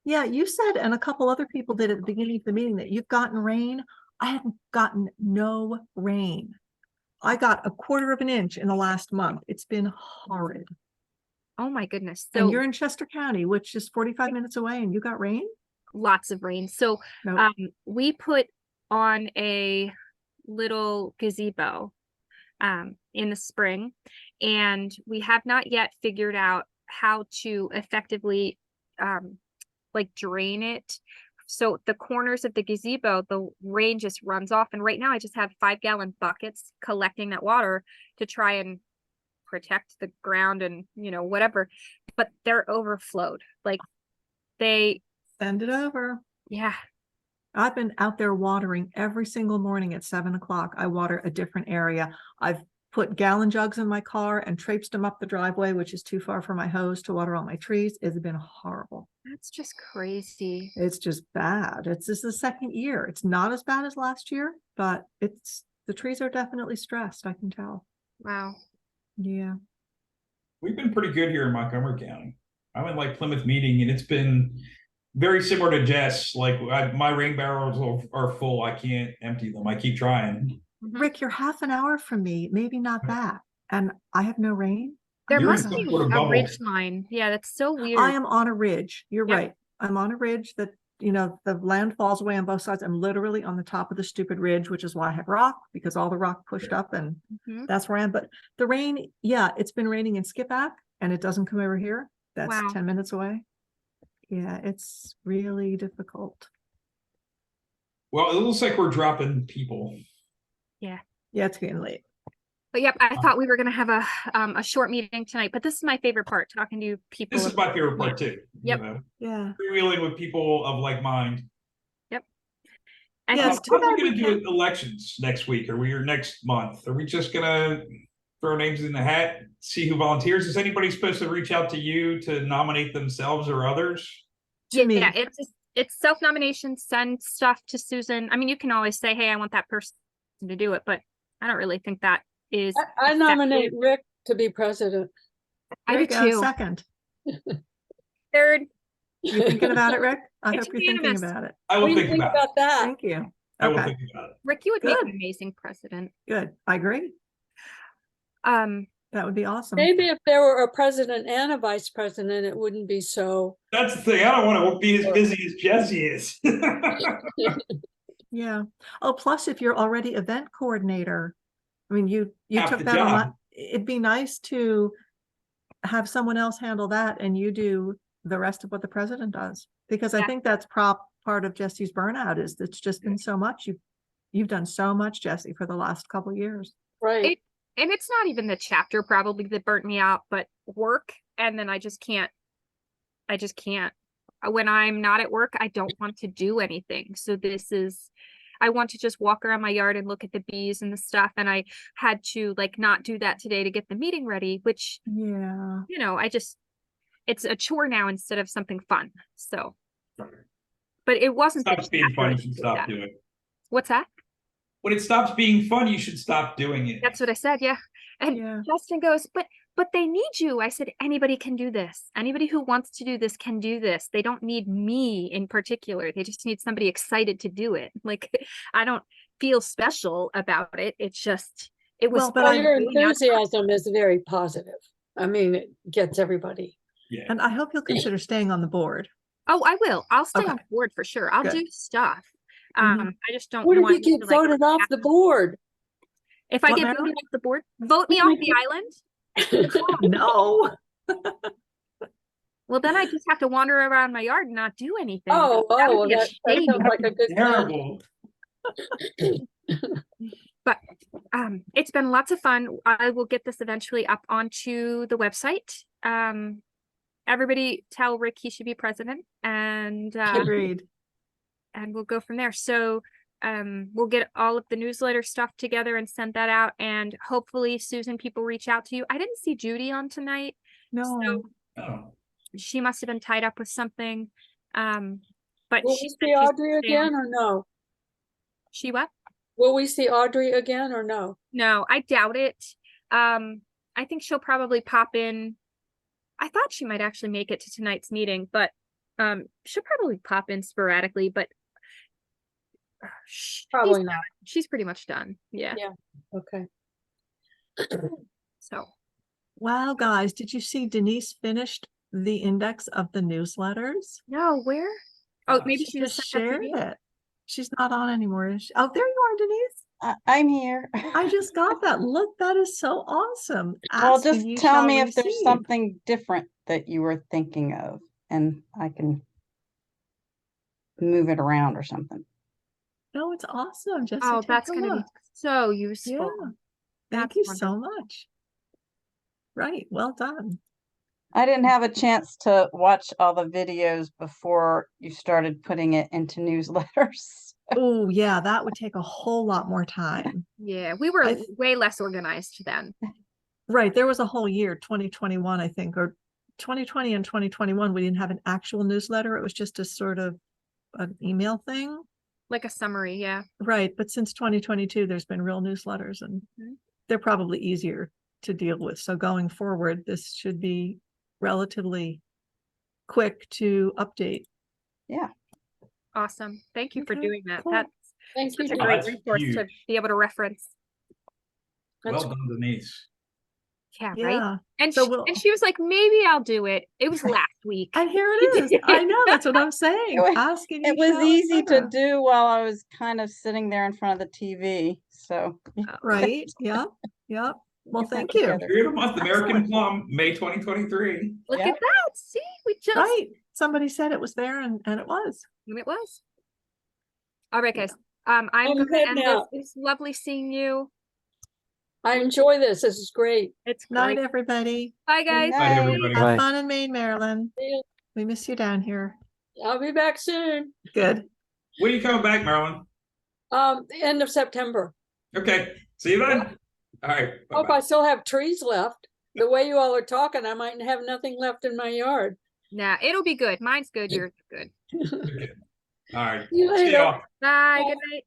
Yeah, you said, and a couple other people did at the beginning of the meeting, that you've gotten rain. I haven't gotten no rain. I got a quarter of an inch in the last month. It's been horrid. Oh my goodness. And So you're in Chester County, which is 45 minutes away, and you got rain? lots of rain. So No. we put on a little gazebo in the spring, and we have not yet figured out how to effectively like drain it. So the corners of the gazebo, the rain just runs off, and right now I just have 5-gallon buckets collecting that water to try and protect the ground and whatever, but they're overflowed. Like they Send it over. yeah. I've been out there watering every single morning at 7 o'clock. I water a different area. I've put gallon jugs in my car and traipsed them up the driveway, which is too far for my hose, to water all my trees. It's been horrible. That's just crazy. It's just bad. This is the second year. It's not as bad as last year, but the trees are definitely stressed. I can tell. Wow. Yeah. We've been pretty good here in Montgomery County. I'm in like Plymouth Meeting, and it's been very similar to Jess. Like, my rain barrels are full. I can't empty them. I keep trying. Rick, you're half an hour from me, maybe not that. And I have no rain. There You're in must some be sort of a bubble. ridge line. Yeah, that's so weird. I am on a ridge. You're Yep. right. I'm on a ridge that, the land falls away on both sides. I'm literally on the top of the stupid ridge, which is why I have rock, because all the rock pushed up, and Mhm. that's where I am. But the rain, yeah, it's been raining in Skippack, and it doesn't come over here. That's Wow. 10 minutes away. Yeah, it's really difficult. Well, it looks like we're dropping people. Yeah, it's getting late. But yep, I thought we were gonna have a short meeting tonight, but this is my favorite part, talking to people. This is my favorite part too. Yep. Yeah. Freewheeling with people of like mind. And Yeah, it's it's too How are bad we we gonna can't. do elections next week, or next month? Are we just gonna throw names in the hat, see who volunteers? Is anybody supposed to reach out to you to nominate themselves or others? Jimmy. Yeah, it's self-nomination. Send stuff to Susan. I mean, you can always say, hey, I want that person to do it, but I don't really think that is I nominate effective. Rick to be president. I There do you go, too. second. Third. You thinking about it, Rick? I It's hope you're thinking unanimous. about it. I What will do you think think about it. about that? Thank you. I will Okay, think about it. Rick, you would make Good. an amazing president. good. I agree. That would be awesome. Maybe if there were a president and a vice president, it wouldn't be so. That's the thing. I don't want to be as busy as Jesse is. Yeah. Oh, plus if you're already event coordinator, I mean, you Half took the that on. job. It'd be nice to have someone else handle that and you do the rest of what the president does. Because I Yeah. think that's part of Jesse's burnout is it's just been so much. You've done so much, Jesse, for the last couple of years. Right. And it's not even the chapter probably that burnt me out, but work. And then I just can't. When I'm not at work, I don't want to do anything. So I want to just walk around my yard and look at the bees and the stuff. And I had to like not do that today to get the meeting ready, which, Yeah. it's a chore now instead of something fun. So, but it wasn't. the Stops being chapter fun, you that should did stop that. doing it. What's that? When it stops being fun, you should stop doing it. That's what I said. Yeah. And Yeah. Justin goes, but they need you. I said, anybody can do this. Anybody who wants to do this can do this. They don't need me in particular. They just need somebody excited to do it. Like, I don't feel special about it. It's just, it was. Well, but Well, I- your fun doing that. enthusiasm is very positive. I mean, it gets everybody. Yeah. And I hope you'll consider staying on the board. Oh, I will. I'll stay Okay. on board for sure. I'll Good. do stuff. Mhm. I just don't What if want you get to, like, voted off the board? If I What, get Marilyn? voted off the board, vote me off the island. No. Well, then I just have to wander around my yard and not do anything. Oh, That would well, be a that shame. sounds like a good plan. Terrible. It's been lots of fun. I will get this eventually up onto the website. Everybody tell Rick he should be president, and Agreed. we'll go from there. So we'll get all of the newsletter stuff together and send that out, and hopefully Susan, people reach out to you. I didn't see Judy on tonight, No. so Oh. she must have been tied up with something. But Will she we said see she's Audrey gonna stay on. again or no? She what? Will we see Audrey again or no? No, I doubt it. I think she'll probably pop in. I thought she might actually make it to tonight's meeting, but she'll probably pop in sporadically, but Probably not. she's pretty much done. Yeah. Yeah. Okay. So Wow, guys, did you see Denise finished the index of the newsletters? no, where? Oh, Oh, maybe She she just just sent that to shared you. it. She's not on anymore, is she? Oh, there you are, Denise. I'm here. I just got that. Look, that is so awesome. Well, Ask and just you tell shall me if there's receive. something different that you were thinking of, and I can move it around or something. No, it's awesome, Jesse. Oh, take that's a gonna be look. so Yeah. useful. Thank That's you so much. Right, well done. I didn't have a chance to watch all the videos before you started putting it into newsletters. Oh, yeah, that would take a whole lot more time. Yeah, we were I th- way less organized then. Right, there was a whole year, 2021, I think, or 2020 and 2021, we didn't have an actual newsletter. It was just a sort of an email thing. Like a summary, yeah. Right, but since 2022, there's been real newsletters and Mhm. they're probably easier to deal with. So going forward, this should be relatively quick to update. Yeah. Awesome. Thank you for Okay, doing that. cool. That's Thank you. such a Denise. great that's resource to huge. be able to reference. That's- Well done, Denise. Yeah, right. Yeah, And so she, we'll- and she was like, maybe I'll do it. It was last week. and here it is. I know, that's what I'm saying. It was- Ask and It you was shall, easy to etc. do while I was kind of sitting there in front of the TV. So Right, yeah, yeah. Well, Get that thank you. together. Tree of the month, American Excellent. Plum, May 2023. Look Yeah. at that. See, we just Right, somebody said it was there and it was. and it was. All right, guys. I'm I'm gonna heading end this. out. It's lovely seeing you. I enjoy this. This is great. It's Night, great. everybody. Bye, guys. night. Night, everybody. Have Bye. fun in Maine, Maryland. See ya. We miss you down here. I'll be back soon. Good. When are you coming back, Marilyn? The end of September. Okay, see you then. All right. Hope bye-bye. I still have trees left. The way you all are talking, I might have nothing left in my yard. Nah, it'll be good. Mine's good. Yours is good. Okay. All right. See you See later. y'all. Bye. Good night.